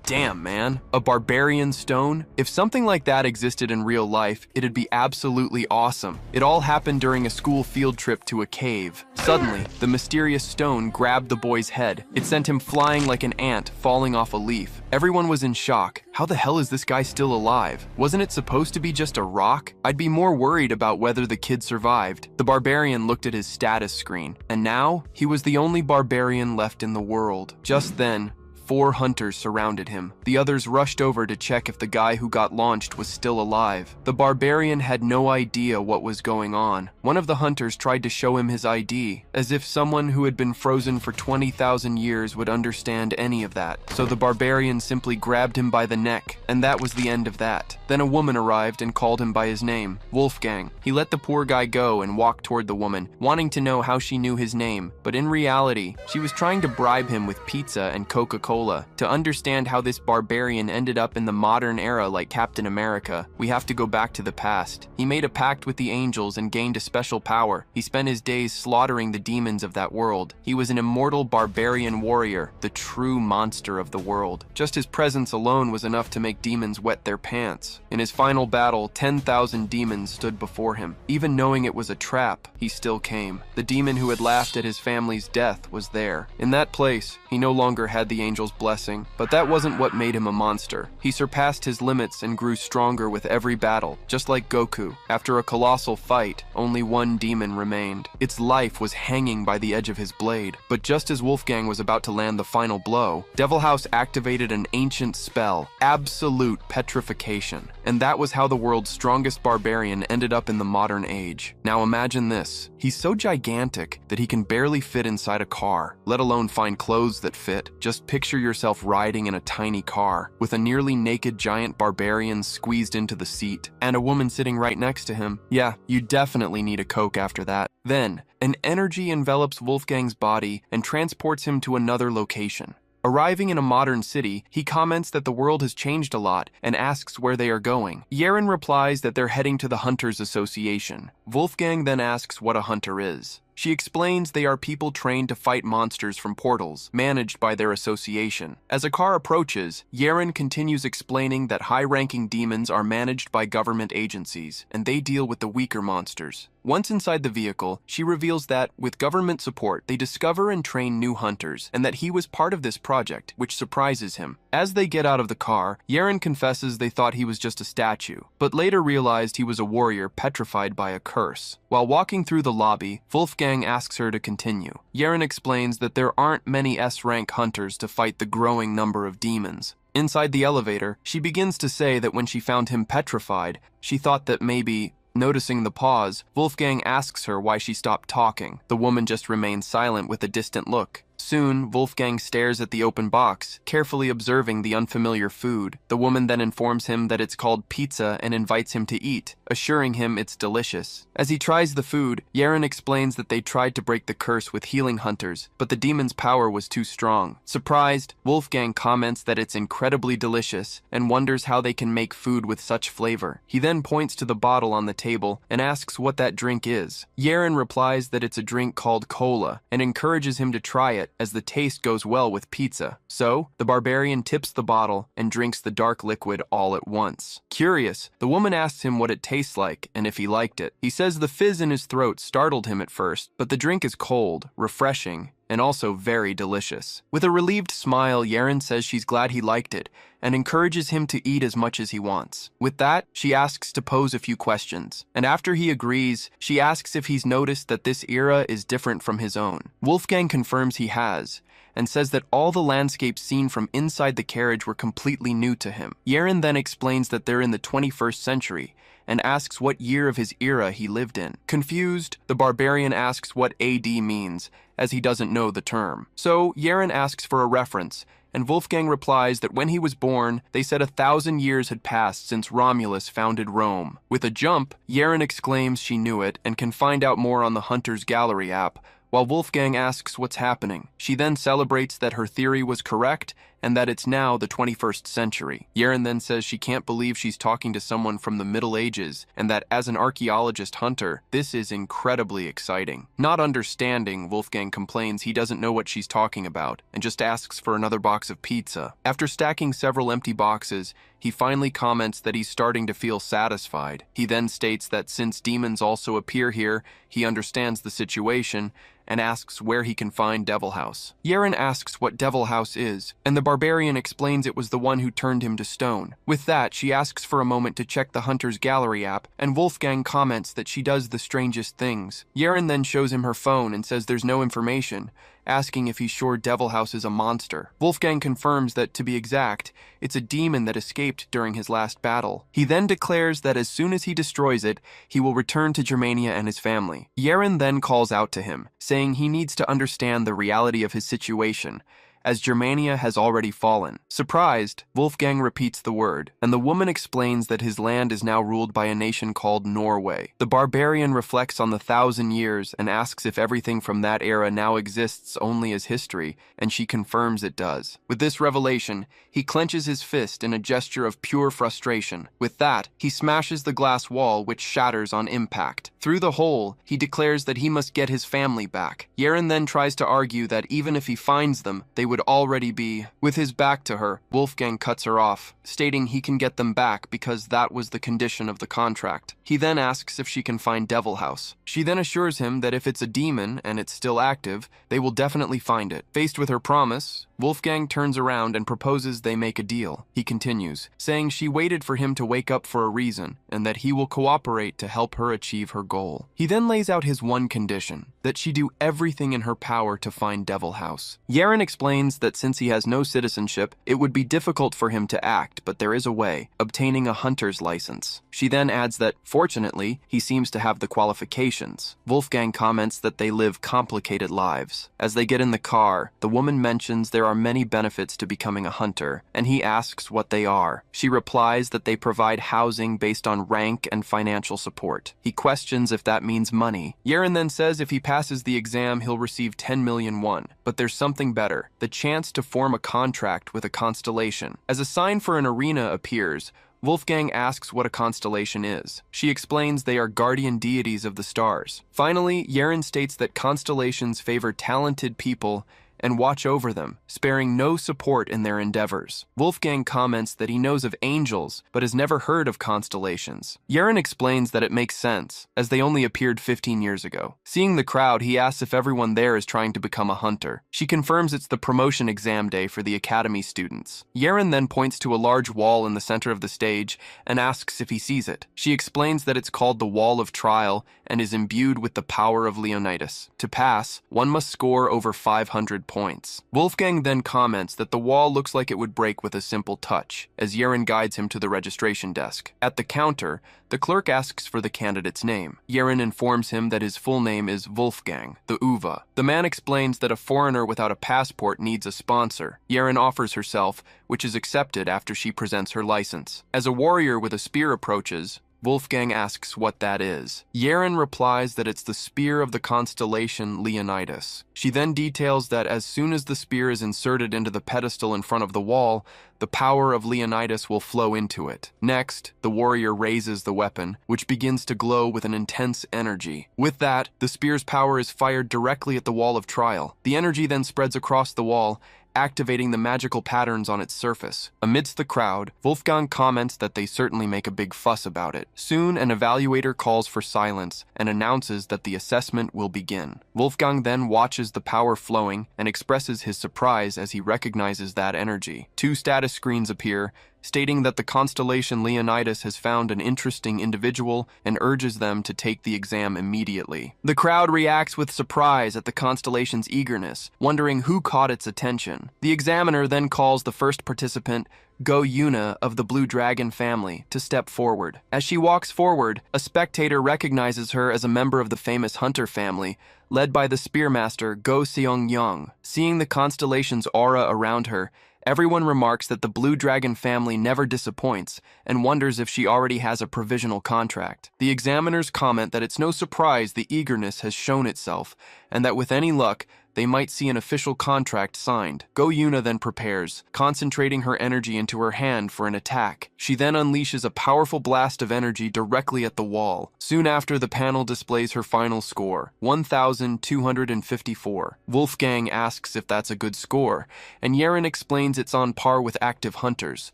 Damn, man. A barbarian stone? If something like that existed in real life, it'd be absolutely awesome. It all happened during a school field trip to a cave. Suddenly, the mysterious stone grabbed the boy's head. It sent him flying like an ant falling off a leaf. Everyone was in shock. How the hell is this guy still alive? Wasn't it supposed to be just a rock? I'd be more worried about whether the kid survived. The barbarian looked at his status screen, and now he was the only barbarian left in the world. Just then, 4 hunters surrounded him. The others rushed over to check if the guy who got launched was still alive. The barbarian had no idea what was going on. One of the hunters tried to show him his ID, as if someone who had been frozen for 20,000 years would understand any of that. So the barbarian simply grabbed him by the neck, and that was the end of that. Then a woman arrived and called him by his name, Wolfgang. He let the poor guy go and walked toward the woman, wanting to know how she knew his name. But in reality, she was trying to bribe him with pizza and Coca-Cola. To understand how this barbarian ended up in the modern era like Captain America, we have to go back to the past. He made a pact with the angels and gained a special power. He spent his days slaughtering the demons of that world. He was an immortal barbarian warrior, the true monster of the world. Just his presence alone was enough to make demons wet their pants. In his final battle, 10,000 demons stood before him. Even knowing it was a trap, he still came. The demon who had laughed at his family's death was there. In that place, he no longer had the angel's blessing, but that wasn't what made him a monster. He surpassed his limits and grew stronger with every battle, just like Goku. After a colossal fight, only one demon remained. Its life was hanging by the edge of his blade. But just as Wolfgang was about to land the final blow, Devil House activated an ancient spell, absolute petrification. And that was how the world's strongest barbarian ended up in the modern age. Now imagine this. He's so gigantic that he can barely fit inside a car, let alone find clothes that fit. Just picture yourself riding in a tiny car, with a nearly naked giant barbarian squeezed into the seat, and a woman sitting right next to him. Yeah, you definitely need a Coke after that. Then, an energy envelops Wolfgang's body and transports him to another location. Arriving in a modern city, he comments that the world has changed a lot and asks where they are going. Yeren replies that they're heading to the Hunters Association. Wolfgang then asks what a hunter is. She explains they are people trained to fight monsters from portals, managed by their association. As a car approaches, Yeren continues explaining that high-ranking demons are managed by government agencies, and they deal with the weaker monsters. Once inside the vehicle, she reveals that, with government support, they discover and train new hunters, and that he was part of this project, which surprises him. As they get out of the car, Yeren confesses they thought he was just a statue, but later realized he was a warrior petrified by a curse. While walking through the lobby, Wolfgang asks her to continue. Yeren explains that there aren't many S-rank hunters to fight the growing number of demons. Inside the elevator, she begins to say that when she found him petrified, she thought that maybe... Noticing the pause, Wolfgang asks her why she stopped talking. The woman just remains silent with a distant look. Soon, Wolfgang stares at the open box, carefully observing the unfamiliar food. The woman then informs him that it's called pizza and invites him to eat, assuring him it's delicious. As he tries the food, Yeren explains that they tried to break the curse with healing hunters, but the demon's power was too strong. Surprised, Wolfgang comments that it's incredibly delicious and wonders how they can make food with such flavor. He then points to the bottle on the table and asks what that drink is. Yeren replies that it's a drink called cola and encourages him to try it, as the taste goes well with pizza. So, the barbarian tips the bottle and drinks the dark liquid all at once. Curious, the woman asks him what it tastes like and if he liked it. He says the fizz in his throat startled him at first, but the drink is cold, refreshing, and also very delicious. With a relieved smile, Yeren says she's glad he liked it and encourages him to eat as much as he wants. With that, she asks to pose a few questions, and after he agrees, she asks if he's noticed that this era is different from his own. Wolfgang confirms he has, and says that all the landscapes seen from inside the carriage were completely new to him. Yeren then explains that they're in the 21st century, and asks what year of his era he lived in. Confused, the barbarian asks what AD means, as he doesn't know the term. So, Yeren asks for a reference, and Wolfgang replies that when he was born, they said 1,000 years had passed since Romulus founded Rome. With a jump, Yeren exclaims she knew it and can find out more on the Hunter's Gallery app, while Wolfgang asks what's happening. She then celebrates that her theory was correct and that it's now the 21st century. Yeren then says she can't believe she's talking to someone from the Middle Ages, and that as an archaeologist hunter, this is incredibly exciting. Not understanding, Wolfgang complains he doesn't know what she's talking about, and just asks for another box of pizza. After stacking several empty boxes, he finally comments that he's starting to feel satisfied. He then states that since demons also appear here, he understands the situation, and asks where he can find Devil House. Yeren asks what Devil House is, and the Barbarian explains it was the one who turned him to stone. With that, she asks for a moment to check the Hunter's Gallery app, and Wolfgang comments that she does the strangest things. Yeren then shows him her phone and says there's no information, asking if he's sure Devil House is a monster. Wolfgang confirms that, to be exact, it's a demon that escaped during his last battle. He then declares that as soon as he destroys it, he will return to Germania and his family. Yeren then calls out to him, saying he needs to understand the reality of his situation, as Germania has already fallen. Surprised, Wolfgang repeats the word, and the woman explains that his land is now ruled by a nation called Norway. The Barbarian reflects on the 1,000 years and asks if everything from that era now exists only as history, and she confirms it does. With this revelation, he clenches his fist in a gesture of pure frustration. With that, he smashes the glass wall, which shatters on impact. Through the hole, he declares that he must get his family back. Yeren then tries to argue that even if he finds them, they would already be. With his back to her, Wolfgang cuts her off, stating he can get them back because that was the condition of the contract. He then asks if she can find Devil House. She then assures him that if it's a demon and it's still active, they will definitely find it. Faced with her promise, Wolfgang turns around and proposes they make a deal. He continues, saying she waited for him to wake up for a reason, and that he will cooperate to help her achieve her goal. He then lays out his one condition, that she do everything in her power to find Devil House. Yeren explains that since he has no citizenship, it would be difficult for him to act, but there is a way, obtaining a hunter's license. She then adds that, fortunately, he seems to have the qualifications. Wolfgang comments that they live complicated lives. As they get in the car, the woman mentions there are many benefits to becoming a hunter, and he asks what they are. She replies that they provide housing based on rank and financial support. He questions if that means money. Yeren then says if he passes the exam, he'll receive 10 million won. But there's something better, the chance to form a contract with a constellation. As a sign for an arena appears, Wolfgang asks what a constellation is. She explains they are guardian deities of the stars. Finally, Yeren states that constellations favor talented people and watch over them, sparing no support in their endeavors. Wolfgang comments that he knows of angels, but has never heard of constellations. Yeren explains that it makes sense, as they only appeared 15 years ago. Seeing the crowd, he asks if everyone there is trying to become a hunter. She confirms it's the promotion exam day for the academy students. Yeren then points to a large wall in the center of the stage and asks if he sees it. She explains that it's called the Wall of Trial and is imbued with the power of Leonidas. To pass, one must score over 500 points. Wolfgang then comments that the wall looks like it would break with a simple touch, as Yeren guides him to the registration desk. At the counter, the clerk asks for the candidate's name. Yeren informs him that his full name is Wolfgang, the Uva. The man explains that a foreigner without a passport needs a sponsor. Yeren offers herself, which is accepted after she presents her license. As a warrior with a spear approaches, Wolfgang asks what that is. Yeren replies that it's the spear of the constellation Leonidas. She then details that as soon as the spear is inserted into the pedestal in front of the wall, the power of Leonidas will flow into it. Next, the warrior raises the weapon, which begins to glow with an intense energy. With that, the spear's power is fired directly at the wall of trial. The energy then spreads across the wall, activating the magical patterns on its surface. Amidst the crowd, Wolfgang comments that they certainly make a big fuss about it. Soon, an evaluator calls for silence and announces that the assessment will begin. Wolfgang then watches the power flowing and expresses his surprise as he recognizes that energy. 2 status screens appear, stating that the constellation Leonidas has found an interesting individual and urges them to take the exam immediately. The crowd reacts with surprise at the constellation's eagerness, wondering who caught its attention. The examiner then calls the first participant, Go Yuna of the Blue Dragon family, to step forward. As she walks forward, a spectator recognizes her as a member of the famous hunter family, led by the spearmaster Go Seong Young. Seeing the constellation's aura around her, everyone remarks that the Blue Dragon family never disappoints and wonders if she already has a provisional contract. The examiners comment that it's no surprise the eagerness has shown itself, and that with any luck, they might see an official contract signed. Go-Yuna then prepares, concentrating her energy into her hand for an attack. She then unleashes a powerful blast of energy directly at the wall. Soon after, the panel displays her final score, 1,254. Wolfgang asks if that's a good score, and Yeren explains it's on par with active hunters,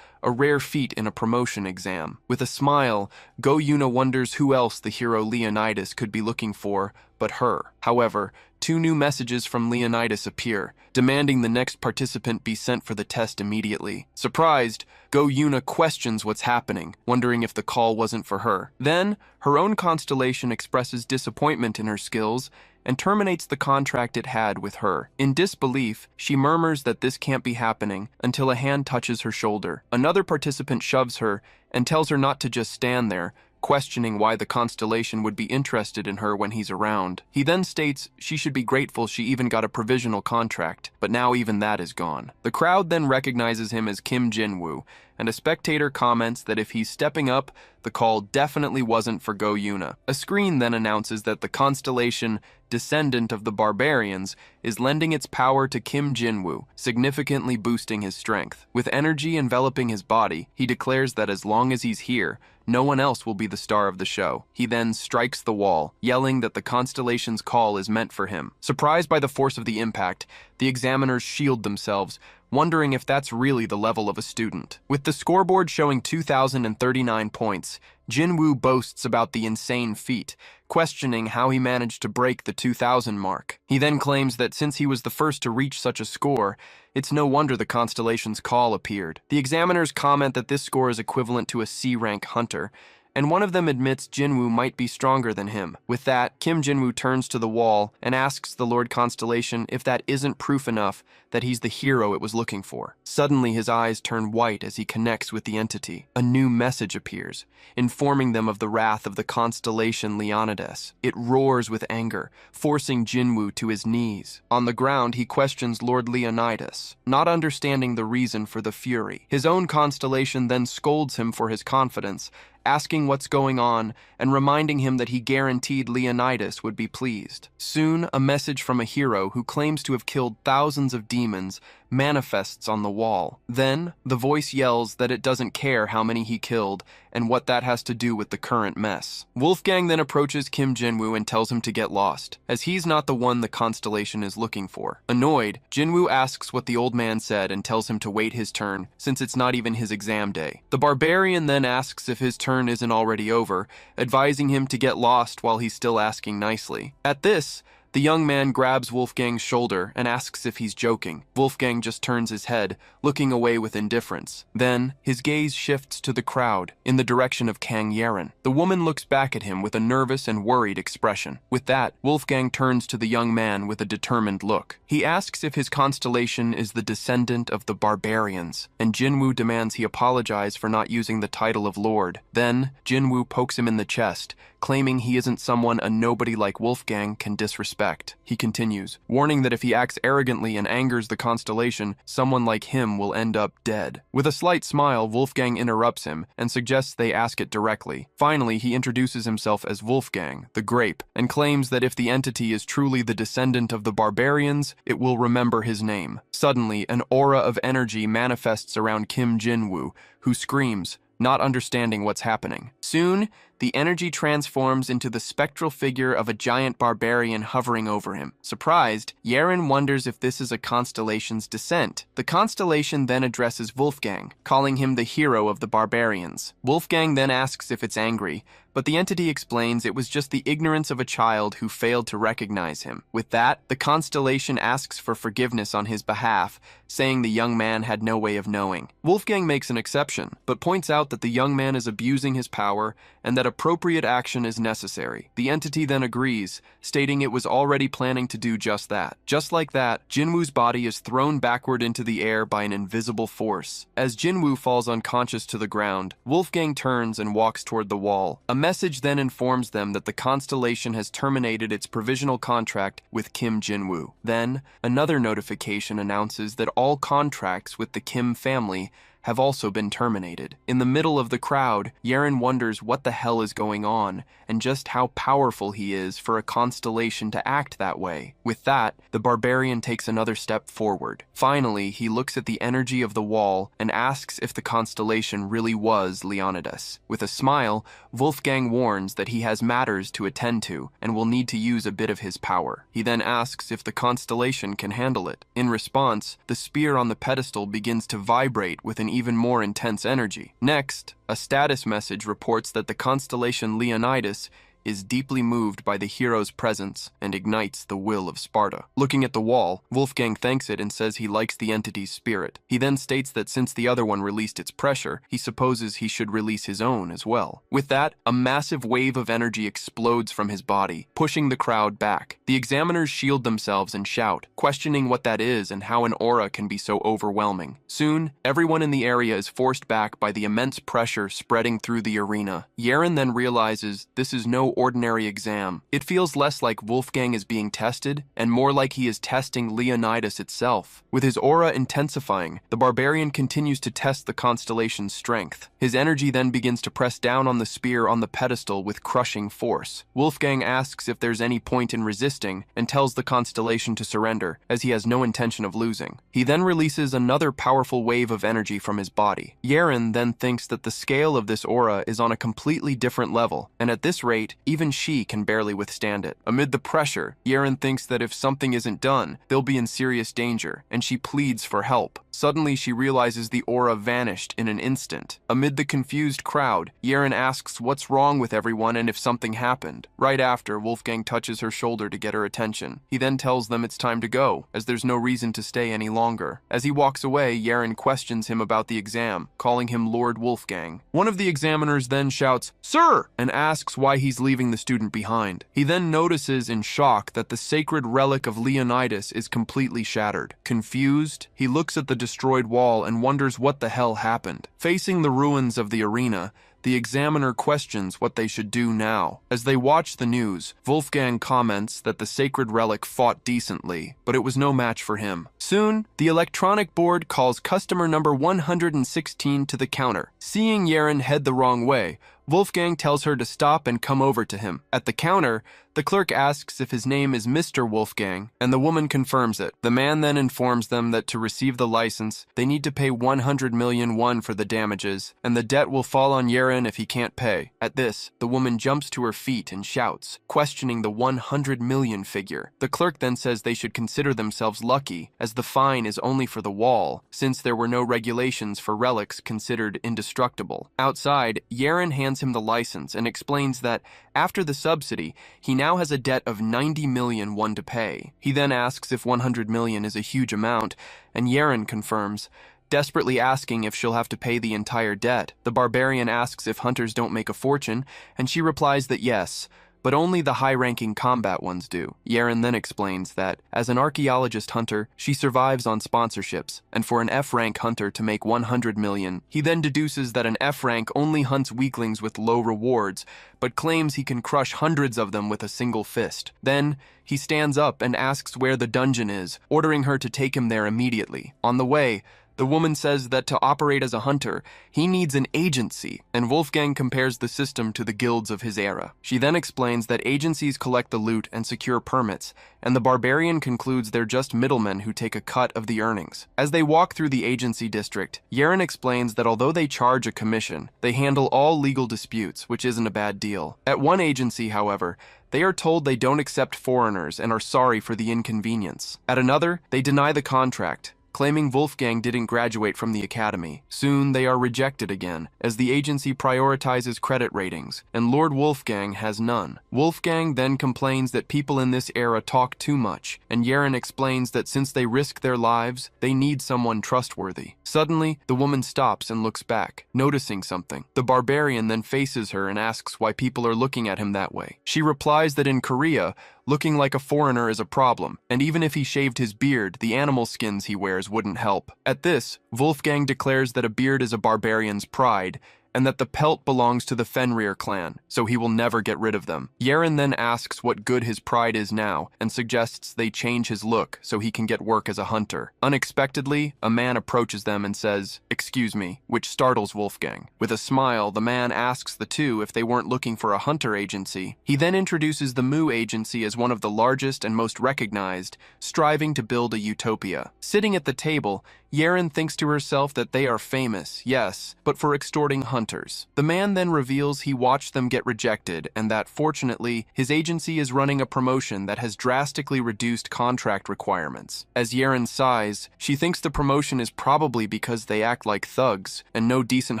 a rare feat in a promotion exam. With a smile, Go-Yuna wonders who else the hero Leonidas could be looking for but her. However, 2 new messages from Leonidas appear, demanding the next participant be sent for the test immediately. Surprised, Go-Yuna questions what's happening, wondering if the call wasn't for her. Then, her own constellation expresses disappointment in her skills and terminates the contract it had with her. In disbelief, she murmurs that this can't be happening until a hand touches her shoulder. Another participant shoves her and tells her not to just stand there, questioning why the constellation would be interested in her when he's around. He then states she should be grateful she even got a provisional contract, but now even that is gone. The crowd then recognizes him as Kim Jinwoo, and a spectator comments that if he's stepping up, the call definitely wasn't for Go-Yuna. A screen then announces that the constellation, descendant of the Barbarians, is lending its power to Kim Jinwoo, significantly boosting his strength. With energy enveloping his body, he declares that as long as he's here, no one else will be the star of the show. He then strikes the wall, yelling that the constellation's call is meant for him. Surprised by the force of the impact, the examiners shield themselves, wondering if that's really the level of a student. With the scoreboard showing 2,039 points, Jinwoo boasts about the insane feat, questioning how he managed to break the 2,000 mark. He then claims that since he was the first to reach such a score, it's no wonder the constellation's call appeared. The examiners comment that this score is equivalent to a C-rank hunter, and one of them admits Jinwoo might be stronger than him. With that, Kim Jinwoo turns to the wall and asks the Lord Constellation if that isn't proof enough that he's the hero it was looking for. Suddenly, his eyes turn white as he connects with the entity. A new message appears, informing them of the wrath of the constellation Leonidas. It roars with anger, forcing Jinwoo to his knees. On the ground, he questions Lord Leonidas, not understanding the reason for the fury. His own constellation then scolds him for his confidence, asking what's going on and reminding him that he guaranteed Leonidas would be pleased. Soon, a message from a hero who claims to have killed thousands of demons manifests on the wall. Then, the voice yells that it doesn't care how many he killed and what that has to do with the current mess. Wolfgang then approaches Kim Jinwoo and tells him to get lost, as he's not the one the constellation is looking for. Annoyed, Jinwoo asks what the old man said and tells him to wait his turn, since it's not even his exam day. The Barbarian then asks if his turn isn't already over, advising him to get lost while he's still asking nicely. At this, the young man grabs Wolfgang's shoulder and asks if he's joking. Wolfgang just turns his head, looking away with indifference. Then, his gaze shifts to the crowd, in the direction of Kang Yeren. The woman looks back at him with a nervous and worried expression. With that, Wolfgang turns to the young man with a determined look. He asks if his constellation is the descendant of the Barbarians, and Jinwoo demands he apologize for not using the title of Lord. Then, Jinwoo pokes him in the chest, claiming he isn't someone a nobody like Wolfgang can disrespect. He continues, warning that if he acts arrogantly and angers the constellation, someone like him will end up dead. With a slight smile, Wolfgang interrupts him and suggests they ask it directly. Finally, he introduces himself as Wolfgang, the Grape, and claims that if the entity is truly the descendant of the Barbarians, it will remember his name. Suddenly, an aura of energy manifests around Kim Jinwoo, who screams, not understanding what's happening. Soon, the energy transforms into the spectral figure of a giant barbarian hovering over him. Surprised, Yeren wonders if this is a constellation's descent. The constellation then addresses Wolfgang, calling him the hero of the barbarians. Wolfgang then asks if it's angry, but the entity explains it was just the ignorance of a child who failed to recognize him. With that, the constellation asks for forgiveness on his behalf, saying the young man had no way of knowing. Wolfgang makes an exception, but points out that the young man is abusing his power and that appropriate action is necessary. The entity then agrees, stating it was already planning to do just that. Just like that, Jinwoo's body is thrown backward into the air by an invisible force. As Jinwoo falls unconscious to the ground, Wolfgang turns and walks toward the wall. A message then informs them that the constellation has terminated its provisional contract with Kim Jinwoo. Then, another notification announces that all contracts with the Kim family have also been terminated. In the middle of the crowd, Yaren wonders what the hell is going on and just how powerful he is for a constellation to act that way. With that, the barbarian takes another step forward. Finally, he looks at the energy of the wall and asks if the constellation really was Leonidas. With a smile, Wolfgang warns that he has matters to attend to and will need to use a bit of his power. He then asks if the constellation can handle it. In response, the spear on the pedestal begins to vibrate with an even more intense energy. Next, a status message reports that the constellation Leonidas is deeply moved by the hero's presence and ignites the will of Sparta. Looking at the wall, Wolfgang thanks it and says he likes the entity's spirit. He then states that since the other one released its pressure, he supposes he should release his own as well. With that, a massive wave of energy explodes from his body, pushing the crowd back. The examiners shield themselves and shout, questioning what that is and how an aura can be so overwhelming. Soon, everyone in the area is forced back by the immense pressure spreading through the arena. Yaren then realizes this is no ordinary exam. It feels less like Wolfgang is being tested and more like he is testing Leonidas itself. With his aura intensifying, the barbarian continues to test the constellation's strength. His energy then begins to press down on the spear on the pedestal with crushing force. Wolfgang asks if there's any point in resisting and tells the constellation to surrender, as he has no intention of losing. He then releases another powerful wave of energy from his body. Yaren then thinks that the scale of this aura is on a completely different level, and at this rate, even she can barely withstand it. Amid the pressure, Yaren thinks that if something isn't done, they'll be in serious danger, and she pleads for help. Suddenly, she realizes the aura vanished in an instant. Amid the confused crowd, Yaren asks what's wrong with everyone and if something happened. Right after, Wolfgang touches her shoulder to get her attention. He then tells them it's time to go, as there's no reason to stay any longer. As he walks away, Yaren questions him about the exam, calling him Lord Wolfgang. One of the examiners then shouts, "Sir!" and asks why he's leaving the student behind. He then notices in shock that the sacred relic of Leonidas is completely shattered. Confused, he looks at the destroyed wall and wonders what the hell happened. Facing the ruins of the arena, the examiner questions what they should do now. As they watch the news, Wolfgang comments that the sacred relic fought decently, but it was no match for him. Soon, the electronic board calls customer number 116 to the counter. Seeing Yaren head the wrong way, Wolfgang tells her to stop and come over to him. At the counter, the clerk asks if his name is Mr. Wolfgang, and the woman confirms it. The man then informs them that to receive the license, they need to pay 100 million won for the damages, and the debt will fall on Yaren if he can't pay. At this, the woman jumps to her feet and shouts, questioning the 100 million figure. The clerk then says they should consider themselves lucky, as the fine is only for the wall, since there were no regulations for relics considered indestructible. Outside, Yaren hands him the license and explains that after the subsidy, he now has a debt of 90 million won to pay. He then asks if 100 million is a huge amount, and Yaren confirms, desperately asking if she'll have to pay the entire debt. The barbarian asks if hunters don't make a fortune, and she replies that yes, but only the high-ranking combat ones do. Yaren then explains that, as an archaeologist hunter, she survives on sponsorships, and for an F-rank hunter to make 100 million, he then deduces that an F-rank only hunts weaklings with low rewards, but claims he can crush hundreds of them with a single fist. Then, he stands up and asks where the dungeon is, ordering her to take him there immediately. On the way, the woman says that to operate as a hunter, he needs an agency, and Wolfgang compares the system to the guilds of his era. She then explains that agencies collect the loot and secure permits, and the barbarian concludes they're just middlemen who take a cut of the earnings. As they walk through the agency district, Yaren explains that although they charge a commission, they handle all legal disputes, which isn't a bad deal. At one agency, however, they are told they don't accept foreigners and are sorry for the inconvenience. At another, they deny the contract, claiming Wolfgang didn't graduate from the academy. Soon, they are rejected again, as the agency prioritizes credit ratings, and Lord Wolfgang has none. Wolfgang then complains that people in this era talk too much, and Yaren explains that since they risk their lives, they need someone trustworthy. Suddenly, the woman stops and looks back, noticing something. The barbarian then faces her and asks why people are looking at him that way. She replies that in Korea, looking like a foreigner is a problem, and even if he shaved his beard, the animal skins he wears wouldn't help. At this, Wolfgang declares that a beard is a barbarian's pride, and that the pelt belongs to the Fenrir clan, so he will never get rid of them. Yeren then asks what good his pride is now, and suggests they change his look so he can get work as a hunter. Unexpectedly, a man approaches them and says, "Excuse me," which startles Wolfgang. With a smile, the man asks the two if they weren't looking for a hunter agency. He then introduces the Mu agency as one of the largest and most recognized, striving to build a utopia. Sitting at the table, Yeren thinks to herself that they are famous, yes, but for extorting hunters. The man then reveals he watched them get rejected and that, fortunately, his agency is running a promotion that has drastically reduced contract requirements. As Yeren sighs, she thinks the promotion is probably because they act like thugs and no decent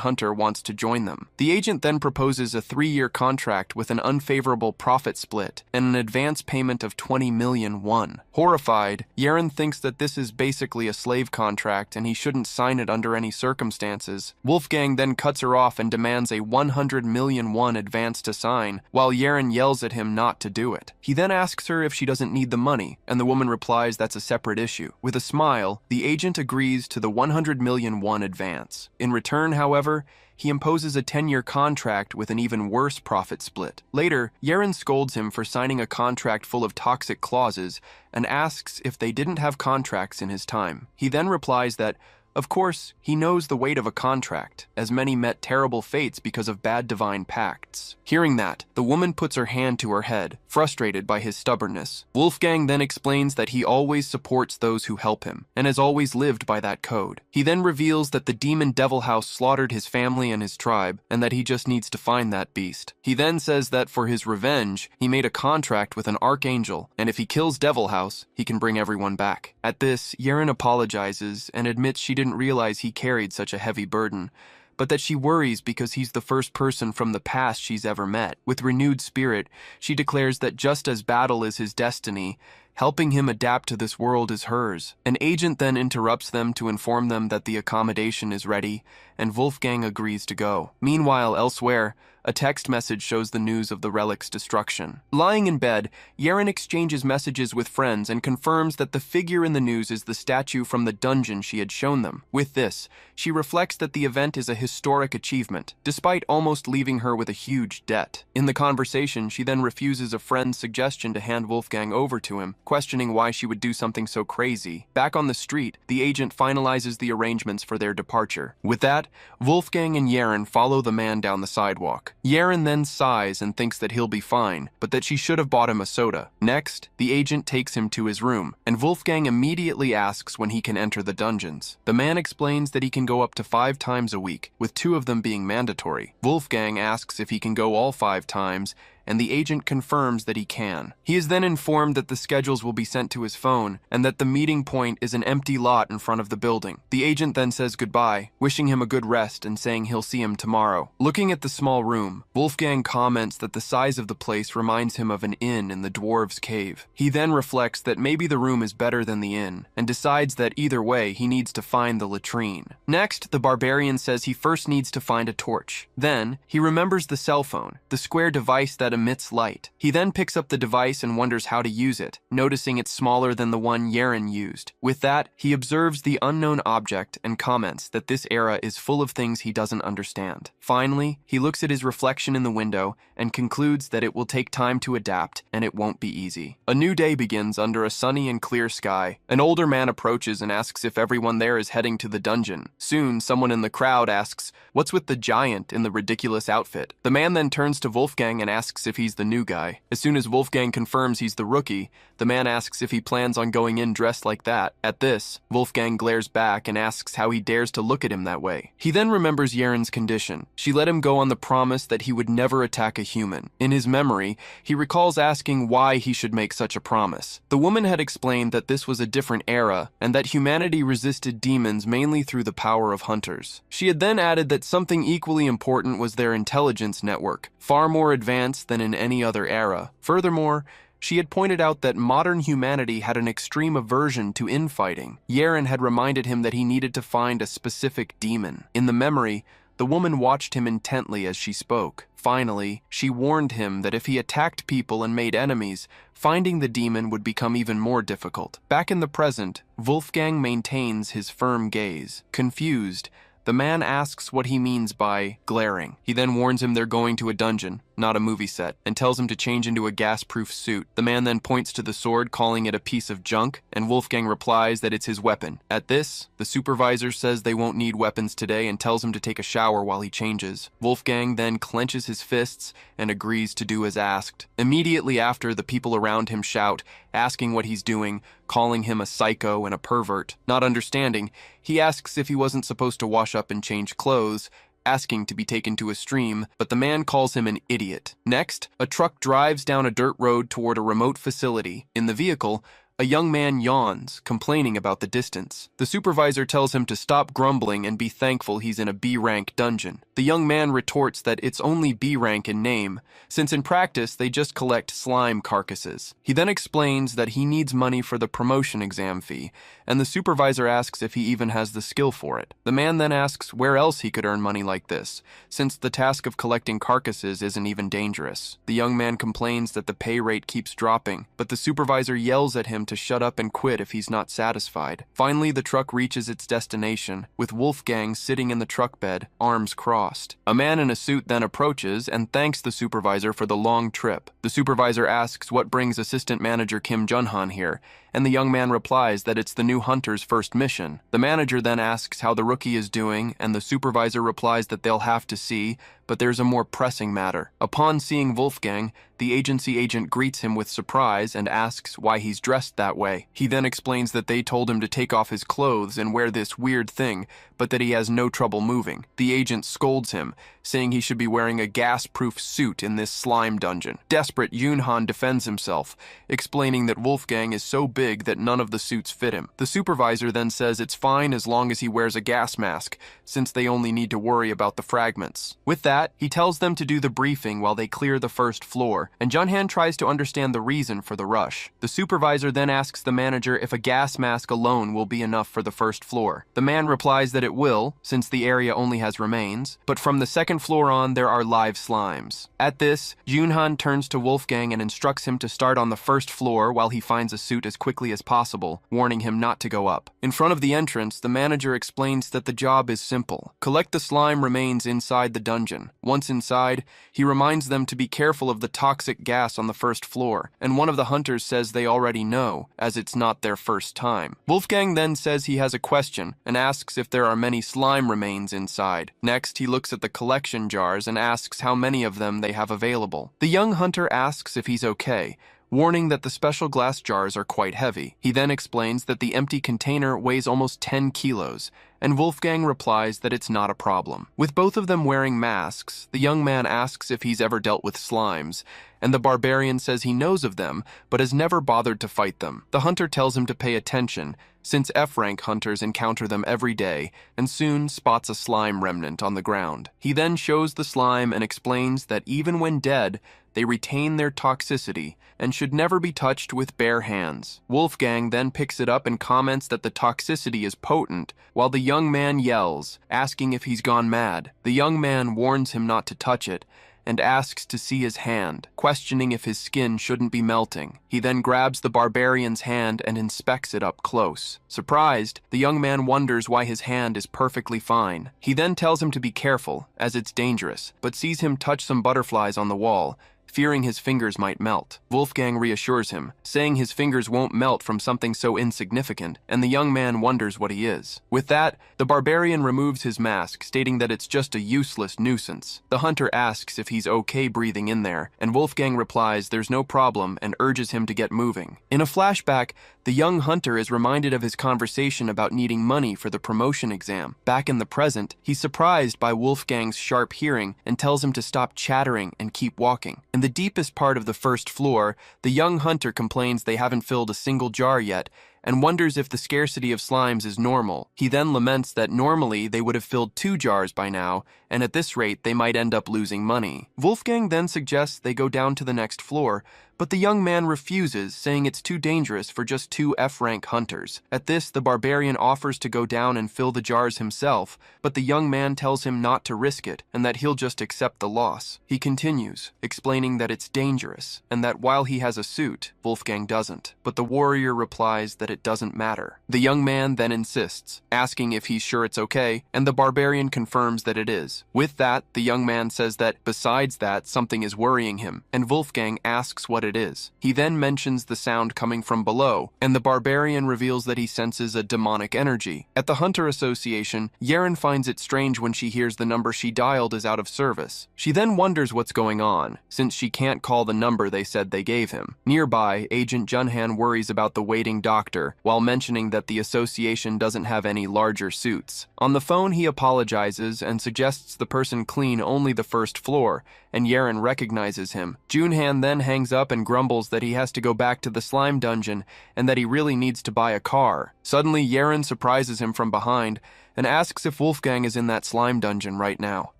hunter wants to join them. The agent then proposes a 3-year contract with an unfavorable profit split and an advance payment of 20 million won. Horrified, Yeren thinks that this is basically a slave contract and he shouldn't sign it under any circumstances. Wolfgang then cuts her off and demands a 100 million won advance to sign, while Yeren yells at him not to do it. He then asks her if she doesn't need the money, and the woman replies that's a separate issue. With a smile, the agent agrees to the 100 million won advance. In return, however, he imposes a 10-year contract with an even worse profit split. Later, Yeren scolds him for signing a contract full of toxic clauses and asks if they didn't have contracts in his time. He then replies that, of course, he knows the weight of a contract, as many met terrible fates because of bad divine pacts. Hearing that, the woman puts her hand to her head, frustrated by his stubbornness. Wolfgang then explains that he always supports those who help him, and has always lived by that code. He then reveals that the demon Devil House slaughtered his family and his tribe, and that he just needs to find that beast. He then says that for his revenge, he made a contract with an archangel, and if he kills Devil House, he can bring everyone back. At this, Yeren apologizes and admits she didn't realize he carried such a heavy burden, but that she worries because he's the first person from the past she's ever met. With renewed spirit, she declares that just as battle is his destiny, helping him adapt to this world is hers. An agent then interrupts them to inform them that the accommodation is ready, and Wolfgang agrees to go. Meanwhile, elsewhere, a text message shows the news of the relic's destruction. Lying in bed, Yeren exchanges messages with friends and confirms that the figure in the news is the statue from the dungeon she had shown them. With this, she reflects that the event is a historic achievement, despite almost leaving her with a huge debt. In the conversation, she then refuses a friend's suggestion to hand Wolfgang over to him, questioning why she would do something so crazy. Back on the street, the agent finalizes the arrangements for their departure. With that, Wolfgang and Yeren follow the man down the sidewalk. Yeren then sighs and thinks that he'll be fine, but that she should have bought him a soda. Next, the agent takes him to his room, and Wolfgang immediately asks when he can enter the dungeons. The man explains that he can go up to 5 times a week, with 2 of them being mandatory. Wolfgang asks if he can go all 5 times, and the agent confirms that he can. He is then informed that the schedules will be sent to his phone, and that the meeting point is an empty lot in front of the building. The agent then says goodbye, wishing him a good rest and saying he'll see him tomorrow. Looking at the small room, Wolfgang comments that the size of the place reminds him of an inn in the dwarves' cave. He then reflects that maybe the room is better than the inn, and decides that either way he needs to find the latrine. Next, the Barbarian says he first needs to find a torch. Then, he remembers the cell phone, the square device that emits light. He then picks up the device and wonders how to use it, noticing it's smaller than the one Yeren used. With that, he observes the unknown object and comments that this era is full of things he doesn't understand. Finally, he looks at his reflection in the window and concludes that it will take time to adapt and it won't be easy. A new day begins under a sunny and clear sky. An older man approaches and asks if everyone there is heading to the dungeon. Soon, someone in the crowd asks, "What's with the giant in the ridiculous outfit?" The man then turns to Wolfgang and asks if he's the new guy. As soon as Wolfgang confirms he's the rookie, the man asks if he plans on going in dressed like that. At this, Wolfgang glares back and asks how he dares to look at him that way. He then remembers Yeren's condition. She let him go on the promise that he would never attack a human. In his memory, he recalls asking why he should make such a promise. The woman had explained that this was a different era and that humanity resisted demons mainly through the power of hunters. She had then added that something equally important was their intelligence network, far more advanced than in any other era. Furthermore, she had pointed out that modern humanity had an extreme aversion to infighting. Yeren had reminded him that he needed to find a specific demon. In the memory, the woman watched him intently as she spoke. Finally, she warned him that if he attacked people and made enemies, finding the demon would become even more difficult. Back in the present, Wolfgang maintains his firm gaze. Confused, The man asks what he means by glaring. He then warns him they're going to a dungeon, not a movie set, and tells him to change into a gas-proof suit. The man then points to the sword, calling it a piece of junk, and Wolfgang replies that it's his weapon. At this, the supervisor says they won't need weapons today and tells him to take a shower while he changes. Wolfgang then clenches his fists and agrees to do as asked. Immediately after, the people around him shout, asking what he's doing, calling him a psycho and a pervert. Not understanding, he asks if he wasn't supposed to wash up and change clothes, asking to be taken to a stream, but the man calls him an idiot. Next, a truck drives down a dirt road toward a remote facility. In the vehicle, a young man yawns, complaining about the distance. The supervisor tells him to stop grumbling and be thankful he's in a B-rank dungeon. The young man retorts that it's only B-rank in name, since in practice they just collect slime carcasses. He then explains that he needs money for the promotion exam fee, and the supervisor asks if he even has the skill for it. The man then asks where else he could earn money like this, since the task of collecting carcasses isn't even dangerous. The young man complains that the pay rate keeps dropping, but the supervisor yells at him to shut up and quit if he's not satisfied. Finally, the truck reaches its destination, with Wolfgang sitting in the truck bed, arms crossed. A man in a suit then approaches and thanks the supervisor for the long trip. The supervisor asks what brings assistant manager Kim Junhan here, and the young man replies that it's the new hunter's first mission. The manager then asks how the rookie is doing, and the supervisor replies that they'll have to see, but there's a more pressing matter. Upon seeing Wolfgang, the agency agent greets him with surprise and asks why he's dressed that way. He then explains that they told him to take off his clothes and wear this weird thing, but that he has no trouble moving. The agent scolds him, saying he should be wearing a gas-proof suit in this slime dungeon. Desperate, Yunhan defends himself, explaining that Wolfgang is so big that none of the suits fit him. The supervisor then says it's fine as long as he wears a gas mask, since they only need to worry about the fragments. With that, he tells them to do the briefing while they clear the first floor, and Junhan tries to understand the reason for the rush. The supervisor then asks the manager if a gas mask alone will be enough for the first floor. The man replies that it will, since the area only has remains, but from the second floor on there are live slimes. At this, Junhan turns to Wolfgang and instructs him to start on the first floor while he finds a suit as quickly as possible, warning him not to go up. In front of the entrance, the manager explains that the job is simple. Collect the slime remains inside the dungeon. Once inside, he reminds them to be careful of the toxic gas on the first floor, and one of the hunters says they already know, as it's not their first time. Wolfgang then says he has a question and asks if there are many slime remains inside. Next, he looks at the collection jars and asks how many of them they have available. The young hunter asks if he's okay, warning that the special glass jars are quite heavy. He then explains that the empty container weighs almost 10 kilos, and Wolfgang replies that it's not a problem. With both of them wearing masks, the young man asks if he's ever dealt with slimes, and the barbarian says he knows of them, but has never bothered to fight them. The hunter tells him to pay attention, since F-rank hunters encounter them every day, and soon spots a slime remnant on the ground. He then shows the slime and explains that even when dead, they retain their toxicity and should never be touched with bare hands. Wolfgang then picks it up and comments that the toxicity is potent, while the young man yells, asking if he's gone mad. The young man warns him not to touch it, and asks to see his hand, questioning if his skin shouldn't be melting. He then grabs the barbarian's hand and inspects it up close. Surprised, the young man wonders why his hand is perfectly fine. He then tells him to be careful, as it's dangerous, but sees him touch some butterflies on the wall, fearing his fingers might melt. Wolfgang reassures him, saying his fingers won't melt from something so insignificant, and the young man wonders what he is. With that, the barbarian removes his mask, stating that it's just a useless nuisance. The hunter asks if he's okay breathing in there, and Wolfgang replies there's no problem and urges him to get moving. In a flashback, the young hunter is reminded of his conversation about needing money for the promotion exam. Back in the present, he's surprised by Wolfgang's sharp hearing and tells him to stop chattering and keep walking. In the deepest part of the first floor, the young hunter complains they haven't filled a single jar yet and wonders if the scarcity of slimes is normal. He then laments that normally they would have filled 2 jars by now and at this rate they might end up losing money. Wolfgang then suggests they go down to the next floor, but the young man refuses, saying it's too dangerous for just 2 F-rank hunters. At this, the barbarian offers to go down and fill the jars himself, but the young man tells him not to risk it and that he'll just accept the loss. He continues, explaining that it's dangerous and that while he has a suit, Wolfgang doesn't. But the warrior replies that it doesn't matter. The young man then insists, asking if he's sure it's okay, and the barbarian confirms that it is. With that, the young man says that, besides that, something is worrying him, and Wolfgang asks what it is. He then mentions the sound coming from below, and the barbarian reveals that he senses a demonic energy. At the Hunter Association, Yeren finds it strange when she hears the number she dialed is out of service. She then wonders what's going on, since she can't call the number they said they gave him. Nearby, Agent Junhan worries about the waiting doctor, while mentioning that the association doesn't have any larger suits. On the phone, he apologizes and suggests the person clean only the first floor, and Yeren recognizes him. Junhan then hangs up and grumbles that he has to go back to the slime dungeon and that he really needs to buy a car. Suddenly, Yeren surprises him from behind and asks if Wolfgang is in that slime dungeon right now.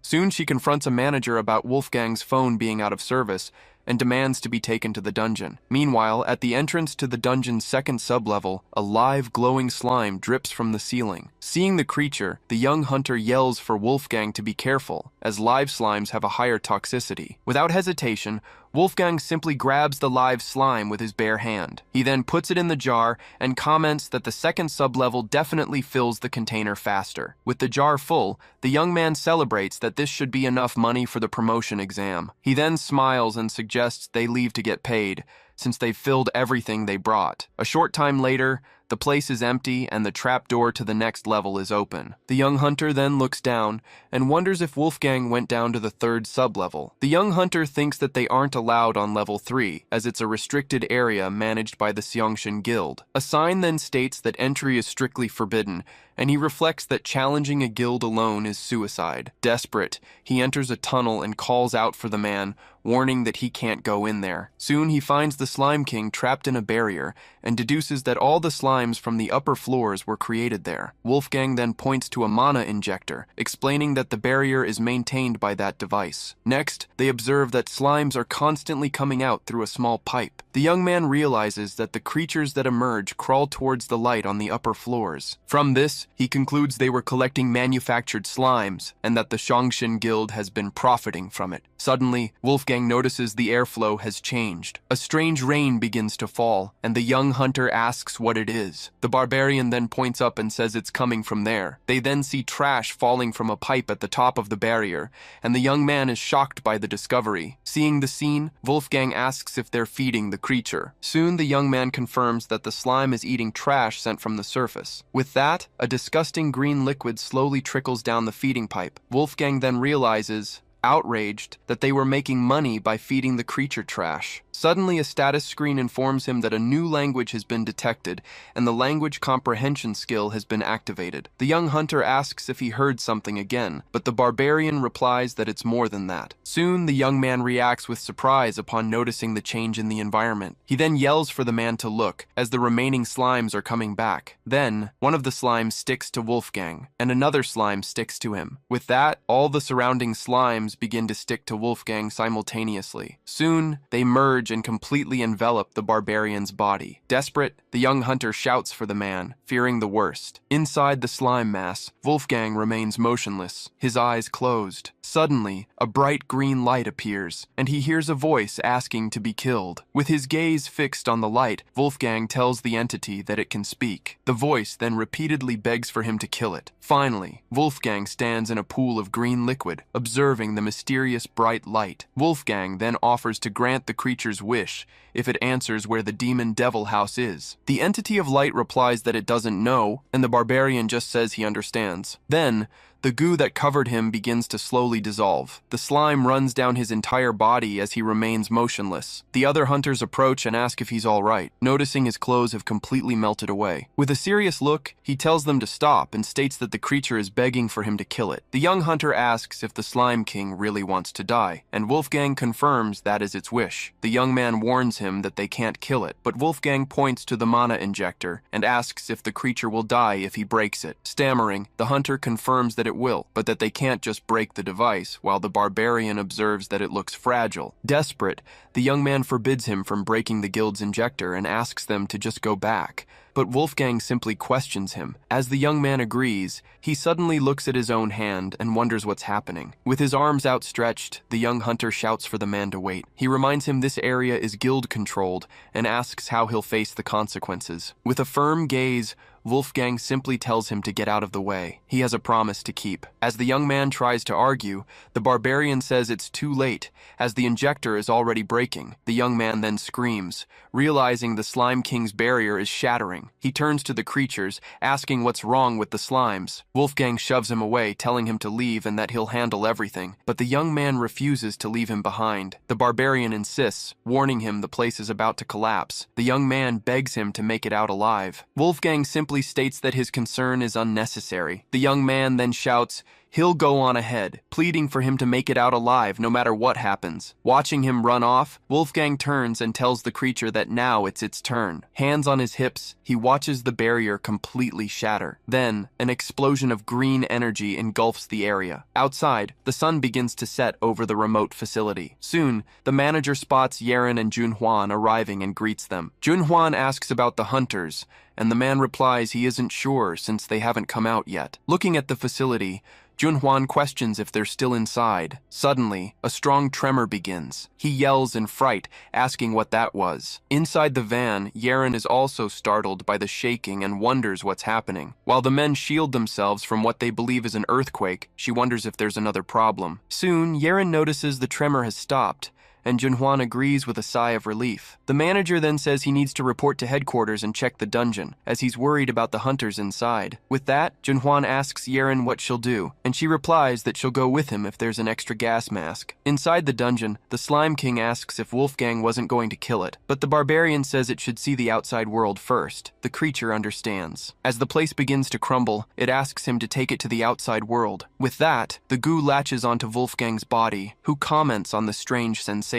Soon she confronts a manager about Wolfgang's phone being out of service and demands to be taken to the dungeon. Meanwhile, at the entrance to the dungeon's second sublevel, a live glowing slime drips from the ceiling. Seeing the creature, the young hunter yells for Wolfgang to be careful, as live slimes have a higher toxicity. Without hesitation, Wolfgang simply grabs the live slime with his bare hand. He then puts it in the jar and comments that the second sublevel definitely fills the container faster. With the jar full, the young man celebrates that this should be enough money for the promotion exam. He then smiles and suggests they leave to get paid, since they've filled everything they brought. A short time later, the place is empty and the trapdoor to the next level is open. The young hunter then looks down and wonders if Wolfgang went down to the third sublevel. The young hunter thinks that they aren't allowed on level 3, as it's a restricted area managed by the Xiangshan Guild. A sign then states that entry is strictly forbidden, and he reflects that challenging a guild alone is suicide. Desperate, he enters a tunnel and calls out for the man, warning that he can't go in there. Soon he finds the Slime King trapped in a barrier and deduces that all the slimes from the upper floors were created there. Wolfgang then points to a mana injector, explaining that the barrier is maintained by that device. Next, they observe that slimes are constantly coming out through a small pipe. The young man realizes that the creatures that emerge crawl towards the light on the upper floors. From this, he concludes they were collecting manufactured slimes, and that the Xiangshan Guild has been profiting from it. Suddenly, Wolfgang notices the airflow has changed. A strange rain begins to fall, and the young hunter asks what it is. The barbarian then points up and says it's coming from there. They then see trash falling from a pipe at the top of the barrier, and the young man is shocked by the discovery. Seeing the scene, Wolfgang asks if they're feeding the creature. Soon, the young man confirms that the slime is eating trash sent from the surface. With that, a disgusting green liquid slowly trickles down the feeding pipe. Wolfgang then realizes, outraged, that they were making money by feeding the creature trash. Suddenly, a status screen informs him that a new language has been detected, and the language comprehension skill has been activated. The young hunter asks if he heard something again, but the barbarian replies that it's more than that. Soon, the young man reacts with surprise upon noticing the change in the environment. He then yells for the man to look, as the remaining slimes are coming back. Then, one of the slimes sticks to Wolfgang, and another slime sticks to him. With that, all the surrounding slimes begin to stick to Wolfgang simultaneously. Soon, they merge and completely envelop the barbarian's body. Desperate, the young hunter shouts for the man, fearing the worst. Inside the slime mass, Wolfgang remains motionless, his eyes closed. Suddenly, a bright green light appears, and he hears a voice asking to be killed. With his gaze fixed on the light, Wolfgang tells the entity that it can speak. The voice then repeatedly begs for him to kill it. Finally, Wolfgang stands in a pool of green liquid, observing the mysterious bright light. Wolfgang then offers to grant the creature's wish if it answers where the demon devil house is. The entity of light replies that it doesn't know, and the barbarian just says he understands. Then, the goo that covered him begins to slowly dissolve. The slime runs down his entire body as he remains motionless. The other hunters approach and ask if he's all right, noticing his clothes have completely melted away. With a serious look, he tells them to stop and states that the creature is begging for him to kill it. The young hunter asks if the Slime King really wants to die, and Wolfgang confirms that is its wish. The young man warns him that they can't kill it, but Wolfgang points to the mana injector and asks if the creature will die if he breaks it. Stammering, the hunter confirms that it will, but that they can't just break the device, while the barbarian observes that it looks fragile. Desperate, the young man forbids him from breaking the guild's injector and asks them to just go back. But Wolfgang simply questions him. As the young man agrees, he suddenly looks at his own hand and wonders what's happening. With his arms outstretched, the young hunter shouts for the man to wait. He reminds him this area is guild-controlled and asks how he'll face the consequences. With a firm gaze, Wolfgang simply tells him to get out of the way. He has a promise to keep. As the young man tries to argue, the barbarian says it's too late, as the injector is already breaking. The young man then screams, realizing the Slime King's barrier is shattering. He turns to the creatures, asking what's wrong with the slimes. Wolfgang shoves him away, telling him to leave and that he'll handle everything. But the young man refuses to leave him behind. The barbarian insists, warning him the place is about to collapse. The young man begs him to make it out alive. Wolfgang simply states that his concern is unnecessary. The young man then shouts, he'll go on ahead, pleading for him to make it out alive no matter what happens. Watching him run off, Wolfgang turns and tells the creature that now it's its turn. Hands on his hips, he watches the barrier completely shatter. Then, an explosion of green energy engulfs the area. Outside, the sun begins to set over the remote facility. Soon, the manager spots Yeren and Junhwan arriving and greets them. Junhwan asks about the hunters, and the man replies he isn't sure since they haven't come out yet. Looking at the facility, Junhwan questions if they're still inside. Suddenly, a strong tremor begins. He yells in fright, asking what that was. Inside the van, Yeren is also startled by the shaking and wonders what's happening. While the men shield themselves from what they believe is an earthquake, she wonders if there's another problem. Soon, Yeren notices the tremor has stopped, and Junhwan agrees with a sigh of relief. The manager then says he needs to report to headquarters and check the dungeon, as he's worried about the hunters inside. With that, Junhwan asks Yeren what she'll do, and she replies that she'll go with him if there's an extra gas mask. Inside the dungeon, the Slime King asks if Wolfgang wasn't going to kill it, but the barbarian says it should see the outside world first. The creature understands. As the place begins to crumble, it asks him to take it to the outside world. With that, the goo latches onto Wolfgang's body, who comments on the strange sensation.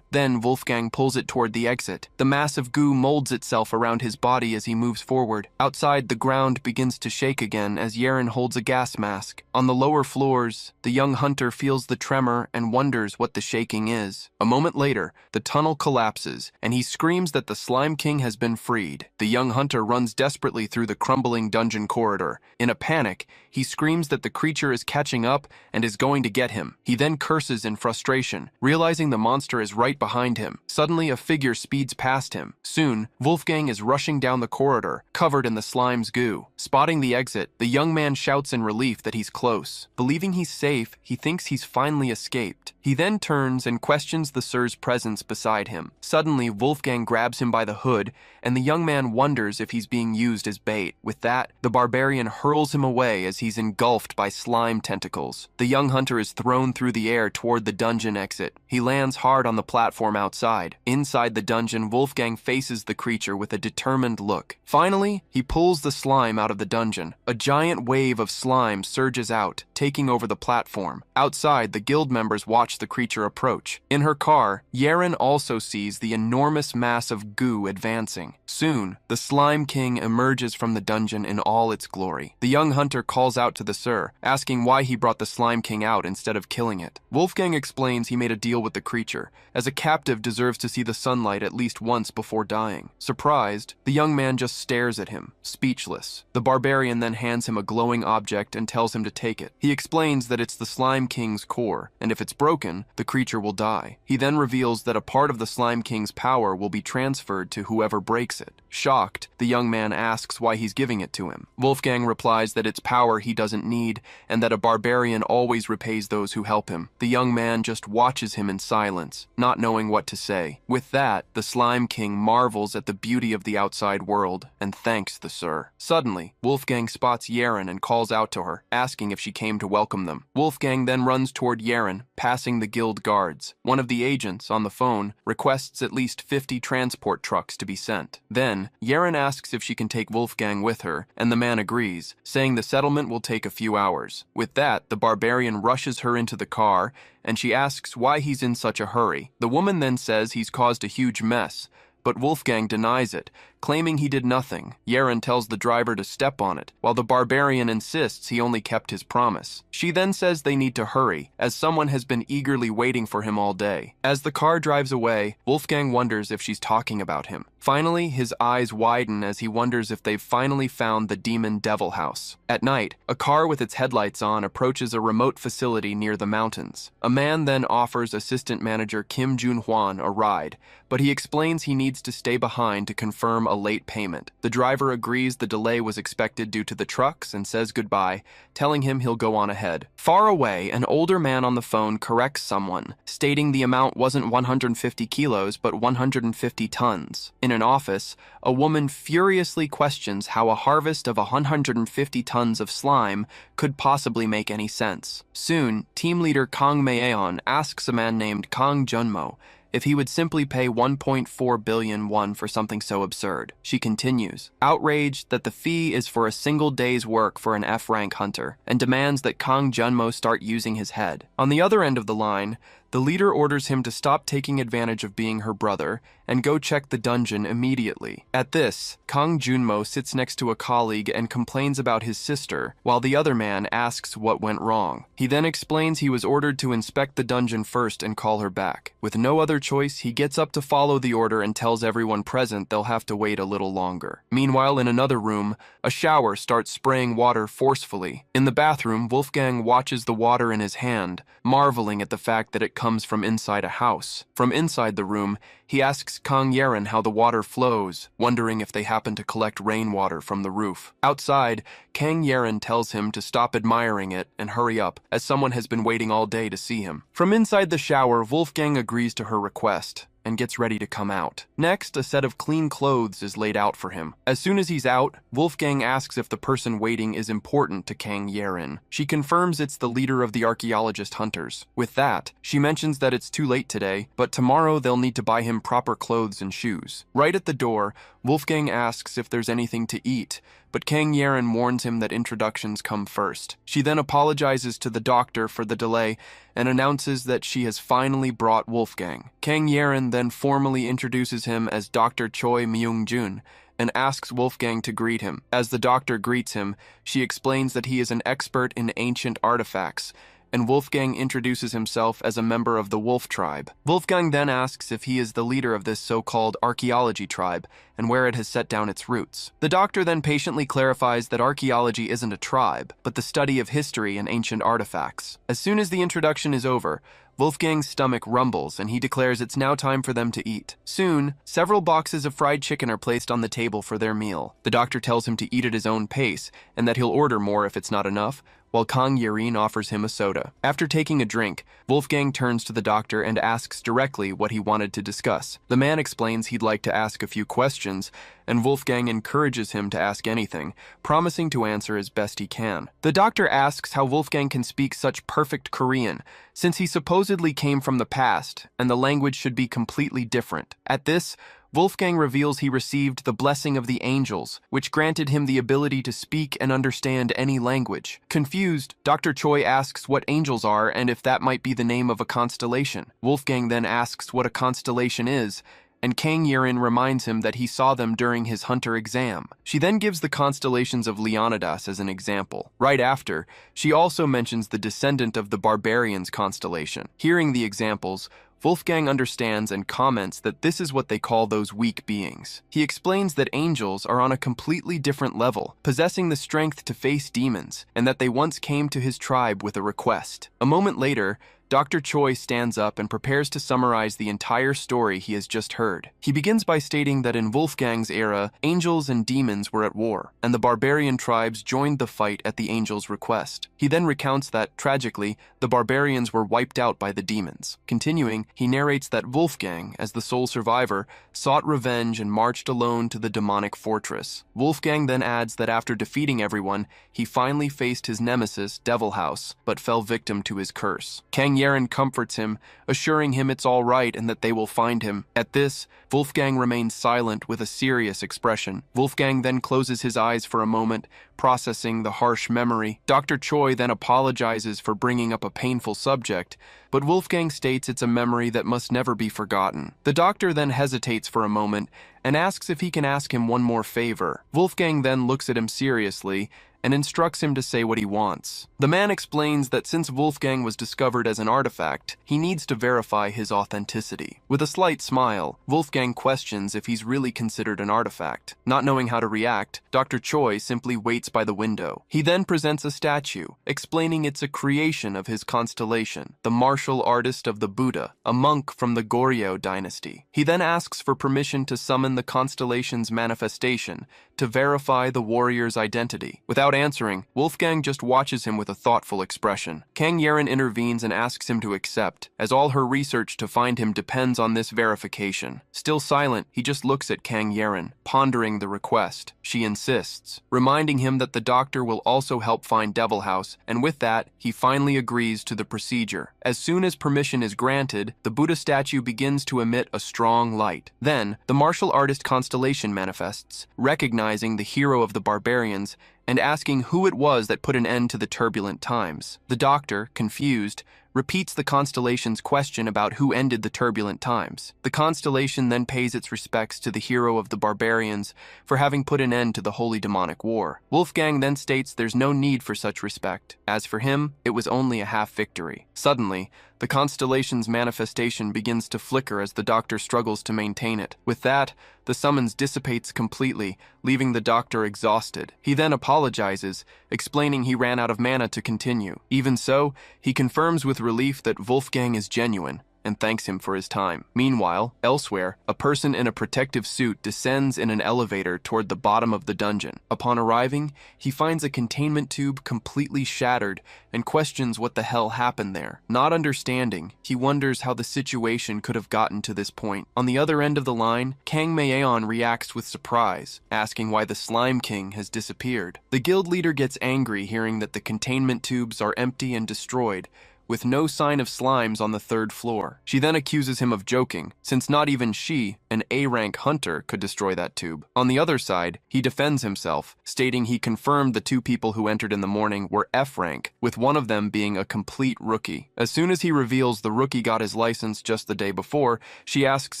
Then Wolfgang pulls it toward the exit. The mass of goo molds itself around his body as he moves forward. Outside, the ground begins to shake again as Yeren holds a gas mask. On the lower floors, the young hunter feels the tremor and wonders what the shaking is. A moment later, the tunnel collapses, and he screams that the Slime King has been freed. The young hunter runs desperately through the crumbling dungeon corridor. In a panic, he screams that the creature is catching up and is going to get him. He then curses in frustration, realizing the monster is right behind him. Suddenly, a figure speeds past him. Soon, Wolfgang is rushing down the corridor, covered in the slime's goo. Spotting the exit, the young man shouts in relief that he's close. Believing he's safe, he thinks he's finally escaped. He then turns and questions the Sir's presence beside him. Suddenly, Wolfgang grabs him by the hood, and the young man wonders if he's being used as bait. With that, the barbarian hurls him away as he's engulfed by slime tentacles. The young hunter is thrown through the air toward the dungeon exit. He lands hard on the platform outside. Inside the dungeon, Wolfgang faces the creature with a determined look. Finally, he pulls the slime out of the dungeon. A giant wave of slime surges out, taking over the platform. Outside, the guild members watch the creature approach. In her car, Yeren also sees the enormous mass of goo advancing. Soon, the Slime King emerges from the dungeon in all its glory. The young hunter calls out to the Sir, asking why he brought the Slime King out instead of killing it. Wolfgang explains he made a deal with the creature, as a captive deserves to see the sunlight at least once before dying. Surprised, the young man just stares at him, speechless. The barbarian then hands him a glowing object and tells him to take it. He explains that it's the Slime King's core, and if it's broken, the creature will die. He then reveals that a part of the Slime King's power will be transferred to whoever breaks it. Shocked, the young man asks why he's giving it to him. Wolfgang replies that it's power he doesn't need, and that a barbarian always repays those who help him. The young man just watches him in silence, not knowing what to say. With that, the Slime King marvels at the beauty of the outside world and thanks the Sir. Suddenly, Wolfgang spots Yeren and calls out to her, asking if she came to welcome them. Wolfgang then runs toward Yeren, passing the guild guards. One of the agents, on the phone, requests at least 50 transport trucks to be sent. Then, Yeren asks if she can take Wolfgang with her, and the man agrees, saying the settlement will take a few hours. With that, the barbarian rushes her into the car, and she asks why he's in such a hurry. The woman then says he's caused a huge mess, but Wolfgang denies it, claiming he did nothing. Yeren tells the driver to step on it, while the Barbarian insists he only kept his promise. She then says they need to hurry, as someone has been eagerly waiting for him all day. As the car drives away, Wolfgang wonders if she's talking about him. Finally, his eyes widen as he wonders if they've finally found the demon devil house. At night, a car with its headlights on approaches a remote facility near the mountains. A man then offers assistant manager Kim Jun-hwan a ride, but he explains he needs to stay behind to confirm a late payment. The driver agrees the delay was expected due to the trucks and says goodbye, telling him he'll go on ahead. Far away, an older man on the phone corrects someone, stating the amount wasn't 150 kilos but 150 tons. In an office, a woman furiously questions how a harvest of 150 tons of slime could possibly make any sense. Soon, team leader Kang Maeon asks a man named Kang Junmo if he would simply pay 1.4 billion won for something so absurd. She continues, outraged that the fee is for a single day's work for an F-rank hunter, and demands that Kang Junmo start using his head. On the other end of the line, the leader orders him to stop taking advantage of being her brother and go check the dungeon immediately. At this, Kang Junmo sits next to a colleague and complains about his sister, while the other man asks what went wrong. He then explains he was ordered to inspect the dungeon first and call her back. With no other choice, he gets up to follow the order and tells everyone present they'll have to wait a little longer. Meanwhile, in another room, a shower starts spraying water forcefully. In the bathroom, Wolfgang watches the water in his hand, marveling at the fact that it comes from inside a house. From inside the room, he asks Kang Yeren how the water flows, wondering if they happen to collect rainwater from the roof. Outside, Kang Yeren tells him to stop admiring it and hurry up, as someone has been waiting all day to see him. From inside the shower, Wolfgang agrees to her request and gets ready to come out. Next, a set of clean clothes is laid out for him. As soon as he's out, Wolfgang asks if the person waiting is important to Kang Yeren. She confirms it's the leader of the archaeologist hunters. With that, she mentions that it's too late today, but tomorrow they'll need to buy him proper clothes and shoes. Right at the door, Wolfgang asks if there's anything to eat, but Kang Yeren warns him that introductions come first. She then apologizes to the doctor for the delay and announces that she has finally brought Wolfgang. Kang Yeren then formally introduces him as Dr. Choi Myung-jun and asks Wolfgang to greet him. As the doctor greets him, she explains that he is an expert in ancient artifacts, and Wolfgang introduces himself as a member of the Wolf tribe. Wolfgang then asks if he is the leader of this so-called archaeology tribe and where it has set down its roots. The doctor then patiently clarifies that archaeology isn't a tribe, but the study of history and ancient artifacts. As soon as the introduction is over, Wolfgang's stomach rumbles and he declares it's now time for them to eat. Soon, several boxes of fried chicken are placed on the table for their meal. The doctor tells him to eat at his own pace and that he'll order more if it's not enough, while Kang Yeren offers him a soda. After taking a drink, Wolfgang turns to the doctor and asks directly what he wanted to discuss. The man explains he'd like to ask a few questions, and Wolfgang encourages him to ask anything, promising to answer as best he can. The doctor asks how Wolfgang can speak such perfect Korean, since he supposedly came from the past, and the language should be completely different. At this, Wolfgang reveals he received the blessing of the angels, which granted him the ability to speak and understand any language. Confused, Dr. Choi asks what angels are and if that might be the name of a constellation. Wolfgang then asks what a constellation is, and Kang Yeren reminds him that he saw them during his hunter exam. She then gives the constellations of Leonidas as an example. Right after, she also mentions the descendant of the Barbarian's constellation. Hearing the examples, Wolfgang understands and comments that this is what they call those weak beings. He explains that angels are on a completely different level, possessing the strength to face demons, and that they once came to his tribe with a request. A moment later, Dr. Choi stands up and prepares to summarize the entire story he has just heard. He begins by stating that in Wolfgang's era, angels and demons were at war, and the barbarian tribes joined the fight at the angels' request. He then recounts that, tragically, the barbarians were wiped out by the demons. Continuing, he narrates that Wolfgang, as the sole survivor, sought revenge and marched alone to the demonic fortress. Wolfgang then adds that after defeating everyone, he finally faced his nemesis, Devil House, but fell victim to his curse. Kang Yaron comforts him, assuring him it's all right and that they will find him. At this, Wolfgang remains silent with a serious expression. Wolfgang then closes his eyes for a moment, processing the harsh memory. Dr. Choi then apologizes for bringing up a painful subject, but Wolfgang states it's a memory that must never be forgotten. The doctor then hesitates for a moment and asks if he can ask him one more favor. Wolfgang then looks at him seriously and instructs him to say what he wants. The man explains that since Wolfgang was discovered as an artifact, he needs to verify his authenticity. With a slight smile, Wolfgang questions if he's really considered an artifact. Not knowing how to react, Dr. Choi simply waits by the window. He then presents a statue, explaining it's a creation of his constellation, the martial artist of the Buddha, a monk from the Goryeo dynasty. He then asks for permission to summon the constellation's manifestation to verify the warrior's identity. Without answering, Wolfgang just watches him with a thoughtful expression. Kang Yaron intervenes and asks him to accept, as all her research to find him depends on this verification. Still silent, he just looks at Kang Yaron, pondering the request. She insists, reminding him that the doctor will also help find Devil House, and with that, he finally agrees to the procedure. As soon as permission is granted, the Buddha statue begins to emit a strong light. Then, the martial artist constellation manifests, recognizing the hero of the barbarians and asking who it was that put an end to the turbulent times. The doctor, confused, repeats the constellation's question about who ended the turbulent times. The constellation then pays its respects to the hero of the barbarians for having put an end to the holy demonic war. Wolfgang then states there's no need for such respect. As for him, it was only a half victory. Suddenly, the constellation's manifestation begins to flicker as the doctor struggles to maintain it. With that, the summons dissipates completely, leaving the doctor exhausted. He then apologizes, explaining he ran out of mana to continue. Even so, he confirms with relief that Wolfgang is genuine and thanks him for his time. Meanwhile, elsewhere, a person in a protective suit descends in an elevator toward the bottom of the dungeon. Upon arriving, he finds a containment tube completely shattered and questions what the hell happened there. Not understanding, he wonders how the situation could have gotten to this point. On the other end of the line, Kang Maeon reacts with surprise, asking why the Slime King has disappeared. The guild leader gets angry hearing that the containment tubes are empty and destroyed, with no sign of slimes on the third floor. She then accuses him of joking, since not even she, an A-rank hunter, could destroy that tube. On the other side, he defends himself, stating he confirmed the two people who entered in the morning were F-rank, with one of them being a complete rookie. As soon as he reveals the rookie got his license just the day before, she asks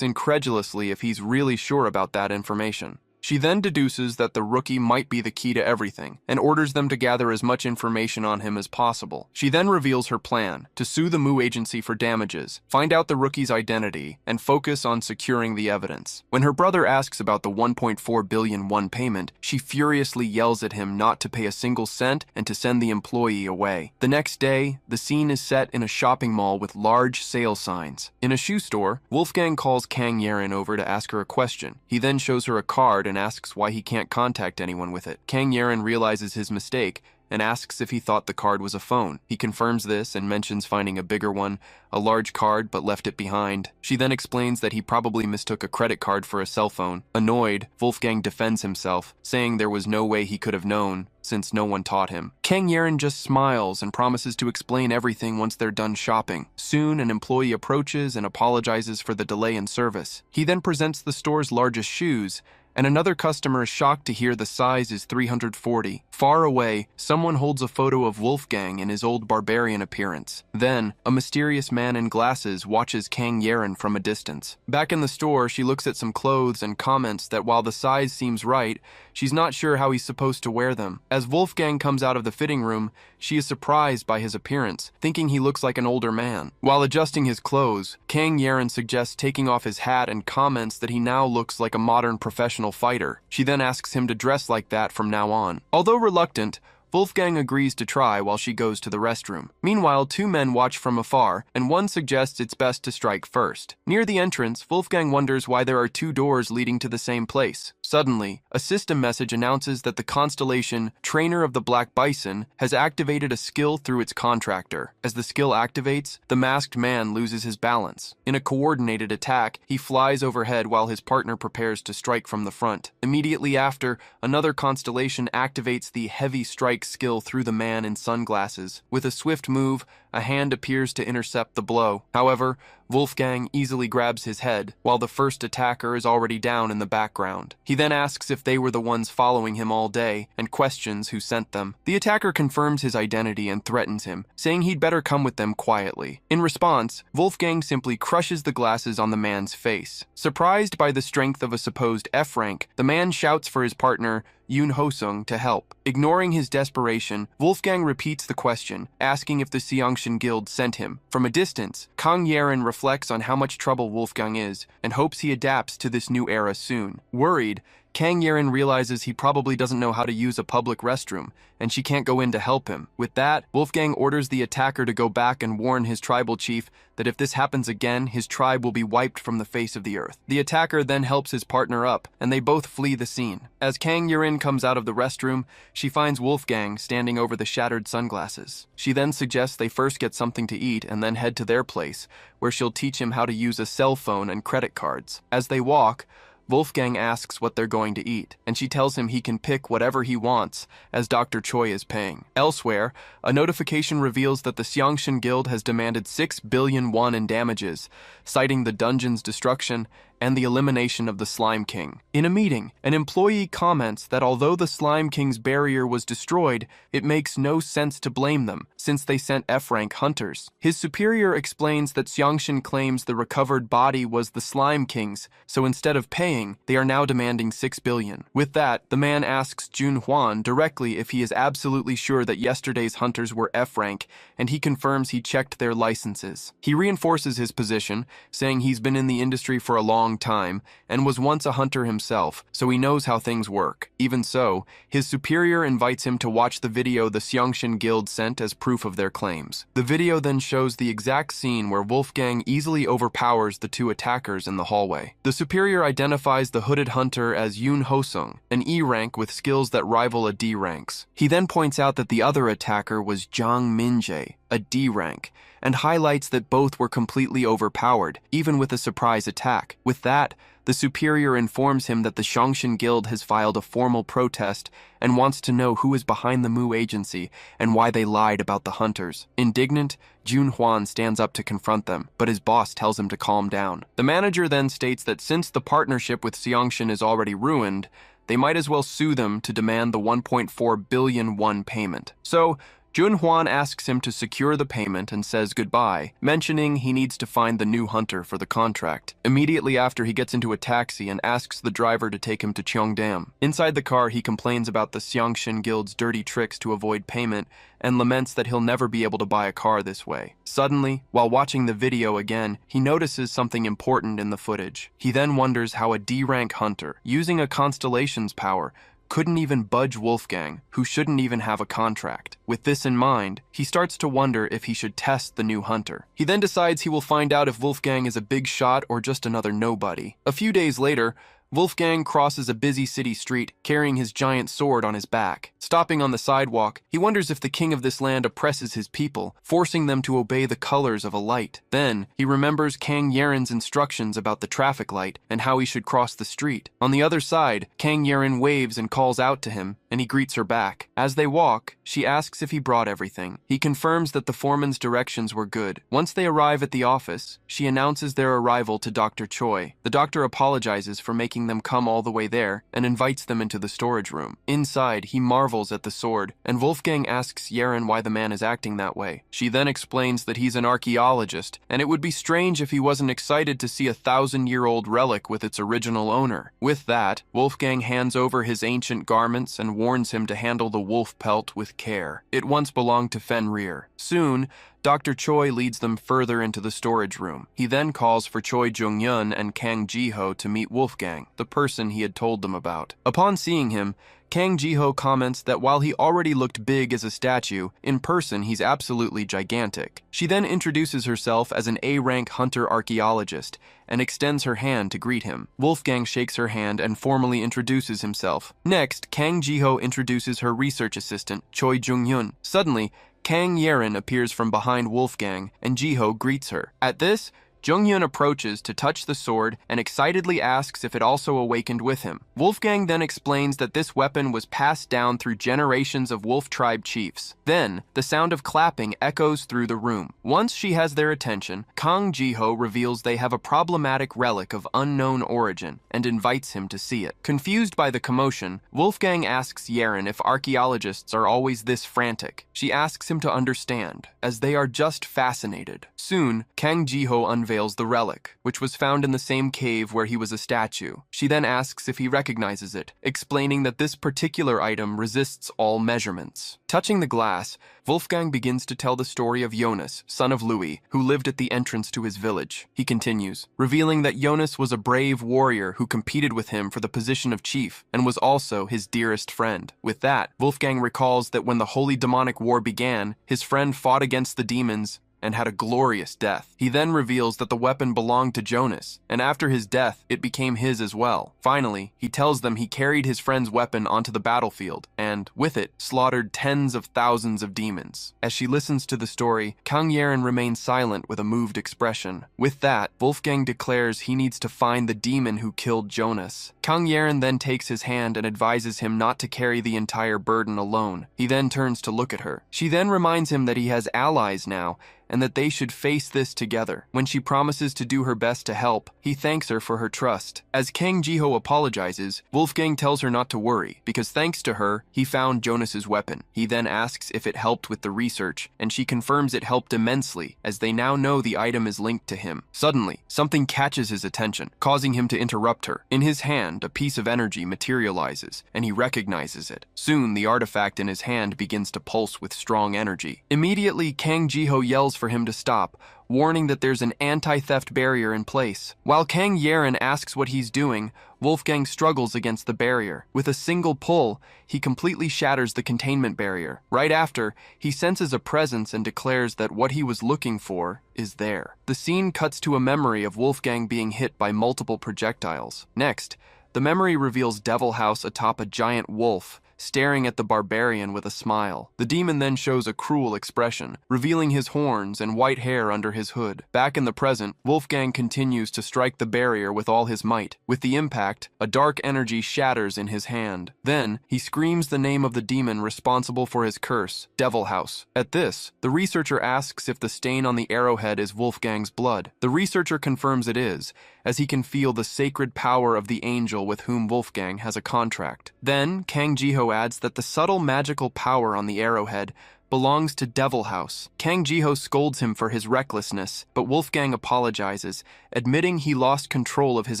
incredulously if he's really sure about that information. She then deduces that the rookie might be the key to everything, and orders them to gather as much information on him as possible. She then reveals her plan, to sue the Mu agency for damages, find out the rookie's identity, and focus on securing the evidence. When her brother asks about the 1.4 billion won payment, she furiously yells at him not to pay a single cent and to send the employee away. The next day, the scene is set in a shopping mall with large sale signs. In a shoe store, Wolfgang calls Kang Yaron over to ask her a question. He then shows her a card and asks why he can't contact anyone with it. Kang Yaron realizes his mistake and asks if he thought the card was a phone. He confirms this and mentions finding a bigger one, a large card, but left it behind. She then explains that he probably mistook a credit card for a cell phone. Annoyed, Wolfgang defends himself, saying there was no way he could have known, since no one taught him. Kang Yaron just smiles and promises to explain everything once they're done shopping. Soon, an employee approaches and apologizes for the delay in service. He then presents the store's largest shoes, and another customer is shocked to hear the size is 340. Far away, someone holds a photo of Wolfgang in his old barbarian appearance. Then, a mysterious man in glasses watches Kang Yaron from a distance. Back in the store, she looks at some clothes and comments that while the size seems right, she's not sure how he's supposed to wear them. As Wolfgang comes out of the fitting room, she is surprised by his appearance, thinking he looks like an older man. While adjusting his clothes, Kang Yaron suggests taking off his hat and comments that he now looks like a modern professional fighter. She then asks him to dress like that from now on. Although reluctant, Wolfgang agrees to try while she goes to the restroom. Meanwhile, two men watch from afar, and one suggests it's best to strike first. Near the entrance, Wolfgang wonders why there are two doors leading to the same place. Suddenly, a system message announces that the constellation Trainer of the Black Bison has activated a skill through its contractor. As the skill activates, the masked man loses his balance. In a coordinated attack, he flies overhead while his partner prepares to strike from the front. Immediately after, another constellation activates the Heavy Strike skill through the man in sunglasses. With a swift move, a hand appears to intercept the blow. However, Wolfgang easily grabs his head, while the first attacker is already down in the background. He then asks if they were the ones following him all day, and questions who sent them. The attacker confirms his identity and threatens him, saying he'd better come with them quietly. In response, Wolfgang simply crushes the glasses on the man's face. Surprised by the strength of a supposed F rank, the man shouts for his partner, Yoon Ho-sung, to help. Ignoring his desperation, Wolfgang repeats the question, asking if the Seongshin Guild sent him. From a distance, Kang Yeren reflects on how much trouble Wolfgang is and hopes he adapts to this new era soon. Worried, Kang Yeren realizes he probably doesn't know how to use a public restroom, and she can't go in to help him. With that, Wolfgang orders the attacker to go back and warn his tribal chief that if this happens again, his tribe will be wiped from the face of the earth. The attacker then helps his partner up, and they both flee the scene. As Kang Yeren comes out of the restroom, she finds Wolfgang standing over the shattered sunglasses. She then suggests they first get something to eat and then head to their place, where she'll teach him how to use a cell phone and credit cards. As they walk, Wolfgang asks what they're going to eat, and she tells him he can pick whatever he wants, as Dr. Choi is paying. Elsewhere, a notification reveals that the Seongshin Guild has demanded 6 billion won in damages, citing the dungeon's destruction and the elimination of the Slime King. In a meeting, an employee comments that although the Slime King's barrier was destroyed, it makes no sense to blame them, since they sent F-rank hunters. His superior explains that Seongshin claims the recovered body was the Slime King's, so instead of paying, they are now demanding 6 billion. With that, the man asks Jun Hwan directly if he is absolutely sure that yesterday's hunters were F-rank, and he confirms he checked their licenses. He reinforces his position, saying he's been in the industry for a long time and was once a hunter himself, so he knows how things work. Even so, his superior invites him to watch the video the Seongshin Guild sent as proof of their claims. The video then shows the exact scene where Wolfgang easily overpowers the two attackers in the hallway. The superior identifies the hooded hunter as Yoon Ho-sung, an E rank with skills that rival a D ranks. He then points out that the other attacker was Jang Min-jae, a D rank, and highlights that both were completely overpowered, even with a surprise attack. With that, the superior informs him that the Seongshin Guild has filed a formal protest and wants to know who is behind the Mu agency and why they lied about the hunters. Indignant, Jun Hwan stands up to confront them, but his boss tells him to calm down. The manager then states that since the partnership with Seongshin is already ruined, they might as well sue them to demand the 1.4 billion won payment. So, Jun Hwan asks him to secure the payment and says goodbye, mentioning he needs to find the new hunter for the contract. Immediately after, he gets into a taxi and asks the driver to take him to Cheongdam. Inside the car, he complains about the Seongshin Guild's dirty tricks to avoid payment and laments that he'll never be able to buy a car this way. Suddenly, while watching the video again, he notices something important in the footage. He then wonders how a D-rank hunter, using a constellation's power, couldn't even budge Wolfgang, who shouldn't even have a contract. With this in mind, he starts to wonder if he should test the new hunter. He then decides he will find out if Wolfgang is a big shot or just another nobody. A few days later, Wolfgang crosses a busy city street, carrying his giant sword on his back. Stopping on the sidewalk, he wonders if the king of this land oppresses his people, forcing them to obey the colors of a light. Then, he remembers Kang Yeren's instructions about the traffic light and how he should cross the street. On the other side, Kang Yeren waves and calls out to him, and he greets her back. As they walk, she asks if he brought everything. He confirms that the foreman's directions were good. Once they arrive at the office, she announces their arrival to Dr. Choi. The doctor apologizes for making them come all the way there and invites them into the storage room. Inside, he marvels at the sword, and Wolfgang asks Yeren why the man is acting that way. She then explains that he's an archaeologist, and it would be strange if he wasn't excited to see a 1,000-year-old relic with its original owner. With that, Wolfgang hands over his ancient garments and warns him to handle the wolf pelt with care. It once belonged to Fenrir. Soon, Dr. Choi leads them further into the storage room. He then calls for Choi Jung-yeon and Kang Ji-ho to meet Wolfgang, the person he had told them about. Upon seeing him, Kang Jiho comments that while he already looked big as a statue, in person he's absolutely gigantic. She then introduces herself as an A-rank hunter archaeologist and extends her hand to greet him. Wolfgang shakes her hand and formally introduces himself. Next, Kang Jiho introduces her research assistant, Choi Jung-hyun. Suddenly, Kang Yerin appears from behind Wolfgang, and Jiho greets her. At this, Jung-hyun approaches to touch the sword and excitedly asks if it also awakened with him. Wolfgang then explains that this weapon was passed down through generations of wolf tribe chiefs. Then, the sound of clapping echoes through the room. Once she has their attention, Kang Jiho reveals they have a problematic relic of unknown origin and invites him to see it. Confused by the commotion, Wolfgang asks Yerin if archaeologists are always this frantic. She asks him to understand, as they are just fascinated. Soon, Kang Jiho unveils the relic, which was found in the same cave where he was a statue. She then asks if he recognizes it, explaining that this particular item resists all measurements. Touching the glass, Wolfgang begins to tell the story of Jonas, son of Louis, who lived at the entrance to his village. He continues, revealing that Jonas was a brave warrior who competed with him for the position of chief and was also his dearest friend. With that, Wolfgang recalls that when the Holy Demonic War began, his friend fought against the demons and had a glorious death. He then reveals that the weapon belonged to Jonas, and after his death, it became his as well. Finally, he tells them he carried his friend's weapon onto the battlefield, and, with it, slaughtered tens of thousands of demons. As she listens to the story, Kang Yerin remains silent with a moved expression. With that, Wolfgang declares he needs to find the demon who killed Jonas. Kang Yerin then takes his hand and advises him not to carry the entire burden alone. He then turns to look at her. She then reminds him that he has allies now, and that they should face this together. When she promises to do her best to help, he thanks her for her trust. As Kang Jiho apologizes, Wolfgang tells her not to worry, because thanks to her, he found Jonas's weapon. He then asks if it helped with the research, and she confirms it helped immensely, as they now know the item is linked to him. Suddenly, something catches his attention, causing him to interrupt her. In his hand, a piece of energy materializes, and he recognizes it. Soon, the artifact in his hand begins to pulse with strong energy. Immediately, Kang Jiho yells for him to stop, warning that there's an anti-theft barrier in place. While Kang Yerin asks what he's doing, Wolfgang struggles against the barrier. With a single pull, he completely shatters the containment barrier. Right after, he senses a presence and declares that what he was looking for is there. The scene cuts to a memory of Wolfgang being hit by multiple projectiles. Next, the memory reveals Devil House atop a giant wolf, staring at the Barbarian with a smile. The demon then shows a cruel expression, revealing his horns and white hair under his hood. Back in the present, Wolfgang continues to strike the barrier with all his might. With the impact, a dark energy shatters in his hand. Then, he screams the name of the demon responsible for his curse, Devil House. At this, the researcher asks if the stain on the arrowhead is Wolfgang's blood. The researcher confirms it is, as he can feel the sacred power of the angel with whom Wolfgang has a contract. Then, Kang Jiho adds that the subtle magical power on the arrowhead belongs to Devil House. Kang Jiho scolds him for his recklessness, but Wolfgang apologizes, admitting he lost control of his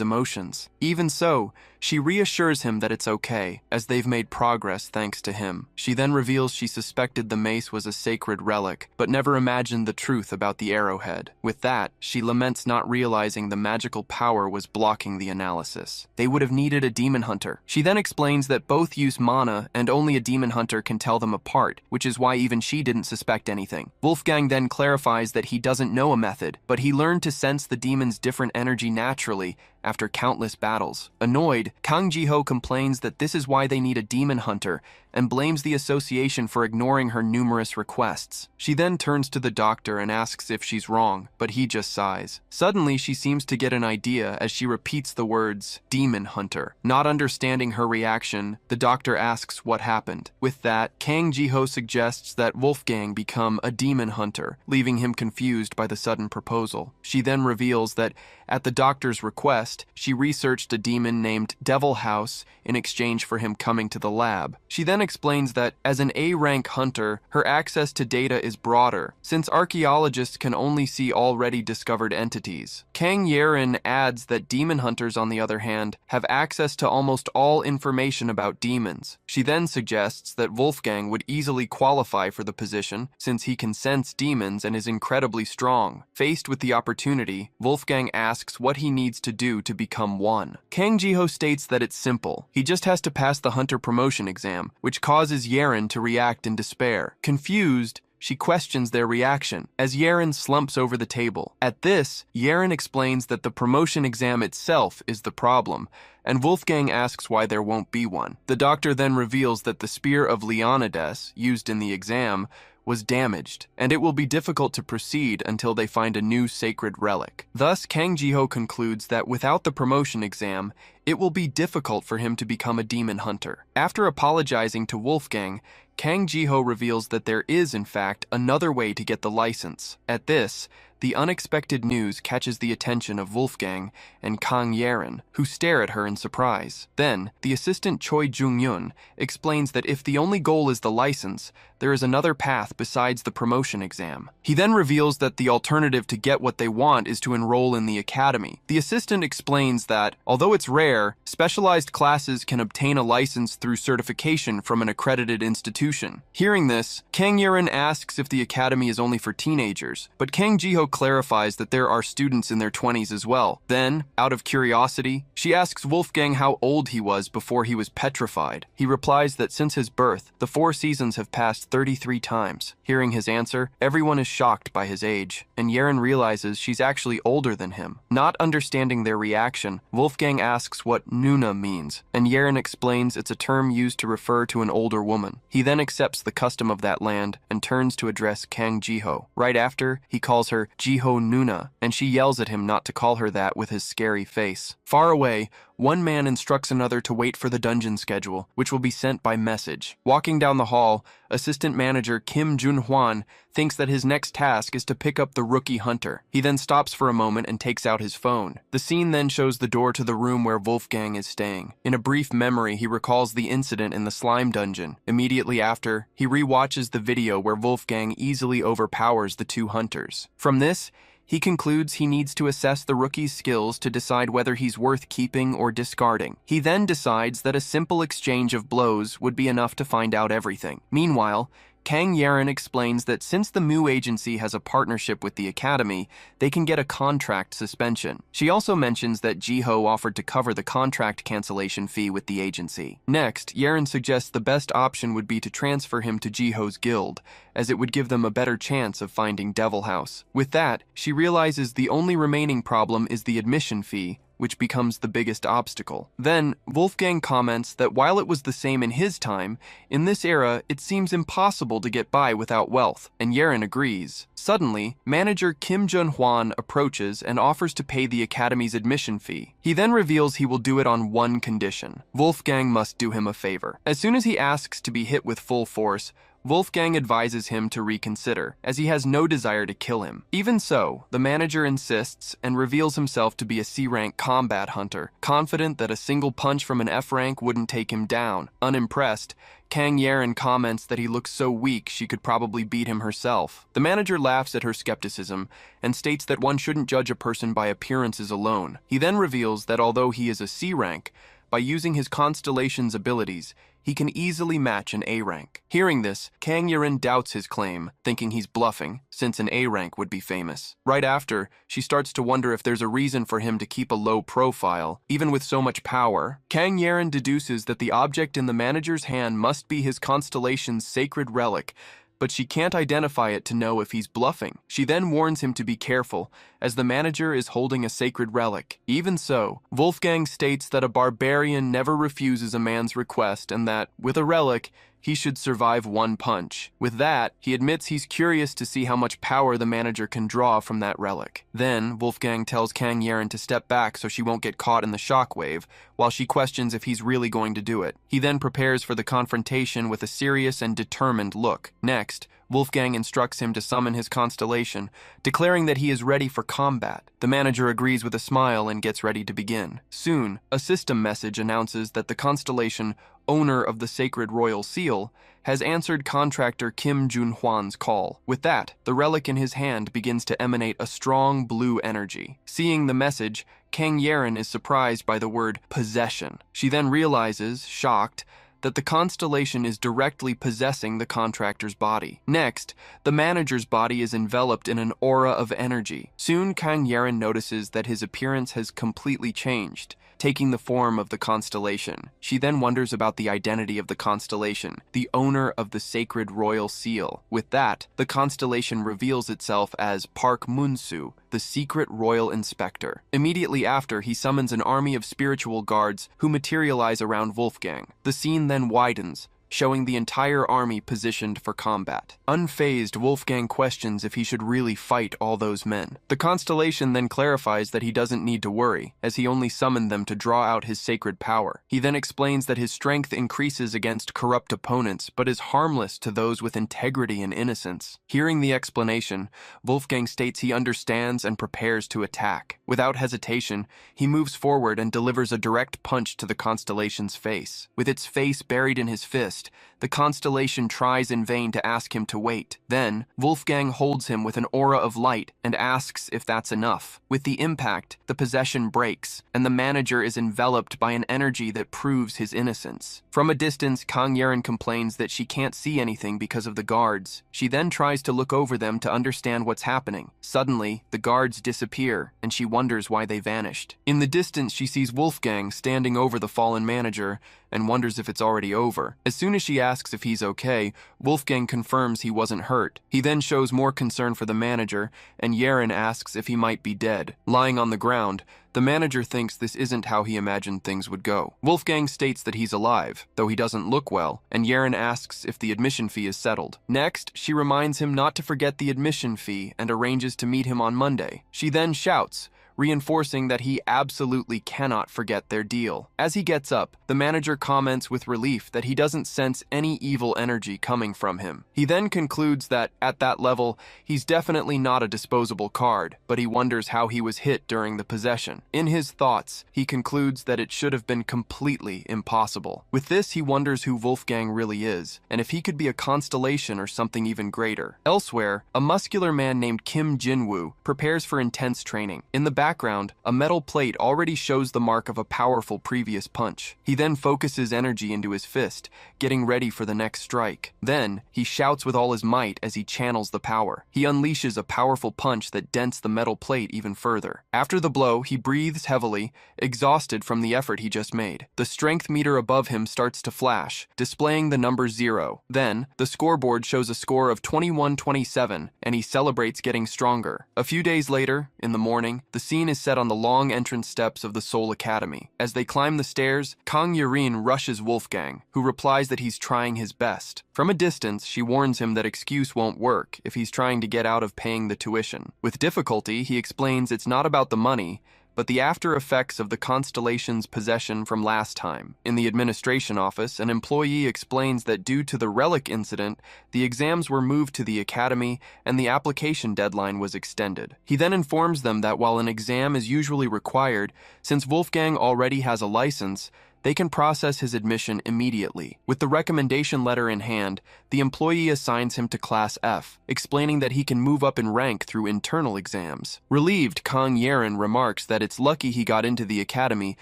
emotions. Even so, she reassures him that it's okay, as they've made progress thanks to him. She then reveals she suspected the mace was a sacred relic, but never imagined the truth about the arrowhead. With that, she laments not realizing the magical power was blocking the analysis. They would have needed a demon hunter. She then explains that both use mana, and only a demon hunter can tell them apart, which is why even she didn't suspect anything. Wolfgang then clarifies that he doesn't know a method, but he learned to sense the demon's different energy naturally after countless battles. Annoyed, Kang Jiho complains that this is why they need a demon hunter and blames the association for ignoring her numerous requests. She then turns to the doctor and asks if she's wrong, but he just sighs. Suddenly, she seems to get an idea as she repeats the words, demon hunter. Not understanding her reaction, the doctor asks what happened. With that, Kang Jiho suggests that Wolfgang become a demon hunter, leaving him confused by the sudden proposal. She then reveals that, at the doctor's request, she researched a demon named Devil House in exchange for him coming to the lab. She then explains that, as an A-rank hunter, her access to data is broader, since archaeologists can only see already discovered entities. Kang Yerin adds that demon hunters, on the other hand, have access to almost all information about demons. She then suggests that Wolfgang would easily qualify for the position, since he can sense demons and is incredibly strong. Faced with the opportunity, Wolfgang asks what he needs to do to become one. Kang Jiho states that it's simple. He just has to pass the hunter promotion exam, which causes Yeren to react in despair. Confused, she questions their reaction as Yeren slumps over the table. At this, Yeren explains that the promotion exam itself is the problem, and Wolfgang asks why there won't be one. The doctor then reveals that the spear of Leonidas, used in the exam, was damaged, and it will be difficult to proceed until they find a new sacred relic. Thus, Kang Jiho concludes that without the promotion exam, it will be difficult for him to become a demon hunter. After apologizing to Wolfgang, Kang Jiho reveals that there is, in fact, another way to get the license. At this, the unexpected news catches the attention of Wolfgang and Kang Yeren, who stare at her in surprise. Then, the assistant Choi Jung-yun explains that if the only goal is the license, there is another path besides the promotion exam. He then reveals that the alternative to get what they want is to enroll in the academy. The assistant explains that, although it's rare, specialized classes can obtain a license through certification from an accredited institution. Hearing this, Kang Yeren asks if the academy is only for teenagers, but Kang Jiho clarifies that there are students in their 20s as well. Then, out of curiosity, she asks Wolfgang how old he was before he was petrified. He replies that since his birth, the 4 seasons have passed 33 times. Hearing his answer, everyone is shocked by his age, and Yeren realizes she's actually older than him. Not understanding their reaction, Wolfgang asks what Nuna means, and Yeren explains it's a term used to refer to an older woman. He then accepts the custom of that land and turns to address Kang Jiho. Right after, he calls her Jiho Nuna, and she yells at him not to call her that with his scary face. Far away, one man instructs another to wait for the dungeon schedule, which will be sent by message. Walking down the hall, assistant manager Kim Jun-hwan thinks that his next task is to pick up the rookie hunter. He then stops for a moment and takes out his phone. The scene then shows the door to the room where Wolfgang is staying. In a brief memory, he recalls the incident in the slime dungeon. Immediately after, he re-watches the video where Wolfgang easily overpowers the 2 hunters. From this, he concludes he needs to assess the rookie's skills to decide whether he's worth keeping or discarding. He then decides that a simple exchange of blows would be enough to find out everything. Meanwhile, Kang Yeren explains that since the Mu agency has a partnership with the academy, they can get a contract suspension. She also mentions that Jiho offered to cover the contract cancellation fee with the agency. Next, Yeren suggests the best option would be to transfer him to Jiho's guild, as it would give them a better chance of finding Devil House. With that, she realizes the only remaining problem is the admission fee, which becomes the biggest obstacle. Then, Wolfgang comments that while it was the same in his time, in this era it seems impossible to get by without wealth, and Yeren agrees. Suddenly, manager Kim Jun-hwan approaches and offers to pay the academy's admission fee. He then reveals he will do it on one condition. Wolfgang must do him a favor. As soon as he asks to be hit with full force, Wolfgang advises him to reconsider, as he has no desire to kill him. Even so, the manager insists and reveals himself to be a C-rank combat hunter, confident that a single punch from an F rank wouldn't take him down. Unimpressed, Kang Yeren comments that he looks so weak she could probably beat him herself. The manager laughs at her skepticism and states that one shouldn't judge a person by appearances alone. He then reveals that although he is a C rank, by using his constellation's abilities, he can easily match an A rank. Hearing this, Kang Yeren doubts his claim, thinking he's bluffing, since an A rank would be famous. Right after, she starts to wonder if there's a reason for him to keep a low profile, even with so much power. Kang Yeren deduces that the object in the manager's hand must be his constellation's sacred relic, but she can't identify it to know if he's bluffing. She then warns him to be careful, as the manager is holding a sacred relic. Even so, Wolfgang states that a barbarian never refuses a man's request and that, with a relic, he should survive one punch. With that, he admits he's curious to see how much power the manager can draw from that relic. Then, Wolfgang tells Kang Yeren to step back so she won't get caught in the shockwave, while she questions if he's really going to do it. He then prepares for the confrontation with a serious and determined look. Next, Wolfgang instructs him to summon his constellation, declaring that he is ready for combat. The manager agrees with a smile and gets ready to begin. Soon, a system message announces that the constellation, owner of the sacred royal seal, has answered contractor Kim Jun-hwan's call. With that, the relic in his hand begins to emanate a strong blue energy. Seeing the message, Kang Yeren is surprised by the word possession. She then realizes, shocked, that the constellation is directly possessing the contractor's body. Next, the manager's body is enveloped in an aura of energy. Soon, Kang Yeren notices that his appearance has completely changed, taking the form of the constellation. She then wonders about the identity of the constellation, the owner of the sacred royal seal. With that, the constellation reveals itself as Park Munsu, the secret royal inspector. Immediately after, he summons an army of spiritual guards who materialize around Wolfgang. The scene then widens, showing the entire army positioned for combat. Unfazed, Wolfgang questions if he should really fight all those men. The constellation then clarifies that he doesn't need to worry, as he only summoned them to draw out his sacred power. He then explains that his strength increases against corrupt opponents, but is harmless to those with integrity and innocence. Hearing the explanation, Wolfgang states he understands and prepares to attack. Without hesitation, he moves forward and delivers a direct punch to the constellation's face. With its face buried in his fist, the constellation tries in vain to ask him to wait. Then, Wolfgang holds him with an aura of light and asks if that's enough. With the impact, the possession breaks, and the manager is enveloped by an energy that proves his innocence. From a distance, Kang Yeren complains that she can't see anything because of the guards. She then tries to look over them to understand what's happening. Suddenly, the guards disappear, and she wonders why they vanished. In the distance, she sees Wolfgang standing over the fallen manager and wonders if it's already over. As soon as she asks if he's okay, Wolfgang confirms he wasn't hurt. He then shows more concern for the manager, and Yeren asks if he might be dead. Lying on the ground, the manager thinks this isn't how he imagined things would go. Wolfgang states that he's alive, though he doesn't look well, and Yeren asks if the admission fee is settled. Next, she reminds him not to forget the admission fee and arranges to meet him on Monday. She then shouts, reinforcing that he absolutely cannot forget their deal. As he gets up, the manager comments with relief that he doesn't sense any evil energy coming from him. He then concludes that, at that level, he's definitely not a disposable card, but he wonders how he was hit during the possession. In his thoughts, he concludes that it should have been completely impossible. With this, he wonders who Wolfgang really is, and if he could be a constellation or something even greater. Elsewhere, a muscular man named Kim Jinwoo prepares for intense training. In the background, a metal plate already shows the mark of a powerful previous punch. He then focuses energy into his fist, getting ready for the next strike. Then, he shouts with all his might as he channels the power. He unleashes a powerful punch that dents the metal plate even further. After the blow, he breathes heavily, exhausted from the effort he just made. The strength meter above him starts to flash, displaying the number 0. Then, the scoreboard shows a score of 21-27, and he celebrates getting stronger. A few days later, in the morning, the scene is set on the long entrance steps of the Seoul Academy. As they climb the stairs, Kang Yeren rushes Wolfgang, who replies that he's trying his best. From a distance, she warns him that excuse won't work if he's trying to get out of paying the tuition. With difficulty, he explains it's not about the money, but the after effects of the constellation's possession from last time. In the administration office, an employee explains that due to the relic incident, the exams were moved to the academy and the application deadline was extended. He then informs them that while an exam is usually required, since Wolfgang already has a license, they can process his admission immediately. With the recommendation letter in hand, the employee assigns him to Class F, explaining that he can move up in rank through internal exams. Relieved, Kang Yeren remarks that it's lucky he got into the academy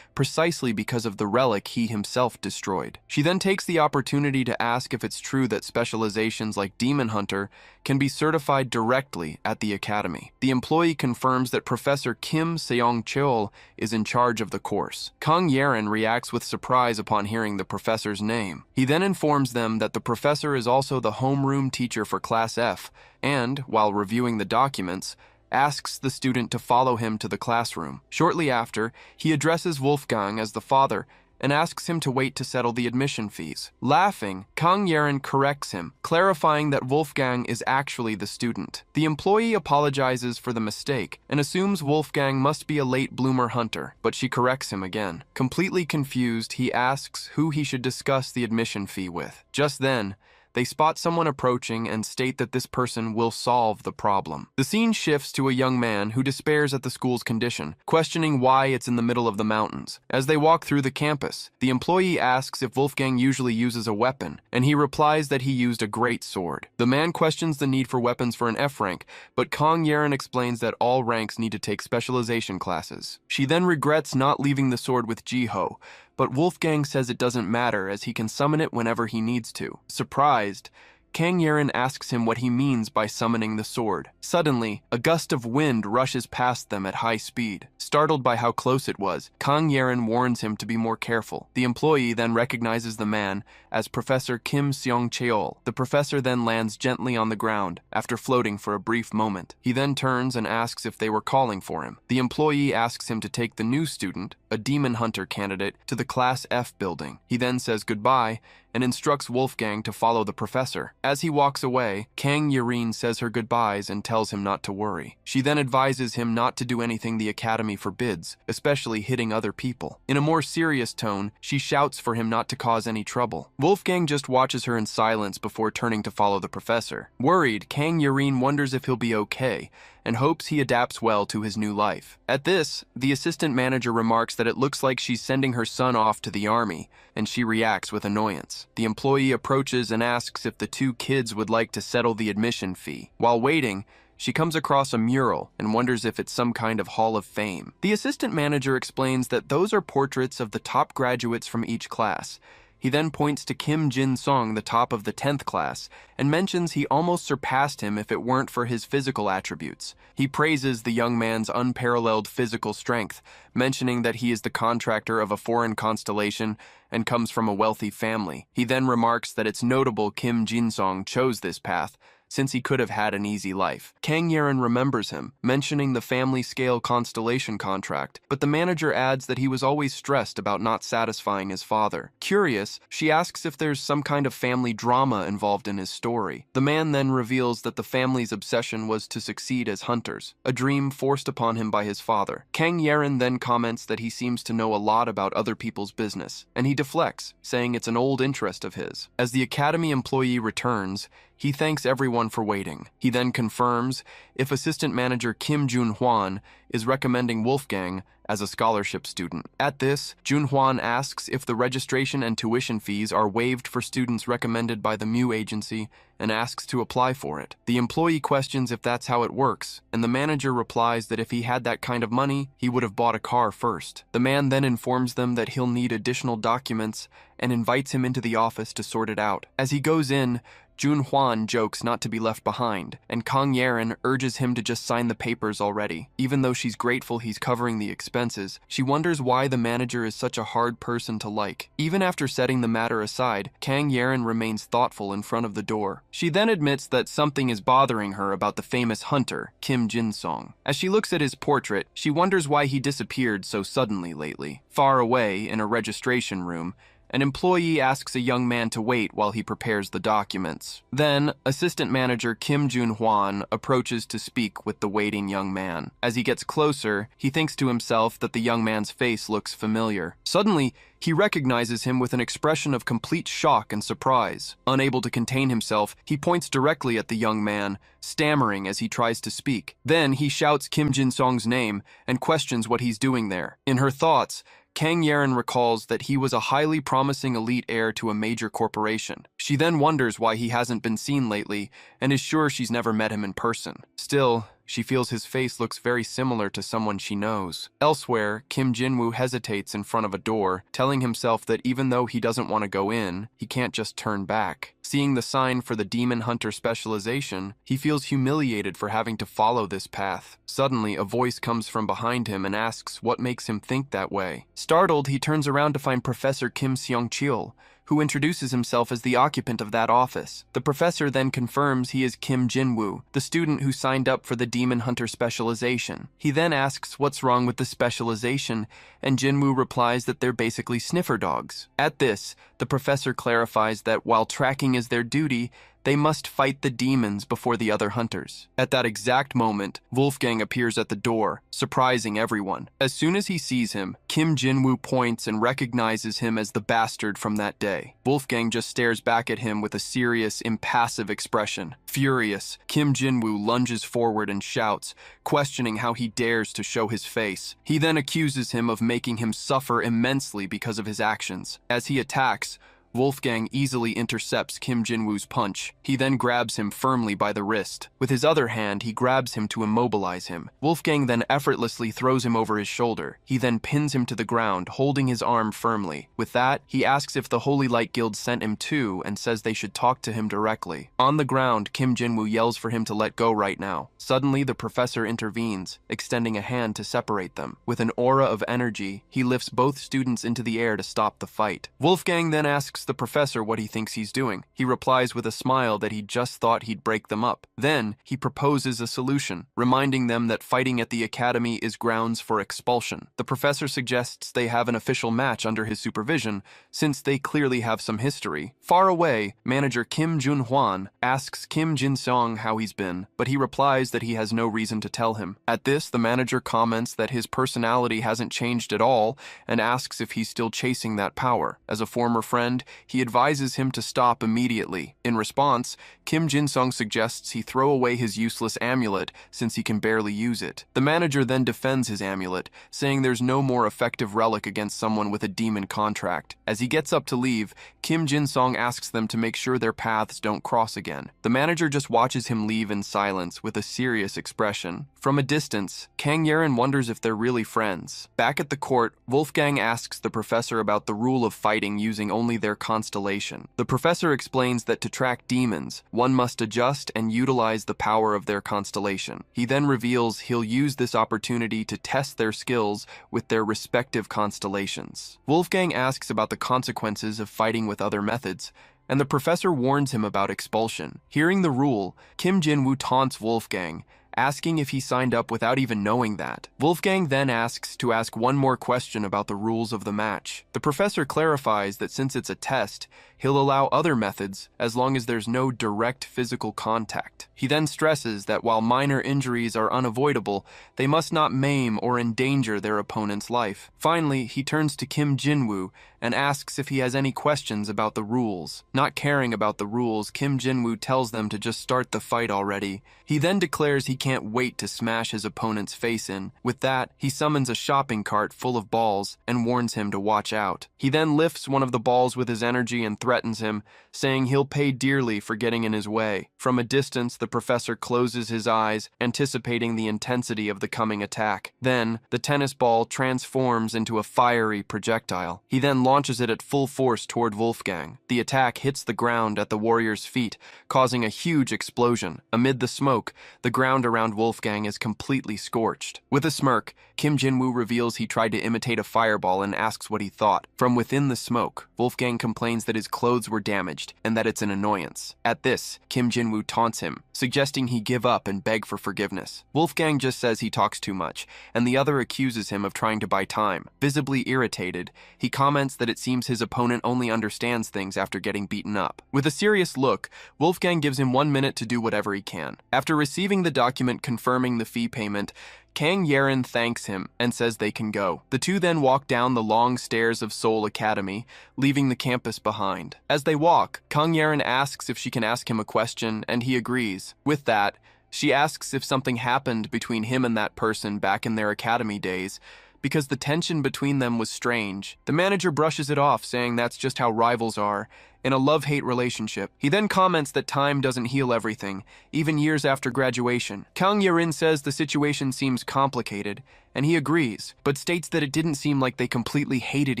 precisely because of the relic he himself destroyed. She then takes the opportunity to ask if it's true that specializations like Demon Hunter can be certified directly at the academy. The employee confirms that Professor Kim Seong-cheol is in charge of the course. Kang Yeren reacts with surprise upon hearing the professor's name. He then informs them that the professor is also the homeroom teacher for Class F and, while reviewing the documents, asks the student to follow him to the classroom. Shortly after, he addresses Wolfgang as the father and asks him to wait to settle the admission fees. Laughing, Kang Yeren corrects him, clarifying that Wolfgang is actually the student. The employee apologizes for the mistake and assumes Wolfgang must be a late bloomer hunter, but she corrects him again. Completely confused, he asks who he should discuss the admission fee with. Just then, they spot someone approaching and state that this person will solve the problem. The scene shifts to a young man who despairs at the school's condition, questioning why it's in the middle of the mountains. As they walk through the campus, the employee asks if Wolfgang usually uses a weapon, and he replies that he used a great sword. The man questions the need for weapons for an F rank, but Kang Yeren explains that all ranks need to take specialization classes. She then regrets not leaving the sword with Jiho, but Wolfgang says it doesn't matter as he can summon it whenever he needs to. Surprised, Kang Yeren asks him what he means by summoning the sword. Suddenly, a gust of wind rushes past them at high speed. Startled by how close it was, Kang Yeren warns him to be more careful. The employee then recognizes the man as Professor Kim Seong-cheol. The professor then lands gently on the ground after floating for a brief moment. He then turns and asks if they were calling for him. The employee asks him to take the new student, a demon hunter candidate, to the Class F building. He then says goodbye and instructs Wolfgang to follow the professor. As he walks away, Kang Yeren says her goodbyes and tells him not to worry. She then advises him not to do anything the academy forbids, especially hitting other people. In a more serious tone, she shouts for him not to cause any trouble. Wolfgang just watches her in silence before turning to follow the professor. Worried, Kang Yeren wonders if he'll be okay and hopes he adapts well to his new life. At this, the assistant manager remarks that it looks like she's sending her son off to the army, and she reacts with annoyance. The employee approaches and asks if the two kids would like to settle the admission fee. While waiting, she comes across a mural and wonders if it's some kind of hall of fame. The assistant manager explains that those are portraits of the top graduates from each class. He then points to Kim Jin-song, the top of the 10th class, and mentions he almost surpassed him if it weren't for his physical attributes. He praises the young man's unparalleled physical strength, mentioning that he is the contractor of a foreign constellation and comes from a wealthy family. He then remarks that it's notable Kim Jin-song chose this path, since he could have had an easy life. Kang Yeren remembers him, mentioning the family-scale constellation contract, but the manager adds that he was always stressed about not satisfying his father. Curious, she asks if there's some kind of family drama involved in his story. The man then reveals that the family's obsession was to succeed as hunters, a dream forced upon him by his father. Kang Yeren then comments that he seems to know a lot about other people's business, and he deflects, saying it's an old interest of his. As the academy employee returns, he thanks everyone for waiting. He then confirms if assistant manager Kim Jun-hwan is recommending Wolfgang as a scholarship student. At this, Jun-hwan asks if the registration and tuition fees are waived for students recommended by the MU agency and asks to apply for it. The employee questions if that's how it works, and the manager replies that if he had that kind of money, he would have bought a car first. The man then informs them that he'll need additional documents and invites him into the office to sort it out. As he goes in, Jun-hwan jokes not to be left behind, and Kang Yeren urges him to just sign the papers already. Even though she's grateful he's covering the expenses, she wonders why the manager is such a hard person to like. Even after setting the matter aside, Kang Yeren remains thoughtful in front of the door. She then admits that something is bothering her about the famous hunter, Kim Jin-song. As she looks at his portrait, she wonders why he disappeared so suddenly lately. Far away, in a registration room, an employee asks a young man to wait while he prepares the documents. Then, assistant manager Kim Jun-hwan approaches to speak with the waiting young man. As he gets closer, he thinks to himself that the young man's face looks familiar. Suddenly, he recognizes him with an expression of complete shock and surprise. Unable to contain himself, he points directly at the young man, stammering as he tries to speak. Then he shouts Kim Jin-song's name and questions what he's doing there. In her thoughts, Kang Yeren recalls that he was a highly promising elite heir to a major corporation. She then wonders why he hasn't been seen lately and is sure she's never met him in person. Still, she feels his face looks very similar to someone she knows. Elsewhere, Kim Jin-woo hesitates in front of a door, telling himself that even though he doesn't want to go in, he can't just turn back. Seeing the sign for the demon hunter specialization, he feels humiliated for having to follow this path. Suddenly, a voice comes from behind him and asks what makes him think that way. Startled, he turns around to find Professor Kim Seong-cheol, who introduces himself as the occupant of that office. The professor then confirms he is Kim Jin-woo, the student who signed up for the demon hunter specialization. He then asks what's wrong with the specialization, and Jin-woo replies that they're basically sniffer dogs. At this, the professor clarifies that while tracking is their duty, they must fight the demons before the other hunters. At that exact moment, Wolfgang appears at the door, surprising everyone. As soon as he sees him, Kim Jin-woo points and recognizes him as the bastard from that day. Wolfgang just stares back at him with a serious, impassive expression. Furious, Kim Jin-woo lunges forward and shouts, questioning how he dares to show his face. He then accuses him of making him suffer immensely because of his actions. As he attacks, Wolfgang easily intercepts Kim Jinwoo's punch. He then grabs him firmly by the wrist. With his other hand, he grabs him to immobilize him. Wolfgang then effortlessly throws him over his shoulder. He then pins him to the ground, holding his arm firmly. With that, he asks if the Holy Light Guild sent him too and says they should talk to him directly. On the ground, Kim Jinwoo yells for him to let go right now. Suddenly, the professor intervenes, extending a hand to separate them. With an aura of energy, he lifts both students into the air to stop the fight. Wolfgang then asks the professor what he thinks he's doing. He replies with a smile that he just thought he'd break them up. Then, he proposes a solution, reminding them that fighting at the academy is grounds for expulsion. The professor suggests they have an official match under his supervision, since they clearly have some history. Far away, manager Kim Jun-hwan asks Kim Jin-song how he's been, but he replies that he has no reason to tell him. At this, the manager comments that his personality hasn't changed at all and asks if he's still chasing that power. As a former friend, he advises him to stop immediately. In response, Kim Jin-song suggests he throw away his useless amulet since he can barely use it. The manager then defends his amulet, saying there's no more effective relic against someone with a demon contract. As he gets up to leave, Kim Jin-song asks them to make sure their paths don't cross again. The manager just watches him leave in silence with a serious expression. From a distance, Kang Yeren wonders if they're really friends. Back at the court, Wolfgang asks the professor about the rule of fighting using only their constellation. The professor explains that to track demons, one must adjust and utilize the power of their constellation. He then reveals he'll use this opportunity to test their skills with their respective constellations. Wolfgang asks about the consequences of fighting with other methods, and the professor warns him about expulsion. Hearing the rule, Kim Jinwoo taunts Wolfgang, asking if he signed up without even knowing that. Wolfgang then asks to ask one more question about the rules of the match. The professor clarifies that since it's a test, he'll allow other methods as long as there's no direct physical contact. He then stresses that while minor injuries are unavoidable, they must not maim or endanger their opponent's life. Finally, he turns to Kim Jinwoo and asks if he has any questions about the rules. Not caring about the rules, Kim Jinwoo tells them to just start the fight already. He then declares he can't wait to smash his opponent's face in. With that, he summons a shopping cart full of balls and warns him to watch out. He then lifts one of the balls with his energy and threatens him, saying he'll pay dearly for getting in his way. From a distance, the professor closes his eyes, anticipating the intensity of the coming attack. Then, the tennis ball transforms into a fiery projectile. He then launches it at full force toward Wolfgang. The attack hits the ground at the warrior's feet, causing a huge explosion. Amid the smoke, the ground around Wolfgang is completely scorched. With a smirk, Kim Jinwoo reveals he tried to imitate a fireball and asks what he thought. From within the smoke, Wolfgang complains that his clothes were damaged and that it's an annoyance. At this, Kim Jinwoo taunts him, suggesting he give up and beg for forgiveness. Wolfgang just says he talks too much, and the other accuses him of trying to buy time. Visibly irritated, he comments that it seems his opponent only understands things after getting beaten up. With a serious look, Wolfgang gives him 1 minute to do whatever he can. After receiving the document confirming the fee payment, Kang Yeren thanks him and says they can go. The two then walk down the long stairs of Seoul Academy, leaving the campus behind. As they walk, Kang Yeren asks if she can ask him a question, and he agrees. With that, she asks if something happened between him and that person back in their academy days, because the tension between them was strange. The manager brushes it off, saying that's just how rivals are, in a love-hate relationship. He then comments that time doesn't heal everything, even years after graduation. Kang Yeren says the situation seems complicated, and he agrees, but states that it didn't seem like they completely hated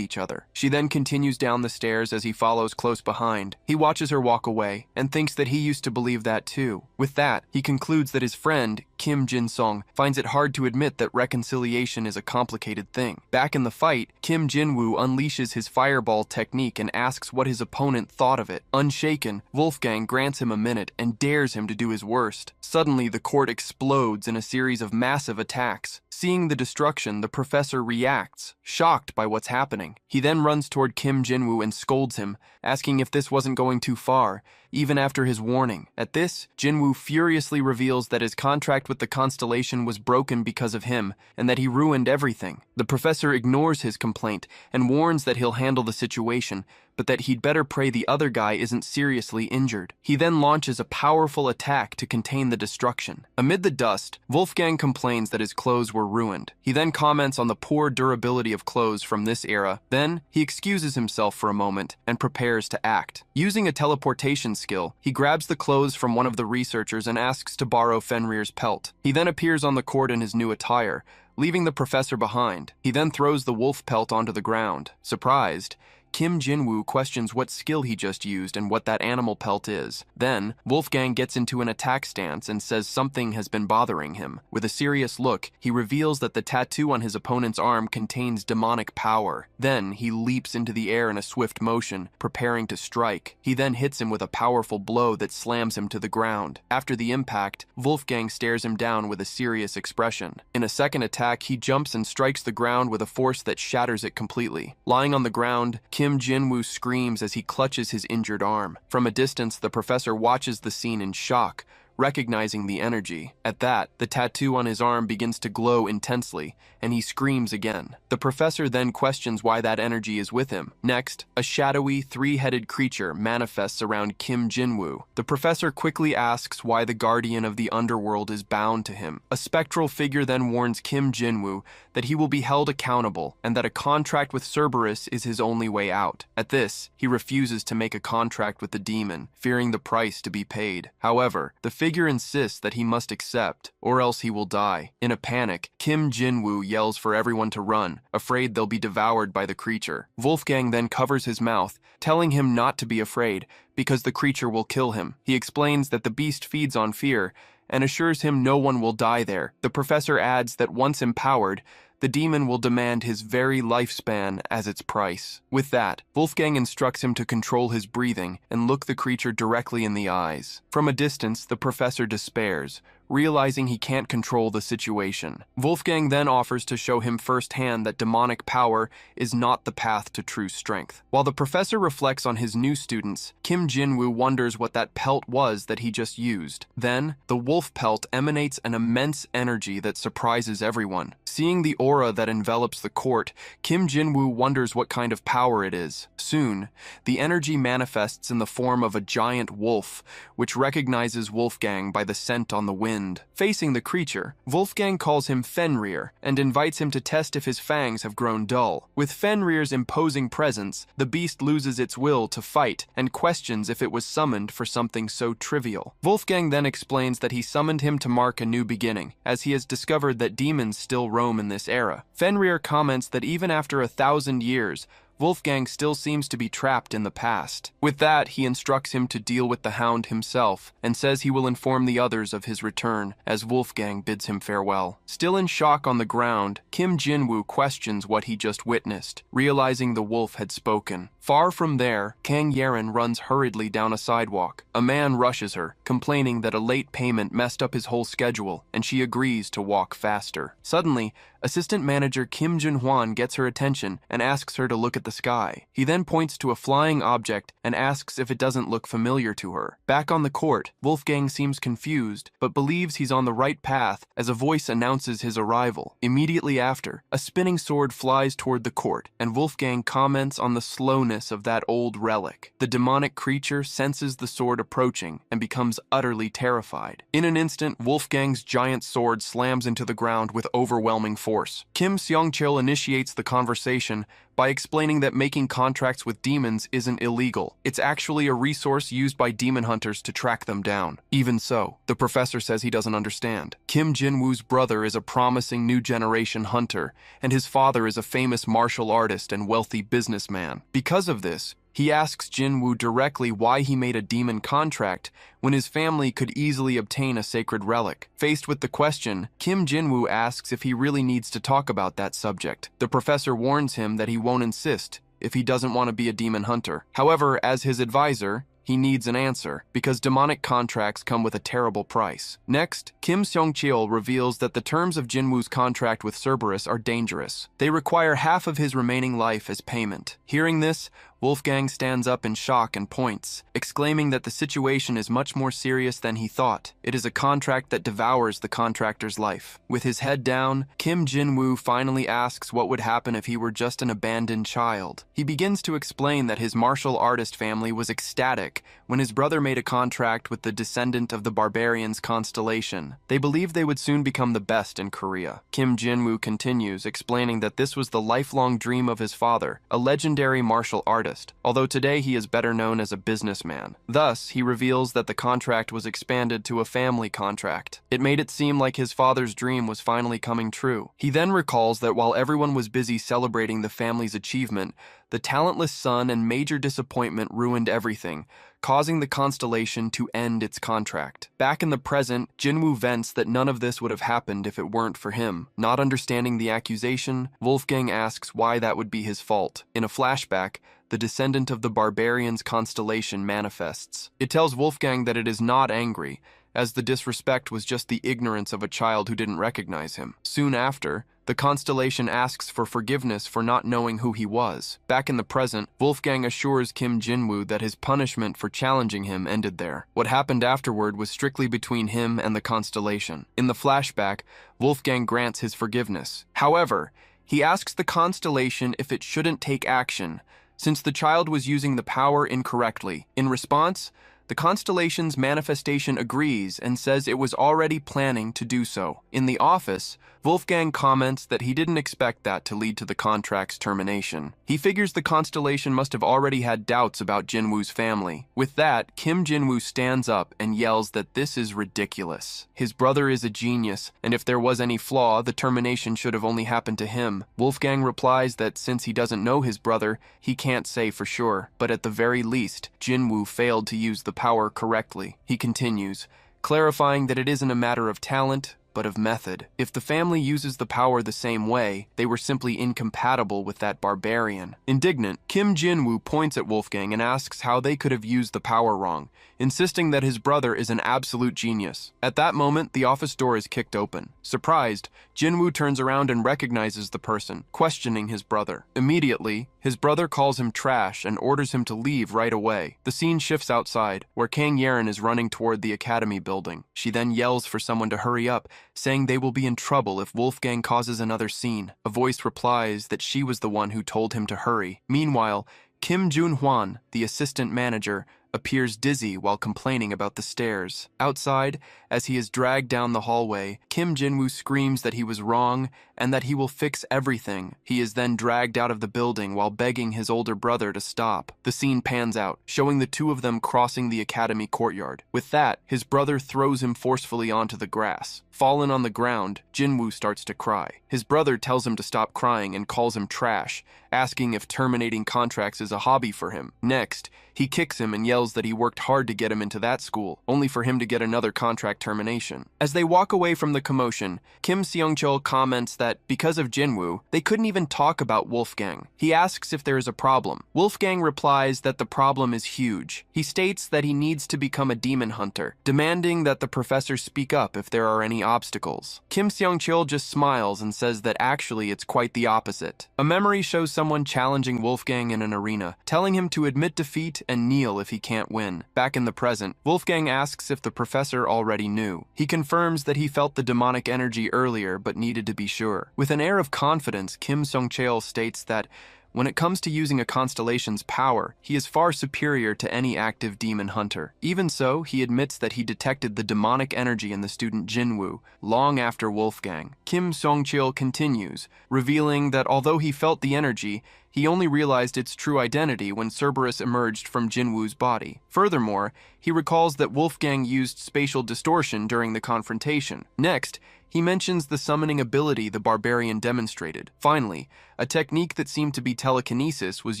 each other. She then continues down the stairs as he follows close behind. He watches her walk away, and thinks that he used to believe that too. With that, he concludes that his friend, Kim Jin-song, finds it hard to admit that reconciliation is a complicated thing. Back in the fight, Kim Jinwoo unleashes his fireball technique and asks what his opponent thought of it. Unshaken, Wolfgang grants him a minute and dares him to do his worst. Suddenly, the court explodes in a series of massive attacks. Seeing the destruction, the professor reacts, shocked by what's happening. He then runs toward Kim Jinwoo and scolds him, asking if this wasn't going too far, even after his warning. At this, Jinwoo furiously reveals that his contract with the constellation was broken because of him, and that he ruined everything. The professor ignores his complaint and warns that he'll handle the situation, but that he'd better pray the other guy isn't seriously injured. He then launches a powerful attack to contain the destruction. Amid the dust, Wolfgang complains that his clothes were ruined. He then comments on the poor durability of clothes from this era. Then, he excuses himself for a moment and prepares to act. Using a teleportation skill, he grabs the clothes from one of the researchers and asks to borrow Fenrir's pelt. He then appears on the court in his new attire, leaving the professor behind. He then throws the wolf pelt onto the ground. Surprised, Kim Jinwoo questions what skill he just used and what that animal pelt is. Then, Wolfgang gets into an attack stance and says something has been bothering him. With a serious look, he reveals that the tattoo on his opponent's arm contains demonic power. Then, he leaps into the air in a swift motion, preparing to strike. He then hits him with a powerful blow that slams him to the ground. After the impact, Wolfgang stares him down with a serious expression. In a second attack, he jumps and strikes the ground with a force that shatters it completely. Lying on the ground, Kim Jinwoo screams as he clutches his injured arm. From a distance, the professor watches the scene in shock, recognizing the energy. At that, the tattoo on his arm begins to glow intensely, and he screams again. The professor then questions why that energy is with him. Next, a shadowy, three-headed creature manifests around Kim Jinwoo. The professor quickly asks why the guardian of the underworld is bound to him. A spectral figure then warns Kim Jinwoo that he will be held accountable and that a contract with Cerberus is his only way out. At this, he refuses to make a contract with the demon, fearing the price to be paid. However, the figure insists that he must accept, or else he will die. In a panic, Kim Jinwoo yells for everyone to run, afraid they'll be devoured by the creature. Wolfgang then covers his mouth, telling him not to be afraid, because the creature will kill him. He explains that the beast feeds on fear, and assures him no one will die there. The professor adds that once empowered, the demon will demand his very lifespan as its price. With that, Wolfgang instructs him to control his breathing and look the creature directly in the eyes. From a distance, the professor despairs, realizing he can't control the situation. Wolfgang then offers to show him firsthand that demonic power is not the path to true strength. While the professor reflects on his new students, Kim Jinwoo wonders what that pelt was that he just used. Then, the wolf pelt emanates an immense energy that surprises everyone. Seeing the aura that envelops the court, Kim Jinwoo wonders what kind of power it is. Soon, the energy manifests in the form of a giant wolf, which recognizes Wolfgang by the scent on the wind. Facing the creature, Wolfgang calls him Fenrir and invites him to test if his fangs have grown dull. With Fenrir's imposing presence, the beast loses its will to fight and questions if it was summoned for something so trivial. Wolfgang then explains that he summoned him to mark a new beginning, as he has discovered that demons still roam in this era. Fenrir comments that even after 1,000 years, Wolfgang still seems to be trapped in the past. With that, he instructs him to deal with the hound himself and says he will inform the others of his return as Wolfgang bids him farewell. Still in shock on the ground, Kim Jinwoo questions what he just witnessed, realizing the wolf had spoken. Far from there, Kang Yeren runs hurriedly down a sidewalk. A man rushes her, complaining that a late payment messed up his whole schedule, and she agrees to walk faster. Suddenly, assistant manager Kim Jun-hwan gets her attention and asks her to look at the sky. He then points to a flying object and asks if it doesn't look familiar to her. Back on the court, Wolfgang seems confused, but believes he's on the right path as a voice announces his arrival. Immediately after, a spinning sword flies toward the court, and Wolfgang comments on the slowness of that old relic. The demonic creature senses the sword approaching and becomes utterly terrified. In an instant, Wolfgang's giant sword slams into the ground with overwhelming force. Kim Seong-chil initiates the conversation by explaining that making contracts with demons isn't illegal. It's actually a resource used by demon hunters to track them down. Even so, the professor says he doesn't understand. Kim Jinwoo's brother is a promising new generation hunter, and his father is a famous martial artist and wealthy businessman. Because of this, he asks Jinwoo directly why he made a demon contract when his family could easily obtain a sacred relic. Faced with the question, Kim Jinwoo asks if he really needs to talk about that subject. The professor warns him that he won't insist if he doesn't want to be a demon hunter. However, as his advisor, he needs an answer, because demonic contracts come with a terrible price. Next, Kim Seong-chil reveals that the terms of Jinwoo's contract with Cerberus are dangerous. They require half of his remaining life as payment. Hearing this, Wolfgang stands up in shock and points, exclaiming that the situation is much more serious than he thought. It is a contract that devours the contractor's life. With his head down, Kim Jin-woo finally asks what would happen if he were just an abandoned child. He begins to explain that his martial artist family was ecstatic when his brother made a contract with the descendant of the Barbarian's constellation. They believed they would soon become the best in Korea. Kim Jin-woo continues, explaining that this was the lifelong dream of his father, a legendary martial artist, although today he is better known as a businessman. Thus, he reveals that the contract was expanded to a family contract. It made it seem like his father's dream was finally coming true. He then recalls that while everyone was busy celebrating the family's achievement, the talentless son and major disappointment ruined everything, causing the constellation to end its contract. Back in the present, Jinwoo vents that none of this would have happened if it weren't for him. Not understanding the accusation, Wolfgang asks why that would be his fault. In a flashback, the descendant of the Barbarian's constellation manifests. It tells Wolfgang that it is not angry, as the disrespect was just the ignorance of a child who didn't recognize him. Soon after, the constellation asks for forgiveness for not knowing who he was. Back in the present, Wolfgang assures Kim Jinwoo that his punishment for challenging him ended there. What happened afterward was strictly between him and the constellation. In the flashback, Wolfgang grants his forgiveness. However, he asks the constellation if it shouldn't take action, since the child was using the power incorrectly. In response, the constellation's manifestation agrees and says it was already planning to do so. In the office, Wolfgang comments that he didn't expect that to lead to the contract's termination. He figures the constellation must have already had doubts about Jinwoo's family. With that, Kim Jinwoo stands up and yells that this is ridiculous. His brother is a genius, and if there was any flaw, the termination should have only happened to him. Wolfgang replies that since he doesn't know his brother, he can't say for sure, but at the very least, Jinwoo failed to use the power correctly. He continues, clarifying that it isn't a matter of talent, but of method. If the family uses the power the same way, they were simply incompatible with that barbarian. Indignant, Kim Jinwoo points at Wolfgang and asks how they could have used the power wrong, insisting that his brother is an absolute genius. At that moment, the office door is kicked open. Surprised, Jinwoo turns around and recognizes the person, questioning his brother. Immediately, his brother calls him trash and orders him to leave right away. The scene shifts outside, where Kang Yeren is running toward the academy building. She then yells for someone to hurry up, saying they will be in trouble if Wolfgang causes another scene. A voice replies that she was the one who told him to hurry. Meanwhile, Kim Jun-hwan, the assistant manager, appears dizzy while complaining about the stairs. Outside, as he is dragged down the hallway, Kim Jinwoo screams that he was wrong and that he will fix everything. He is then dragged out of the building while begging his older brother to stop. The scene pans out, showing the two of them crossing the academy courtyard. With that, his brother throws him forcefully onto the grass. Fallen on the ground, Jinwoo starts to cry. His brother tells him to stop crying and calls him trash, asking if terminating contracts is a hobby for him. Next, he kicks him and yells that he worked hard to get him into that school, only for him to get another contract termination. As they walk away from the commotion, Kim Seong-chul comments that because of Jinwoo, they couldn't even talk about Wolfgang. He asks if there is a problem. Wolfgang replies that the problem is huge. He states that he needs to become a demon hunter, demanding that the professor speak up if there are any obstacles. Kim Seong-chul just smiles and says that actually it's quite the opposite. A memory shows someone challenging Wolfgang in an arena, telling him to admit defeat and kneel if he can't win. Back in the present, Wolfgang asks if the professor already knew. He confirms that he felt the demonic energy earlier but needed to be sure. With an air of confidence, Kim Seong-chul states that when it comes to using a constellation's power, he is far superior to any active demon hunter. Even so, he admits that he detected the demonic energy in the student Jinwoo long after Wolfgang. Kim Seong-chul continues, revealing that although he felt the energy, he only realized its true identity when Cerberus emerged from Jinwoo's body. Furthermore, he recalls that Wolfgang used spatial distortion during the confrontation. Next, he mentions the summoning ability the Barbarian demonstrated. Finally, a technique that seemed to be telekinesis was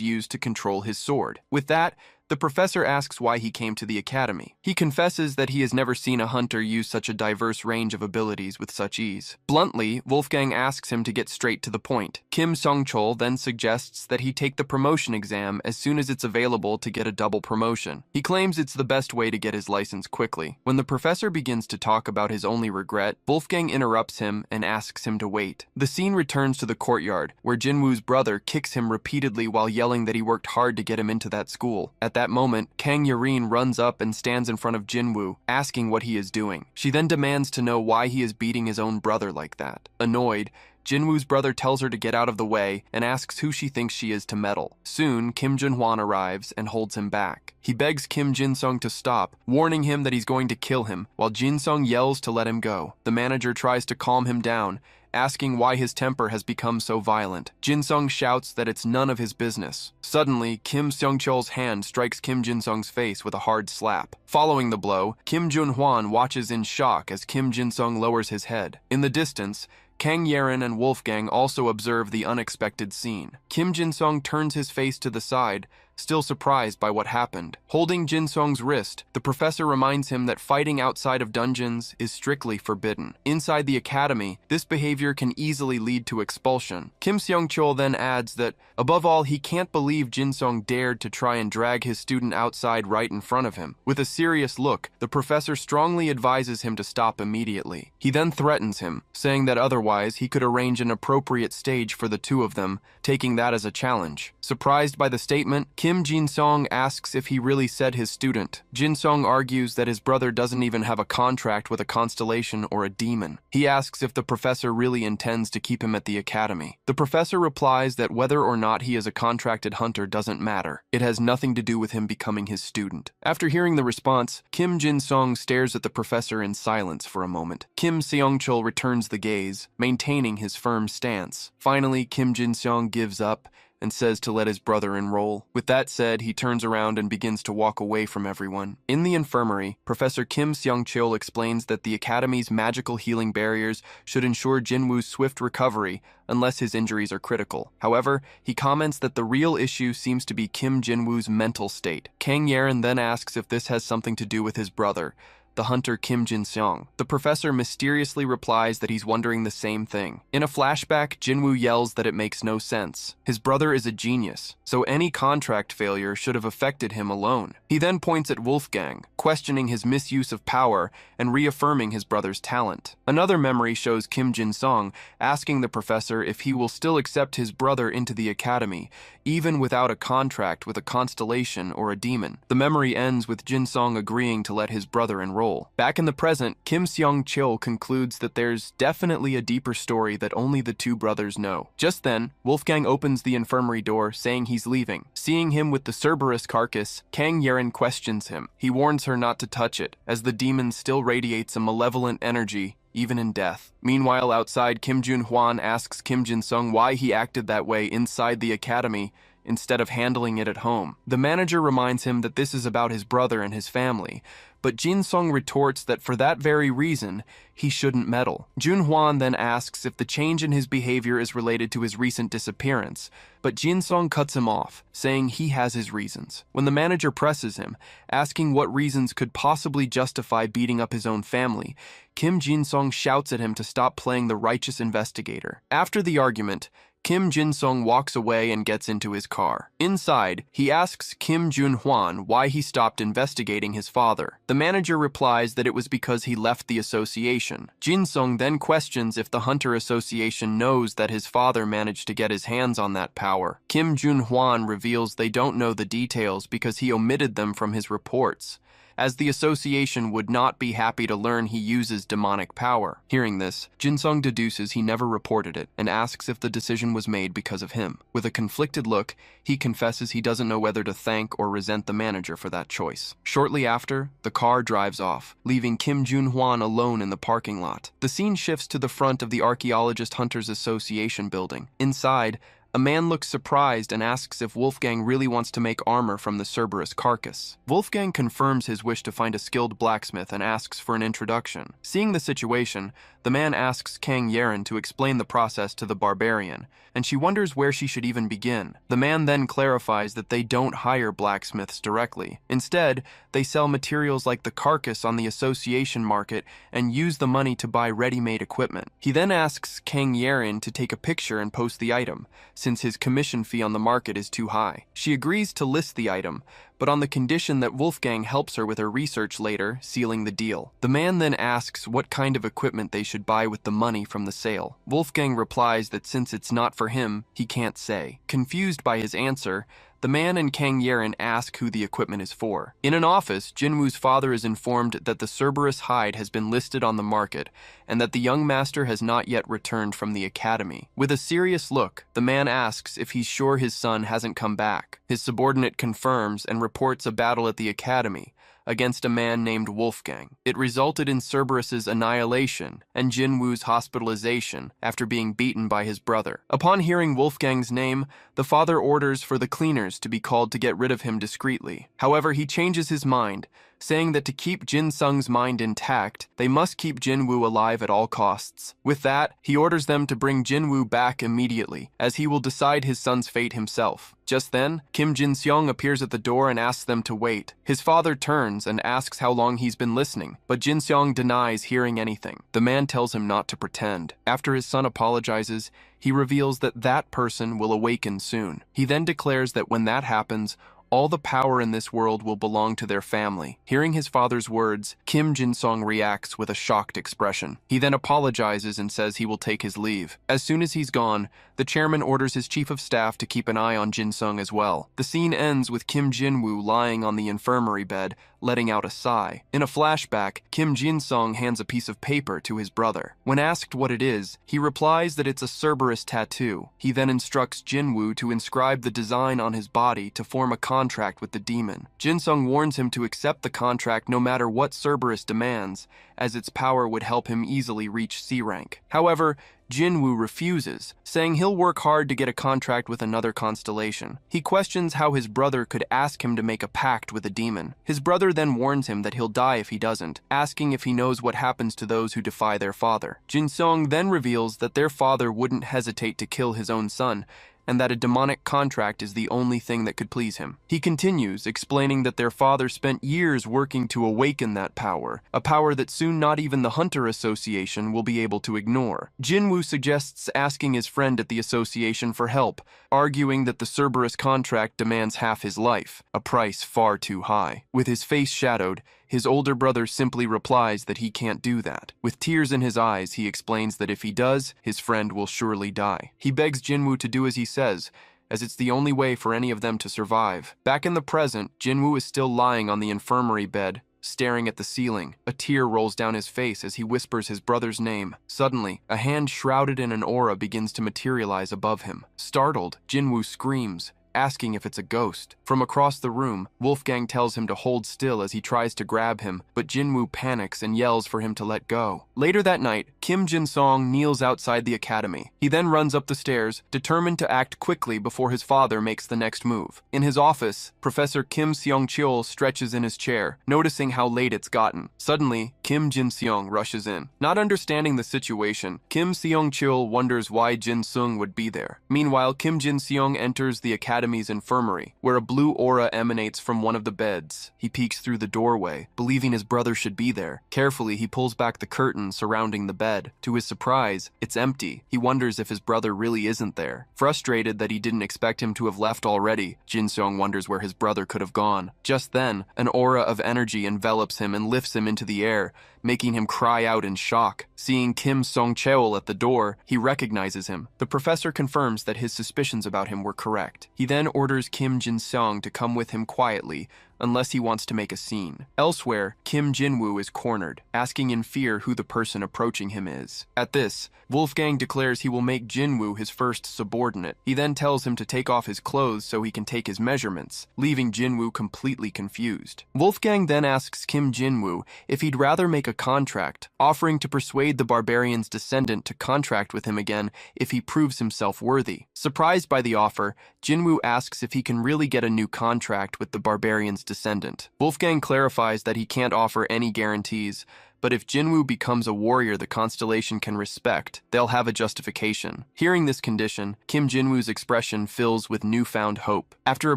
used to control his sword. With that, The professor asks why he came to the academy. He confesses that he has never seen a hunter use such a diverse range of abilities with such ease. Bluntly, Wolfgang asks him to get straight to the point. Kim Seong-chol then suggests that he take the promotion exam as soon as it's available to get a double promotion. He claims it's the best way to get his license quickly. When the professor begins to talk about his only regret, Wolfgang interrupts him and asks him to wait. The scene returns to the courtyard, where Jinwoo's brother kicks him repeatedly while yelling that he worked hard to get him into that school. At that moment, Kang Yarin runs up and stands in front of Jinwoo, asking what he is doing. She then demands to know why he is beating his own brother like that. Annoyed, Jinwoo's brother tells her to get out of the way and asks who she thinks she is to meddle. Soon, Kim Jun-hwan arrives and holds him back. He begs Kim Jin-sung to stop, warning him that he's going to kill him, while Jin-sung yells to let him go. The manager tries to calm him down, asking why his temper has become so violent. Jin-sung shouts that it's none of his business. Suddenly, Kim Seong-chol's hand strikes Kim Jin-sung's face with a hard slap. Following the blow, Kim Jun-hwan watches in shock as Kim Jin-sung lowers his head. In the distance, Kang Yarin and Wolfgang also observe the unexpected scene. Kim Jin-sung turns his face to the side, still surprised by what happened. Holding Jin-sung's wrist, the professor reminds him that fighting outside of dungeons is strictly forbidden. Inside the academy, this behavior can easily lead to expulsion. Kim Seong-chol then adds that, above all, he can't believe Jin-sung dared to try and drag his student outside right in front of him. With a serious look, the professor strongly advises him to stop immediately. He then threatens him, saying that otherwise he could arrange an appropriate stage for the two of them, taking that as a challenge. Surprised by the statement, Kim Jin-sung asks if he really said his student. Jin-sung argues that his brother doesn't even have a contract with a constellation or a demon. He asks if the professor really intends to keep him at the academy. The professor replies that whether or not he is a contracted hunter doesn't matter. It has nothing to do with him becoming his student. After hearing the response, Kim Jin-sung stares at the professor in silence for a moment. Kim Seong-chol returns the gaze, maintaining his firm stance. Finally, Kim Jin-sung gives up and says to let his brother enroll. With that said, he turns around and begins to walk away from everyone. In the infirmary, Professor Kim Seong-chol explains that the Academy's magical healing barriers should ensure Jinwoo's swift recovery unless his injuries are critical. However, he comments that the real issue seems to be Kim Jinwoo's mental state. Kang Yarin then asks if this has something to do with his brother, the hunter Kim Jin-seong. The professor mysteriously replies that he's wondering the same thing. In a flashback, Jinwoo yells that it makes no sense. His brother is a genius, so any contract failure should have affected him alone. He then points at Wolfgang, questioning his misuse of power and reaffirming his brother's talent. Another memory shows Kim Jin-sung asking the professor if he will still accept his brother into the academy, even without a contract with a constellation or a demon. The memory ends with Jin-sung agreeing to let his brother enroll. Back in the present, Kim Seong-chol concludes that there's definitely a deeper story that only the two brothers know. Just then, Wolfgang opens the infirmary door, saying he's leaving. Seeing him with the Cerberus carcass, Kang Yarin questions him. He warns her not to touch it, as the demon still radiates a malevolent energy, even in death. Meanwhile, outside, Kim Jun-hwan asks Kim Jin-sung why he acted that way inside the academy instead of handling it at home. The manager reminds him that this is about his brother and his family, but Jin-sung retorts that for that very reason, he shouldn't meddle. Jun-hwan then asks if the change in his behavior is related to his recent disappearance, but Jin-sung cuts him off, saying he has his reasons. When the manager presses him, asking what reasons could possibly justify beating up his own family, Kim Jin-sung shouts at him to stop playing the righteous investigator. After the argument, Kim Jin-sung walks away and gets into his car. Inside, he asks Kim Jun-hwan why he stopped investigating his father. The manager replies that it was because he left the association. Jin-sung then questions if the Hunter Association knows that his father managed to get his hands on that power. Kim Jun-hwan reveals they don't know the details because he omitted them from his reports, as the association would not be happy to learn he uses demonic power. Hearing this, Jin-sung deduces he never reported it and asks if the decision was made because of him. With a conflicted look, he confesses he doesn't know whether to thank or resent the manager for that choice. Shortly after, the car drives off, leaving Kim Jun-hwan alone in the parking lot. The scene shifts to the front of the Archaeologist Hunters Association building. Inside, A man looks surprised and asks if Wolfgang really wants to make armor from the Cerberus carcass. Wolfgang confirms his wish to find a skilled blacksmith and asks for an introduction. Seeing the situation, the man asks Kang Yeren to explain the process to the Barbarian, and she wonders where she should even begin. The man then clarifies that they don't hire blacksmiths directly. Instead, they sell materials like the carcass on the association market and use the money to buy ready-made equipment. He then asks Kang Yeren to take a picture and post the item, since his commission fee on the market is too high. She agrees to list the item, but on the condition that Wolfgang helps her with her research later, sealing the deal. The man then asks what kind of equipment they should buy with the money from the sale. Wolfgang replies that since it's not for him, he can't say. Confused by his answer, the man and Kang Yeren ask who the equipment is for. In an office, Jinwoo's father is informed that the Cerberus hide has been listed on the market and that the young master has not yet returned from the academy. With a serious look, the man asks if he's sure his son hasn't come back. His subordinate confirms and reports a battle at the academy against a man named Wolfgang. It resulted in Cerberus's annihilation and Jinwoo's hospitalization after being beaten by his brother. Upon hearing Wolfgang's name, the father orders for the cleaners to be called to get rid of him discreetly. However, he changes his mind, saying that to keep Jin Sung's mind intact, they must keep Jinwoo alive at all costs. With that, he orders them to bring Jinwoo back immediately, as he will decide his son's fate himself. Just then, Kim Jin-seong appears at the door and asks them to wait. His father turns and asks how long he's been listening, but Jin-seong denies hearing anything. The man tells him not to pretend. After his son apologizes, he reveals that that person will awaken soon. He then declares that when that happens, all the power in this world will belong to their family. Hearing his father's words, Kim Jin-song reacts with a shocked expression. He then apologizes and says he will take his leave. As soon as he's gone, the chairman orders his chief of staff to keep an eye on Jin-sung as well. The scene ends with Kim Jin-woo lying on the infirmary bed, letting out a sigh. In a flashback, Kim Jin-sung hands a piece of paper to his brother. When asked what it is, he replies that it's a Cerberus tattoo. He then instructs Jin-woo to inscribe the design on his body to form a contract with the demon. Jin-sung warns him to accept the contract no matter what Cerberus demands, as its power would help him easily reach C rank. However, Jinwoo refuses, saying he'll work hard to get a contract with another constellation. He questions how his brother could ask him to make a pact with a demon. His brother then warns him that he'll die if he doesn't, asking if he knows what happens to those who defy their father. Jin-sung then reveals that their father wouldn't hesitate to kill his own son, and that a demonic contract is the only thing that could please him. He continues, explaining that their father spent years working to awaken that power, a power that soon not even the Hunter Association will be able to ignore. Jinwoo suggests asking his friend at the association for help, arguing that the Cerberus contract demands half his life, a price far too high. With his face shadowed, his older brother simply replies that he can't do that. With tears in his eyes, he explains that if he does, his friend will surely die. He begs Jinwoo to do as he says, as it's the only way for any of them to survive. Back in the present, Jinwoo is still lying on the infirmary bed, staring at the ceiling. A tear rolls down his face as he whispers his brother's name. Suddenly, a hand shrouded in an aura begins to materialize above him. Startled, Jinwoo screams, asking if it's a ghost. From across the room, Wolfgang tells him to hold still as he tries to grab him, but Jinwoo panics and yells for him to let go. Later that night, Kim Jin-song kneels outside the academy. He then runs up the stairs, determined to act quickly before his father makes the next move. In his office, Professor Kim Seong-cheol stretches in his chair, noticing how late it's gotten. Suddenly, Kim Jin-seong rushes in. Not understanding the situation, Kim Seong-cheol wonders why Jin-sung would be there. Meanwhile, Kim Jin-seong enters the academy's infirmary, where a blue aura emanates from one of the beds. He peeks through the doorway, believing his brother should be there. Carefully, he pulls back the curtain surrounding the bed. To his surprise, it's empty. He wonders if his brother really isn't there. Frustrated that he didn't expect him to have left already, Jin-seong wonders where his brother could have gone. Just then, an aura of energy envelops him and lifts him into the air, making him cry out in shock. Seeing Kim Song-cheol at the door, he recognizes him. The professor confirms that his suspicions about him were correct. He then orders Kim Jin-seong to come with him quietly unless he wants to make a scene. Elsewhere, Kim Jinwoo is cornered, asking in fear who the person approaching him is. At this, Wolfgang declares he will make Jinwoo his first subordinate. He then tells him to take off his clothes so he can take his measurements, leaving Jinwoo completely confused. Wolfgang then asks Kim Jinwoo if he'd rather make a contract, offering to persuade the Barbarian's descendant to contract with him again if he proves himself worthy. Surprised by the offer, Jinwoo asks if he can really get a new contract with the Barbarian's descendant. Wolfgang clarifies that he can't offer any guarantees, but if Jinwoo becomes a warrior the constellation can respect, they'll have a justification. Hearing this condition, Kim Jinwoo's expression fills with newfound hope. After a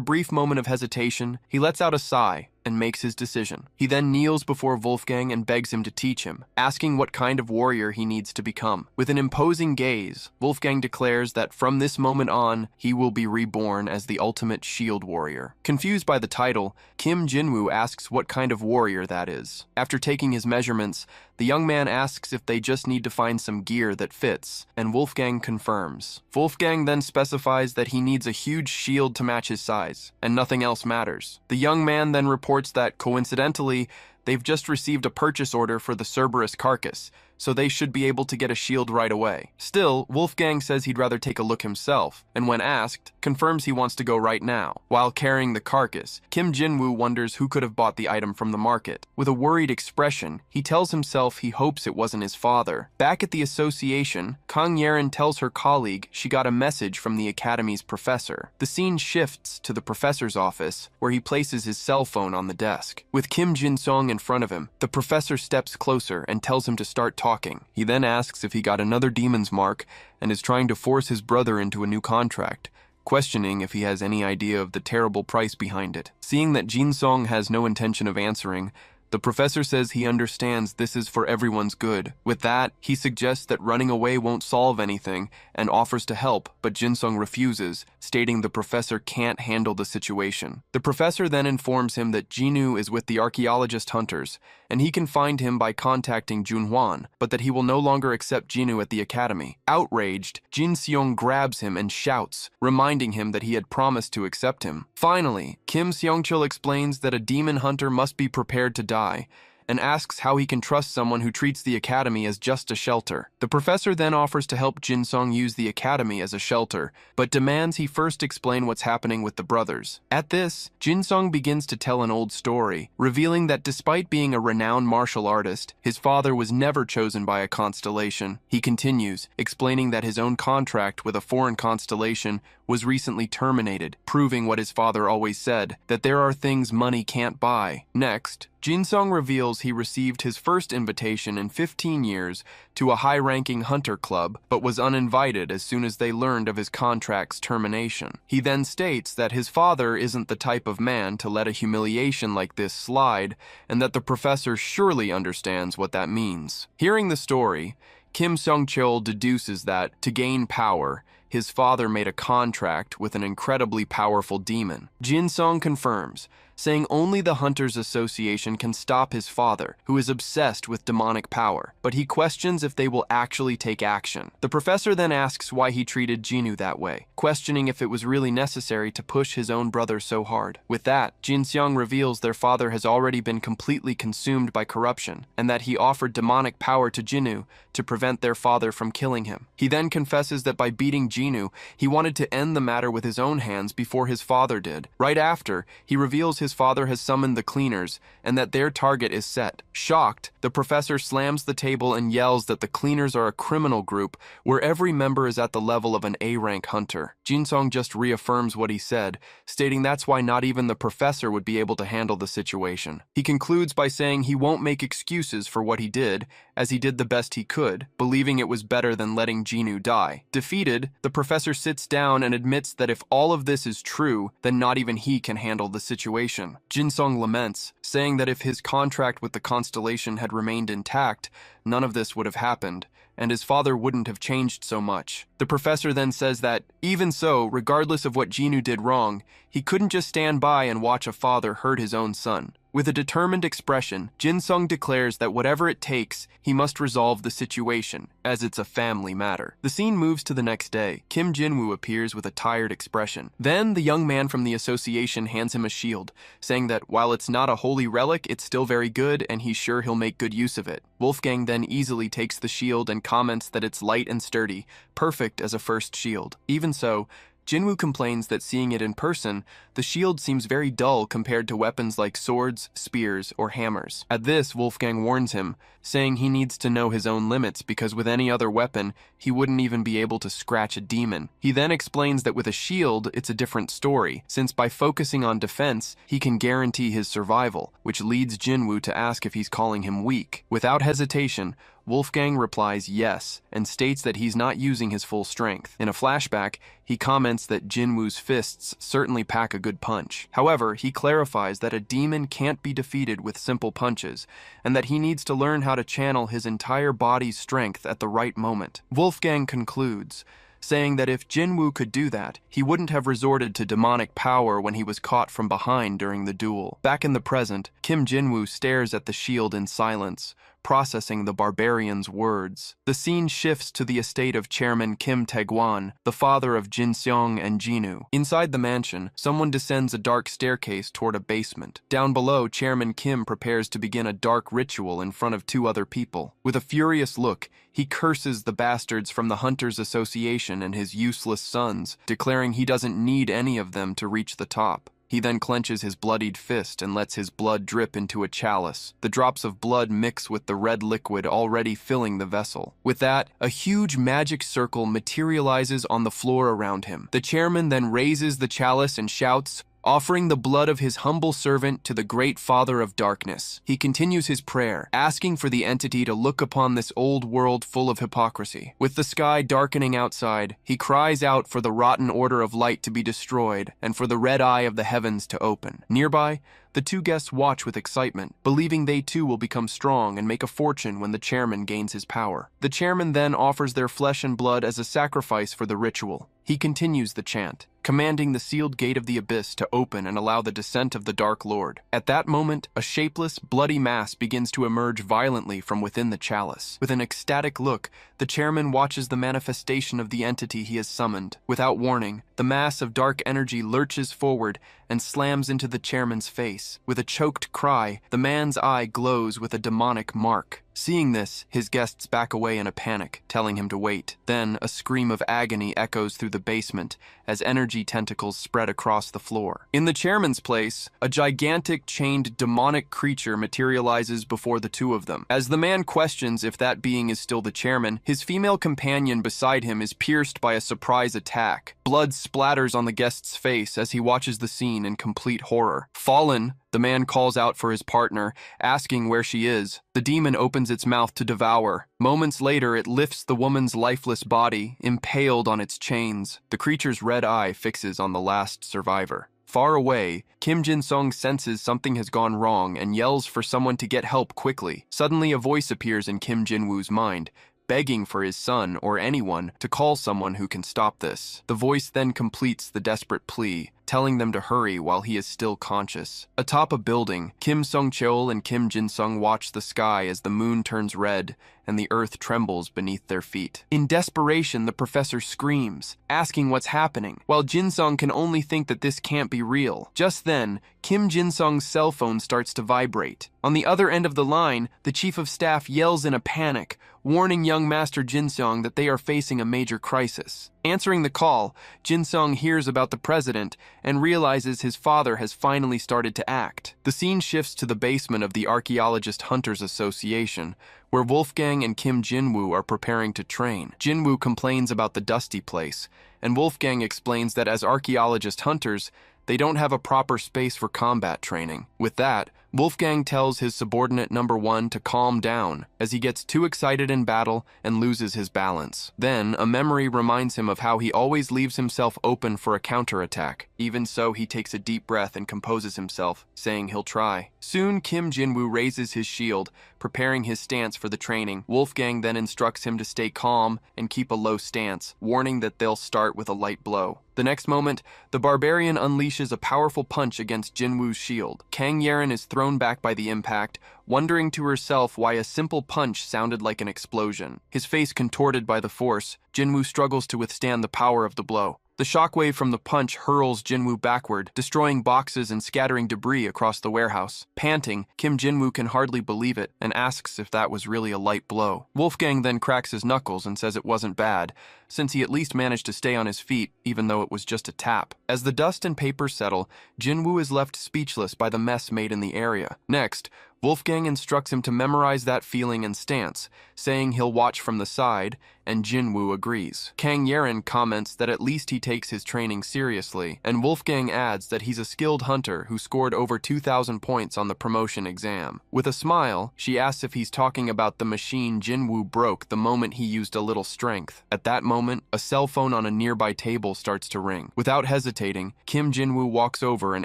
brief moment of hesitation, he lets out a sigh and makes his decision. He then kneels before Wolfgang and begs him to teach him, asking what kind of warrior he needs to become. With an imposing gaze, Wolfgang declares that from this moment on, he will be reborn as the ultimate shield warrior. Confused by the title, Kim Jinwoo asks what kind of warrior that is. After taking his measurements, the young man asks if they just need to find some gear that fits, and Wolfgang confirms. Wolfgang then specifies that he needs a huge shield to match his size, and nothing else matters. The young man then reports that, coincidentally, they've just received a purchase order for the Cerberus carcass, so they should be able to get a shield right away. Still, Wolfgang says he'd rather take a look himself, and when asked, confirms he wants to go right now. While carrying the carcass, Kim Jinwoo wonders who could have bought the item from the market. With a worried expression, he tells himself he hopes it wasn't his father. Back at the association, Kang Yerin tells her colleague she got a message from the academy's professor. The scene shifts to the professor's office, where he places his cell phone on the desk. With Kim Jin-sung in front of him, the professor steps closer and tells him to start talking. He then asks if he got another demon's mark and is trying to force his brother into a new contract, questioning if he has any idea of the terrible price behind it. Seeing that Jin-sung has no intention of answering, the professor says he understands this is for everyone's good. With that, he suggests that running away won't solve anything and offers to help, but Jin-sung refuses, stating the professor can't handle the situation. The professor then informs him that Jinwoo is with the archaeologist hunters, and he can find him by contacting Junhwan, but that he will no longer accept Jinwoo at the academy. Outraged, Jin-seong grabs him and shouts, reminding him that he had promised to accept him. Finally, Kim Seong-chul explains that a demon hunter must be prepared to die, and asks how he can trust someone who treats the academy as just a shelter. The professor then offers to help Jin-sung use the academy as a shelter, but demands he first explain what's happening with the brothers. At this, Jin-sung begins to tell an old story, revealing that despite being a renowned martial artist, his father was never chosen by a constellation. He continues, explaining that his own contract with a foreign constellation was recently terminated, proving what his father always said, that there are things money can't buy. Next, Jin-sung reveals he received his first invitation in 15 years to a high-ranking hunter club, but was uninvited as soon as they learned of his contract's termination. He then states that his father isn't the type of man to let a humiliation like this slide, and that the professor surely understands what that means. Hearing the story, Kim Seong-chul deduces that, to gain power, his father made a contract with an incredibly powerful demon. Jin-sung confirms, saying only the Hunters Association can stop his father, who is obsessed with demonic power, but he questions if they will actually take action. The professor then asks why he treated Jinwoo that way, questioning if it was really necessary to push his own brother so hard. With that, Jin-seong reveals their father has already been completely consumed by corruption, and that he offered demonic power to Jinwoo to prevent their father from killing him. He then confesses that by beating Jinwoo, he wanted to end the matter with his own hands before his father did. Right after, he reveals his father has summoned the cleaners, and that their target is set. Shocked, the professor slams the table and yells that the cleaners are a criminal group where every member is at the level of an A-rank hunter. Jin-sung just reaffirms what he said, stating that's why not even the professor would be able to handle the situation. He concludes by saying he won't make excuses for what he did, as he did the best he could, believing it was better than letting Jinwoo die. Defeated, the professor sits down and admits that if all of this is true, then not even he can handle the situation. Jin-sung laments, saying that if his contract with the constellation had remained intact, none of this would have happened, and his father wouldn't have changed so much. The professor then says that, even so, regardless of what Jinwoo did wrong, he couldn't just stand by and watch a father hurt his own son. With a determined expression, Jin-sung declares that whatever it takes, he must resolve the situation, as it's a family matter. The scene moves to the next day. Kim Jinwoo appears with a tired expression. Then, the young man from the association hands him a shield, saying that while it's not a holy relic, it's still very good and he's sure he'll make good use of it. Wolfgang then easily takes the shield and comments that it's light and sturdy, perfect as a first shield. Even so, Jinwoo complains that seeing it in person, the shield seems very dull compared to weapons like swords, spears, or hammers. At this, Wolfgang warns him, saying he needs to know his own limits because with any other weapon, he wouldn't even be able to scratch a demon. He then explains that with a shield, it's a different story, since by focusing on defense, he can guarantee his survival, which leads Jinwoo to ask if he's calling him weak. Without hesitation, Wolfgang replies yes, and states that he's not using his full strength. In a flashback, he comments that Jinwoo's fists certainly pack a good punch. However, he clarifies that a demon can't be defeated with simple punches, and that he needs to learn how to channel his entire body's strength at the right moment. Wolfgang concludes, saying that if Jinwoo could do that, he wouldn't have resorted to demonic power when he was caught from behind during the duel. Back in the present, Kim Jinwoo stares at the shield in silence, processing the barbarian's words. The scene shifts to the estate of Chairman Kim Tae-gwan, the father of Jin-seong and Jinwoo. Inside the mansion, someone descends a dark staircase toward a basement. Down below, Chairman Kim prepares to begin a dark ritual in front of two other people. With a furious look, he curses the bastards from the Hunters Association and his useless sons, declaring he doesn't need any of them to reach the top. He then clenches his bloodied fist and lets his blood drip into a chalice. The drops of blood mix with the red liquid already filling the vessel. With that, a huge magic circle materializes on the floor around him. The chairman then raises the chalice and shouts, offering the blood of his humble servant to the great Father of Darkness. He continues his prayer, asking for the entity to look upon this old world full of hypocrisy. With the sky darkening outside, he cries out for the rotten order of light to be destroyed and for the red eye of the heavens to open. Nearby, the two guests watch with excitement, believing they too will become strong and make a fortune when the chairman gains his power. The chairman then offers their flesh and blood as a sacrifice for the ritual. He continues the chant, commanding the sealed gate of the abyss to open and allow the descent of the Dark Lord. At that moment, a shapeless, bloody mass begins to emerge violently from within the chalice. With an ecstatic look, the chairman watches the manifestation of the entity he has summoned. Without warning, the mass of dark energy lurches forward and slams into the chairman's face. With a choked cry, the man's eye glows with a demonic mark. Seeing this, his guests back away in a panic, telling him to wait. Then, a scream of agony echoes through the basement as energy tentacles spread across the floor. In the chairman's place, a gigantic chained demonic creature materializes before the two of them. As the man questions if that being is still the chairman, his female companion beside him is pierced by a surprise attack. Blood splatters on the guest's face as he watches the scene in complete horror. Fallen, the man calls out for his partner, asking where she is. The demon opens its mouth to devour. Moments later, it lifts the woman's lifeless body, impaled on its chains. The creature's red eye fixes on the last survivor. Far away, Kim Jin-sung senses something has gone wrong and yells for someone to get help quickly. Suddenly, a voice appears in Kim Jin-woo's mind, begging for his son or anyone to call someone who can stop this. The voice then completes the desperate plea, telling them to hurry while he is still conscious. Atop a building, Kim Sung-cheol and Kim Jin-sung watch the sky as the moon turns red and the earth trembles beneath their feet. In desperation, the professor screams, asking what's happening, while Jin-sung can only think that this can't be real. Just then, Kim Jin-sung's cell phone starts to vibrate. On the other end of the line, the chief of staff yells in a panic, warning young Master Jin-sung that they are facing a major crisis. Answering the call, Jin-sung hears about the president and realizes his father has finally started to act. The scene shifts to the basement of the Archaeologist Hunters Association, where Wolfgang and Kim Jinwoo are preparing to train. Jinwoo complains about the dusty place, and Wolfgang explains that as archaeologist hunters, they don't have a proper space for combat training. With that, Wolfgang tells his subordinate number 1 to calm down as he gets too excited in battle and loses his balance. Then, a memory reminds him of how he always leaves himself open for a counterattack. Even so, he takes a deep breath and composes himself, saying he'll try. Soon, Kim Jinwoo raises his shield, preparing his stance for the training. Wolfgang then instructs him to stay calm and keep a low stance, warning that they'll start with a light blow. The next moment, the Barbarian unleashes a powerful punch against Jinwoo's shield. Kang Yeren is thrown back by the impact, wondering to herself why a simple punch sounded like an explosion. His face contorted by the force, Jinwoo struggles to withstand the power of the blow. The shockwave from the punch hurls Jinwoo backward, destroying boxes and scattering debris across the warehouse. Panting, Kim Jinwoo can hardly believe it and asks if that was really a light blow. Wolfgang then cracks his knuckles and says it wasn't bad, since he at least managed to stay on his feet, even though it was just a tap. As the dust and paper settle, Jinwoo is left speechless by the mess made in the area. Next, Wolfgang instructs him to memorize that feeling and stance, saying he'll watch from the side, and Jinwoo agrees. Kang Yeren comments that at least he takes his training seriously, and Wolfgang adds that he's a skilled hunter who scored over 2,000 points on the promotion exam. With a smile, she asks if he's talking about the machine Jinwoo broke the moment he used a little strength. At that moment, a cell phone on a nearby table starts to ring. Without hesitating, Kim Jinwoo walks over and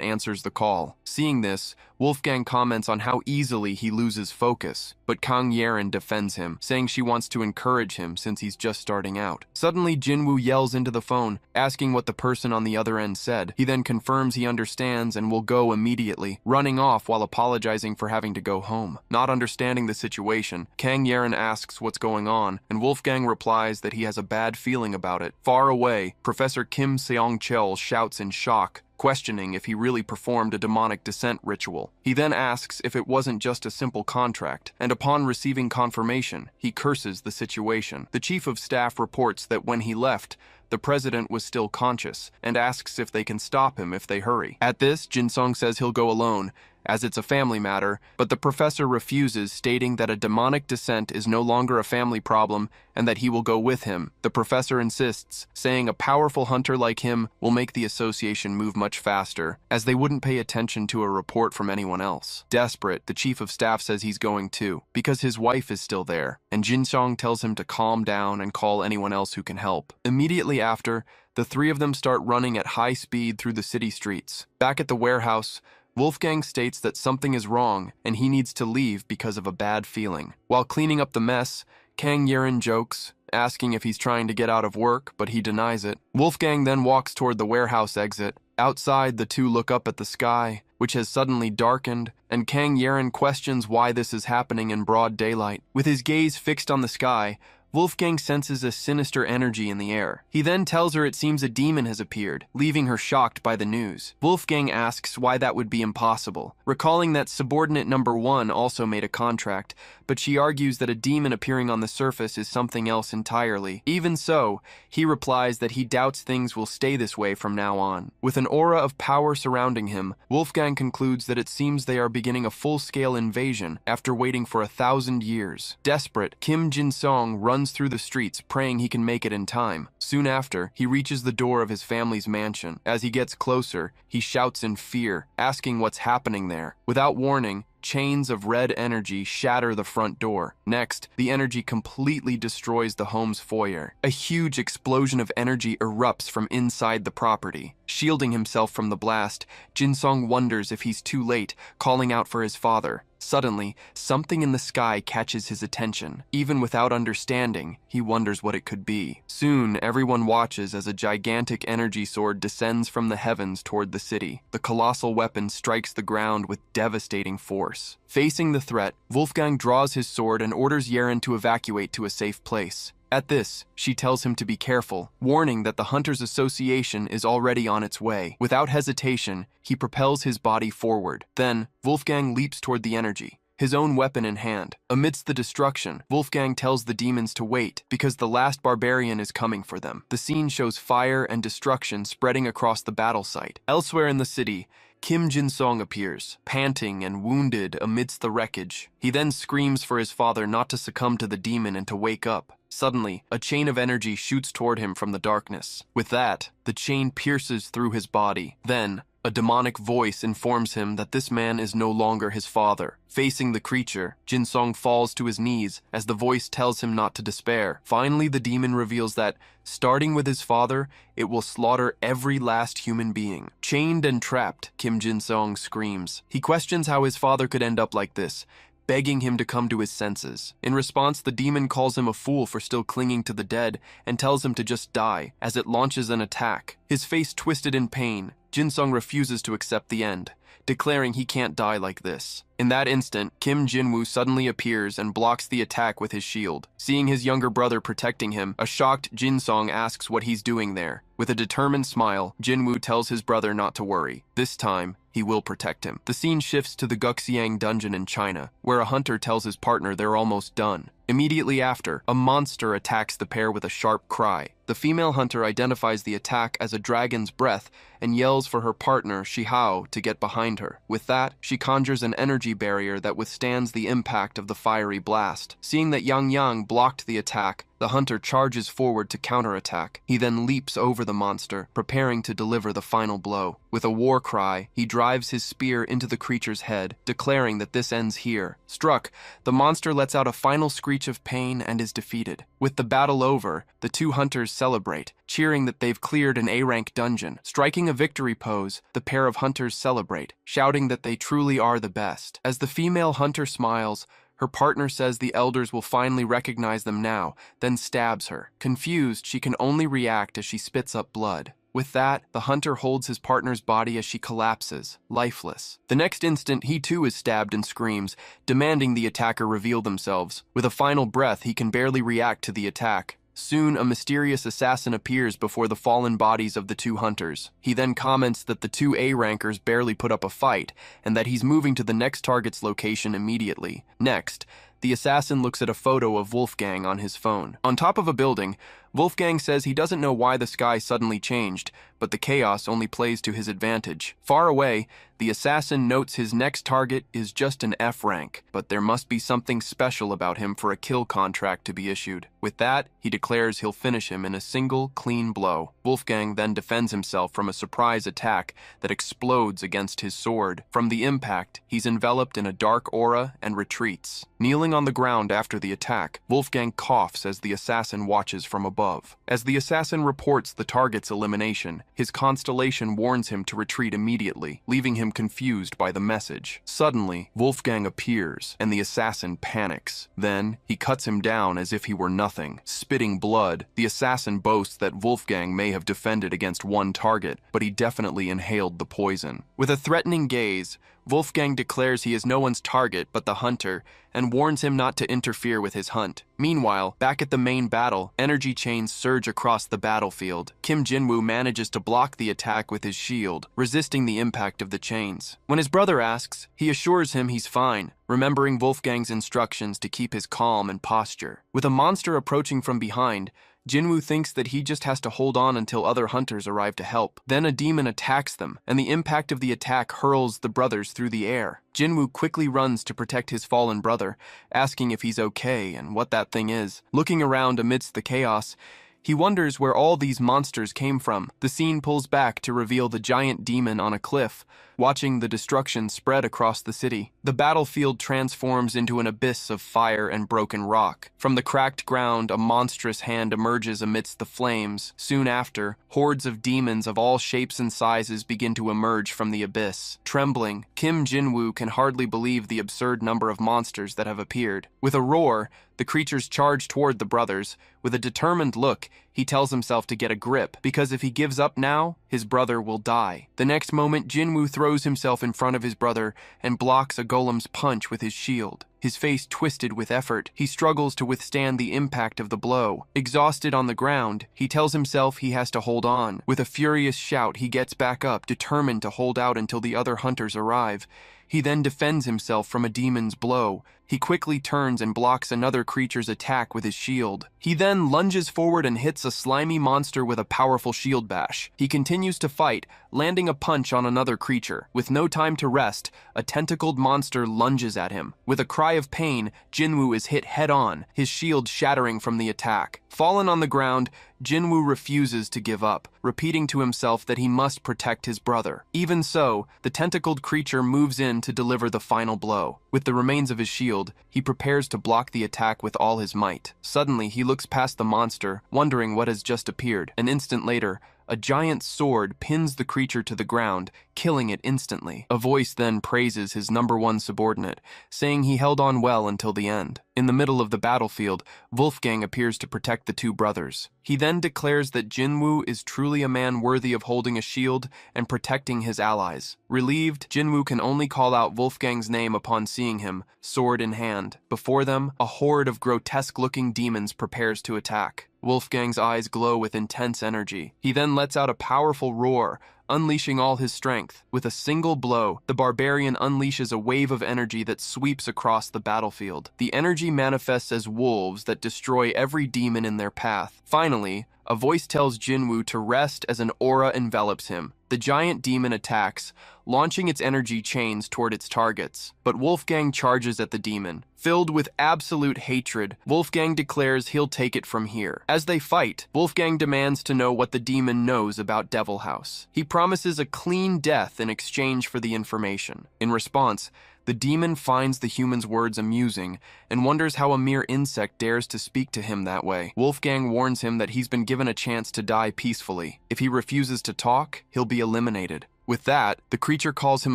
answers the call. Seeing this, Wolfgang comments on how easily he loses focus, but Kang Yeren defends him, saying she wants to encourage him since he's just starting out. Suddenly, Jinwoo yells into the phone, asking what the person on the other end said. He then confirms he understands and will go immediately, running off while apologizing for having to go home. Not understanding the situation, Kang Yeren asks what's going on, and Wolfgang replies that he has a bad feeling about it. Far away, Professor Kim Seong-cheol shouts in shock, questioning if he really performed a demonic descent ritual. He then asks if it wasn't just a simple contract, and upon receiving confirmation, he curses the situation. The chief of staff reports that when he left, the president was still conscious, and asks if they can stop him if they hurry. At this, Jin-sung says he'll go alone, as it's a family matter, but the professor refuses, stating that a demonic descent is no longer a family problem and that he will go with him. The professor insists, saying a powerful hunter like him will make the association move much faster, as they wouldn't pay attention to a report from anyone else. Desperate, the chief of staff says he's going too, because his wife is still there, and Jin-sung tells him to calm down and call anyone else who can help. Immediately after, the three of them start running at high speed through the city streets. Back at the warehouse, Wolfgang states that something is wrong and he needs to leave because of a bad feeling. While cleaning up the mess, Kang Yeren jokes, asking if he's trying to get out of work, but he denies it. Wolfgang then walks toward the warehouse exit. Outside, the two look up at the sky, which has suddenly darkened, and Kang Yeren questions why this is happening in broad daylight. With his gaze fixed on the sky, Wolfgang senses a sinister energy in the air. He then tells her it seems a demon has appeared, leaving her shocked by the news. Wolfgang asks why that would be impossible, recalling that subordinate number 1 also made a contract, but she argues that a demon appearing on the surface is something else entirely. Even so, he replies that he doubts things will stay this way from now on. With an aura of power surrounding him, Wolfgang concludes that it seems they are beginning a full-scale invasion after waiting for 1,000 years. Desperate, Kim Jin-sung runs through the streets, praying he can make it in time. Soon after, he reaches the door of his family's mansion. As he gets closer, he shouts in fear, asking what's happening there. Without warning, chains of red energy shatter the front door. Next, the energy completely destroys the home's foyer. A huge explosion of energy erupts from inside the property. Shielding himself from the blast, Jin-sung wonders if he's too late, calling out for his father. Suddenly, something in the sky catches his attention. Even without understanding, he wonders what it could be. Soon, everyone watches as a gigantic energy sword descends from the heavens toward the city. The colossal weapon strikes the ground with devastating force. Facing the threat, Wolfgang draws his sword and orders Yeren to evacuate to a safe place. At this, she tells him to be careful, warning that the Hunters Association is already on its way. Without hesitation, he propels his body forward. Then, Wolfgang leaps toward the energy, his own weapon in hand. Amidst the destruction, Wolfgang tells the demons to wait, because the last barbarian is coming for them. The scene shows fire and destruction spreading across the battle site. Elsewhere in the city, Kim Jin-sung appears, panting and wounded amidst the wreckage. He then screams for his father not to succumb to the demon and to wake up. Suddenly, a chain of energy shoots toward him from the darkness. With that, the chain pierces through his body. Then, A demonic voice informs him that this man is no longer his father. Facing the creature, Jinsong falls to his knees as the voice tells him not to despair. Finally, the demon reveals that, starting with his father, it will slaughter every last human being. Chained and trapped, Kim Jinsong screams. He questions how his father could end up like this, begging him to come to his senses. In response, the demon calls him a fool for still clinging to the dead and tells him to just die as it launches an attack. His face twisted in pain, Jinsong refuses to accept the end, declaring he can't die like this. In that instant, Kim Jinwoo suddenly appears and blocks the attack with his shield. Seeing his younger brother protecting him, a shocked Jinsong asks what he's doing there. With a determined smile, Jinwoo tells his brother not to worry. This time, he will protect him. The scene shifts to the Guxiang dungeon in China, where a hunter tells his partner they're almost done. Immediately after, a monster attacks the pair with a sharp cry. The female hunter identifies the attack as a dragon's breath and yells for her partner, Shihao, to get behind her. With that, she conjures an energy barrier that withstands the impact of the fiery blast. Seeing that Yang Yang blocked the attack, the hunter charges forward to counterattack. He then leaps over the monster, preparing to deliver the final blow. With a war cry, he drives his spear into the creature's head, declaring that this ends here. Struck, the monster lets out a final screech of pain and is defeated. With the battle over, the two hunters celebrate, cheering that they've cleared an A-rank dungeon. Striking a victory pose, the pair of hunters celebrate, shouting that they truly are the best. As the female hunter smiles, her partner says the elders will finally recognize them now, then stabs her. Confused, she can only react as she spits up blood. With that, the hunter holds his partner's body as she collapses, lifeless. The next instant, he too is stabbed and screams, demanding the attacker reveal themselves. With a final breath, he can barely react to the attack. Soon, a mysterious assassin appears before the fallen bodies of the two hunters. He then comments that the two A-rankers barely put up a fight, and that he's moving to the next target's location immediately. Next, the assassin looks at a photo of Wolfgang on his phone. On top of a building, Wolfgang says he doesn't know why the sky suddenly changed, but the chaos only plays to his advantage. Far away, the assassin notes his next target is just an F rank, but there must be something special about him for a kill contract to be issued. With that, he declares he'll finish him in a single, clean blow. Wolfgang then defends himself from a surprise attack that explodes against his sword. From the impact, he's enveloped in a dark aura and retreats. Kneeling on the ground after the attack, Wolfgang coughs as the assassin watches from above. As the assassin reports the target's elimination, his constellation warns him to retreat immediately, leaving him confused by the message. Suddenly, Wolfgang appears, and the assassin panics. Then, he cuts him down as if he were nothing. Spitting blood, the assassin boasts that Wolfgang may have defended against one target, but he definitely inhaled the poison. With a threatening gaze, Wolfgang declares he is no one's target but the hunter, and warns him not to interfere with his hunt. Meanwhile, back at the main battle, energy chains surge across the battlefield. Kim Jinwoo manages to block the attack with his shield, resisting the impact of the chains. When his brother asks, he assures him he's fine, remembering Wolfgang's instructions to keep his calm and posture. With a monster approaching from behind, Jinwoo thinks that he just has to hold on until other hunters arrive to help. Then a demon attacks them, and the impact of the attack hurls the brothers through the air. Jinwoo quickly runs to protect his fallen brother, asking if he's okay and what that thing is. Looking around amidst the chaos, he wonders where all these monsters came from. The scene pulls back to reveal the giant demon on a cliff, watching the destruction spread across the city. The battlefield transforms into an abyss of fire and broken rock. From the cracked ground, a monstrous hand emerges amidst the flames. Soon after, hordes of demons of all shapes and sizes begin to emerge from the abyss. Trembling, Kim Jinwoo can hardly believe the absurd number of monsters that have appeared. With a roar, the creatures charge toward the brothers. With a determined look, he tells himself to get a grip, because if he gives up now, his brother will die. The next moment, Jinwoo throws himself in front of his brother and blocks a golem's punch with his shield. His face twisted with effort, he struggles to withstand the impact of the blow. Exhausted on the ground, he tells himself he has to hold on. With a furious shout, he gets back up, determined to hold out until the other hunters arrive. He then defends himself from a demon's blow. He quickly turns and blocks another creature's attack with his shield. He then lunges forward and hits a slimy monster with a powerful shield bash. He continues to fight, landing a punch on another creature. With no time to rest, a tentacled monster lunges at him. With a cry cry of pain, Jinwoo is hit head-on, his shield shattering from the attack. Fallen on the ground, Jinwoo refuses to give up, repeating to himself that he must protect his brother. Even so, the tentacled creature moves in to deliver the final blow. With the remains of his shield, he prepares to block the attack with all his might. Suddenly, he looks past the monster, wondering what has just appeared. An instant later, a giant sword pins the creature to the ground, killing it instantly. A voice then praises his #1 subordinate, saying he held on well until the end. In the middle of the battlefield, Wolfgang appears to protect the two brothers. He then declares that Jinwoo is truly a man worthy of holding a shield and protecting his allies. Relieved, Jinwoo can only call out Wolfgang's name upon seeing him, sword in hand. Before them, a horde of grotesque-looking demons prepares to attack. Wolfgang's eyes glow with intense energy. He then lets out a powerful roar, unleashing all his strength. With a single blow, the barbarian unleashes a wave of energy that sweeps across the battlefield. The energy manifests as wolves that destroy every demon in their path. Finally, a voice tells Jinwoo to rest as an aura envelops him. The giant demon attacks, launching its energy chains toward its targets. But Wolfgang charges at the demon. Filled with absolute hatred, Wolfgang declares he'll take it from here. As they fight, Wolfgang demands to know what the demon knows about Devil House. He promises a clean death in exchange for the information. In response, the demon finds the human's words amusing and wonders how a mere insect dares to speak to him that way. Wolfgang warns him that he's been given a chance to die peacefully. If he refuses to talk, he'll be eliminated. With that, the creature calls him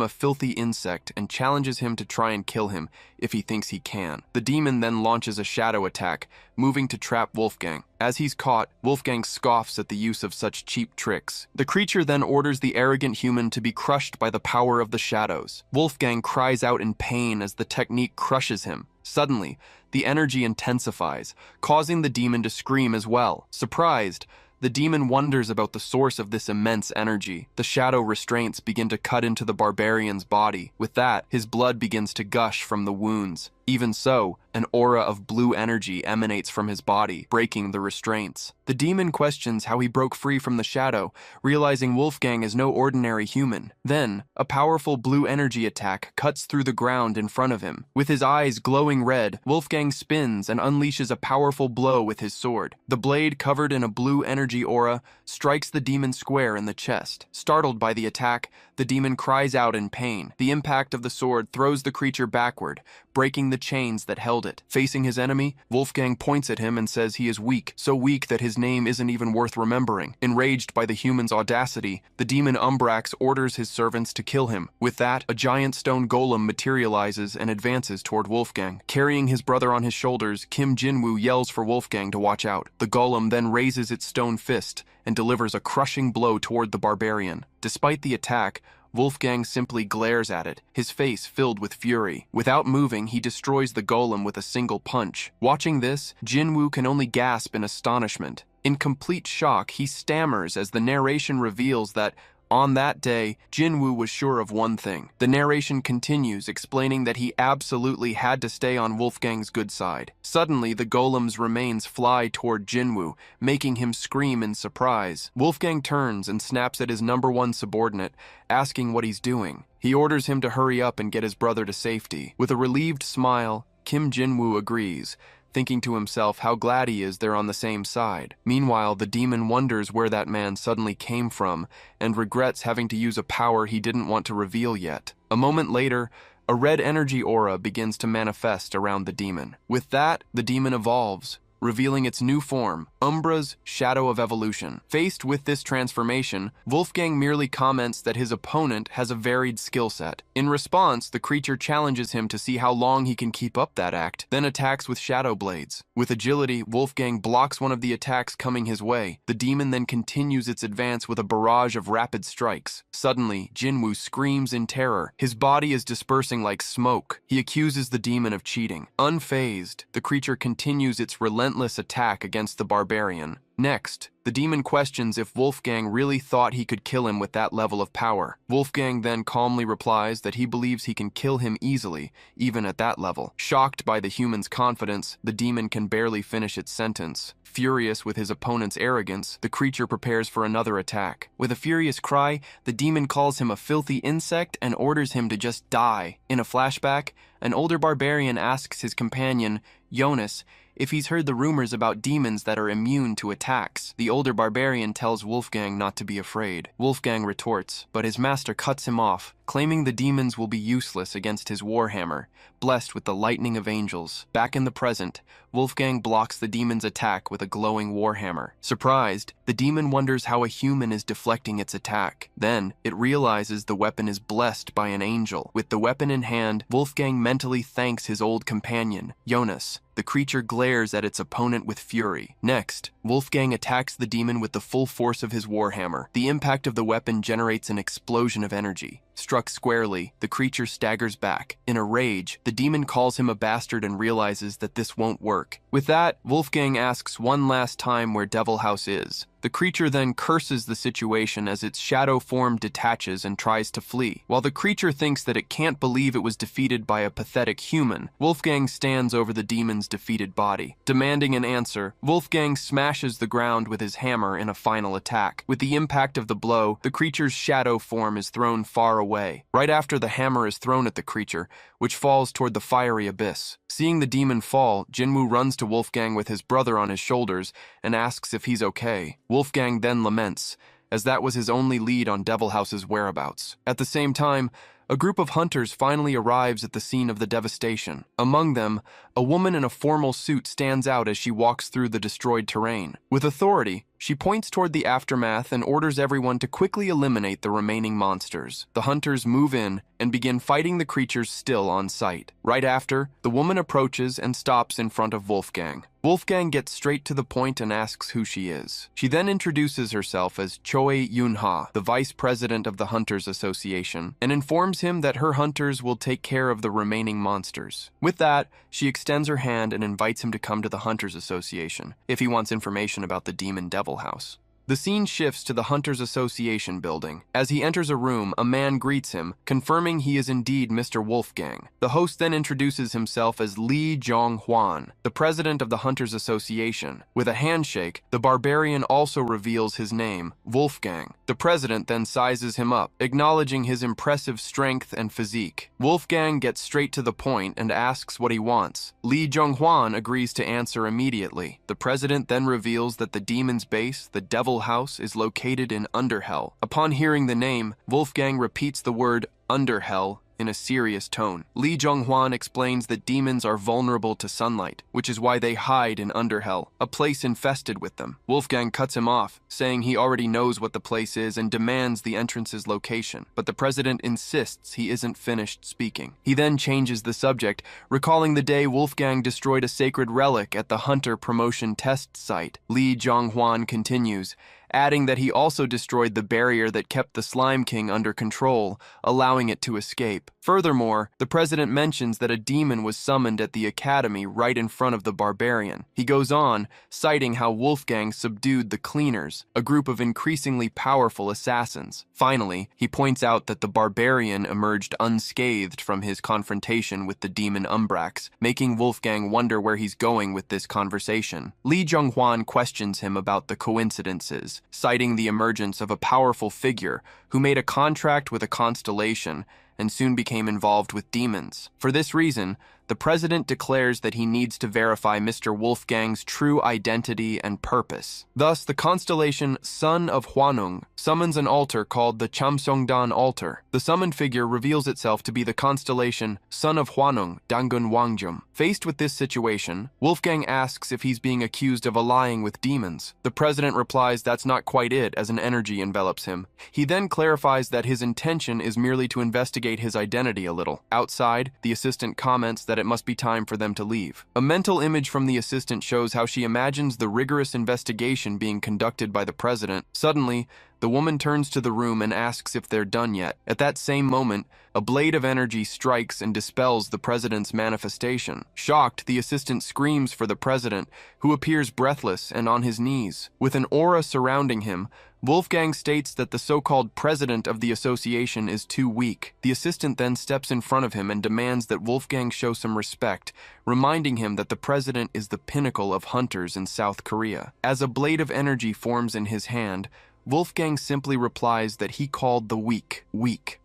a filthy insect and challenges him to try and kill him if he thinks he can. The demon then launches a shadow attack, moving to trap Wolfgang. As he's caught, Wolfgang scoffs at the use of such cheap tricks. The creature then orders the arrogant human to be crushed by the power of the shadows. Wolfgang cries out in pain as the technique crushes him. Suddenly, the energy intensifies, causing the demon to scream as well. Surprised, the demon wonders about the source of this immense energy. The shadow restraints begin to cut into the barbarian's body. With that, his blood begins to gush from the wounds. Even so, an aura of blue energy emanates from his body, breaking the restraints. The demon questions how he broke free from the shadow, realizing Wolfgang is no ordinary human. Then, a powerful blue energy attack cuts through the ground in front of him. With his eyes glowing red, Wolfgang spins and unleashes a powerful blow with his sword. The blade, covered in a blue energy aura, strikes the demon square in the chest. Startled by the attack, the demon cries out in pain. The impact of the sword throws the creature backward, breaking the chains that held it. Facing his enemy, Wolfgang points at him and says he is weak, so weak that his name isn't even worth remembering. Enraged by the human's audacity, the demon Umbrax orders his servants to kill him. With that, a giant stone golem materializes and advances toward Wolfgang. Carrying his brother on his shoulders, Kim Jinwoo yells for Wolfgang to watch out. The golem then raises its stone fist and delivers a crushing blow toward the barbarian. Despite the attack, Wolfgang simply glares at it, his face filled with fury. Without moving, he destroys the golem with a single punch. Watching this, Jinwoo can only gasp in astonishment. In complete shock, he stammers as the narration reveals that, on that day, Jinwoo was sure of one thing. The narration continues, explaining that he absolutely had to stay on Wolfgang's good side. Suddenly, the golem's remains fly toward Jinwoo, making him scream in surprise. Wolfgang turns and snaps at his #1 subordinate, asking what he's doing. He orders him to hurry up and get his brother to safety. With a relieved smile, Kim Jinwoo agrees, thinking to himself how glad he is they're on the same side. Meanwhile, the demon wonders where that man suddenly came from and regrets having to use a power he didn't want to reveal yet. A moment later, a red energy aura begins to manifest around the demon. With that, the demon evolves, revealing its new form, Umbra's Shadow of Evolution. Faced with this transformation, Wolfgang merely comments that his opponent has a varied skill set. In response, the creature challenges him to see how long he can keep up that act, then attacks with shadow blades. With agility, Wolfgang blocks one of the attacks coming his way. The demon then continues its advance with a barrage of rapid strikes. Suddenly, Jinwoo screams in terror. His body is dispersing like smoke. He accuses the demon of cheating. Unfazed, the creature continues its relentless relentless attack against the barbarian. Next, the demon questions if Wolfgang really thought he could kill him with that level of power. Wolfgang then calmly replies that he believes he can kill him easily, even at that level. Shocked by the human's confidence, the demon can barely finish its sentence. Furious with his opponent's arrogance, the creature prepares for another attack. With a furious cry, the demon calls him a filthy insect and orders him to just die. In a flashback, an older barbarian asks his companion, Jonas, if he's heard the rumors about demons that are immune to attacks. The older barbarian tells Wolfgang not to be afraid. Wolfgang retorts, but his master cuts him off, claiming the demons will be useless against his warhammer, blessed with the lightning of angels. Back in the present, Wolfgang blocks the demon's attack with a glowing warhammer. Surprised, the demon wonders how a human is deflecting its attack. Then, it realizes the weapon is blessed by an angel. With the weapon in hand, Wolfgang mentally thanks his old companion, Jonas. The creature glares at its opponent with fury. Next, Wolfgang attacks the demon with the full force of his warhammer. The impact of the weapon generates an explosion of energy. Struck squarely, the creature staggers back. In a rage, the demon calls him a bastard and realizes that this won't work. With that, Wolfgang asks one last time where Devil House is. The creature then curses the situation as its shadow form detaches and tries to flee. While the creature thinks that it can't believe it was defeated by a pathetic human, Wolfgang stands over the demon's defeated body. Demanding an answer, Wolfgang smashes the ground with his hammer in a final attack. With the impact of the blow, the creature's shadow form is thrown far away. Right after the hammer is thrown at the creature, which falls toward the fiery abyss. Seeing the demon fall, Jinwoo runs to Wolfgang with his brother on his shoulders and asks if he's okay. Wolfgang then laments, as that was his only lead on Devil House's whereabouts. At the same time, a group of hunters finally arrives at the scene of the devastation. Among them, a woman in a formal suit stands out as she walks through the destroyed terrain. With authority, she points toward the aftermath and orders everyone to quickly eliminate the remaining monsters. The hunters move in and begin fighting the creatures still on sight. Right after, the woman approaches and stops in front of Wolfgang. Wolfgang gets straight to the point and asks who she is. She then introduces herself as Choi Yunha, the vice president of the Hunters Association, and informs him that her hunters will take care of the remaining monsters. With that, she extends her hand and invites him to come to the Hunters Association if he wants information about the demon Devil House. The scene shifts to the Hunters Association building. As he enters a room, a man greets him, confirming he is indeed Mr. Wolfgang. The host then introduces himself as Li Zhonghwan, the president of the Hunters Association. With a handshake, the barbarian also reveals his name, Wolfgang. The president then sizes him up, acknowledging his impressive strength and physique. Wolfgang gets straight to the point and asks what he wants. Li Zhonghwan agrees to answer immediately. The president then reveals that the demon's base, the Devil House, is located in Underhell. Upon hearing the name, Wolfgang repeats the word Underhell in a serious tone. Li Zhonghwan explains that demons are vulnerable to sunlight, which is why they hide in Underhell, a place infested with them. Wolfgang cuts him off, saying he already knows what the place is and demands the entrance's location, but the president insists he isn't finished speaking. He then changes the subject, recalling the day Wolfgang destroyed a sacred relic at the Hunter Promotion Test Site. Li Zhonghwan continues, adding that he also destroyed the barrier that kept the Slime King under control, allowing it to escape. Furthermore, the president mentions that a demon was summoned at the academy right in front of the barbarian. He goes on, citing how Wolfgang subdued the Cleaners, a group of increasingly powerful assassins. Finally, he points out that the barbarian emerged unscathed from his confrontation with the demon Umbrax, making Wolfgang wonder where he's going with this conversation. Li Zhonghwan questions him about the coincidences, citing the emergence of a powerful figure who made a contract with a constellation and soon became involved with demons. For this reason, the president declares that he needs to verify Mr. Wolfgang's true identity and purpose. Thus, the constellation Sun of Hwanung summons an altar called the Chamsongdan altar. The summoned figure reveals itself to be the constellation Sun of Hwanung, Dangun Wangjum. Faced with this situation, Wolfgang asks if he's being accused of allying with demons. The president replies that's not quite it, as an energy envelops him. He then clarifies that his intention is merely to investigate his identity a little. Outside, the assistant comments that that it must be time for them to leave. A mental image from the assistant shows how she imagines the rigorous investigation being conducted by the president. Suddenly, the woman turns to the room and asks if they're done yet. At that same moment, a blade of energy strikes and dispels the president's manifestation. Shocked, the assistant screams for the president, who appears breathless and on his knees. With an aura surrounding him, Wolfgang states that the so-called president of the association is too weak. The assistant then steps in front of him and demands that Wolfgang show some respect, reminding him that the president is the pinnacle of hunters in South Korea. As a blade of energy forms in his hand, Wolfgang simply replies that he called the weak.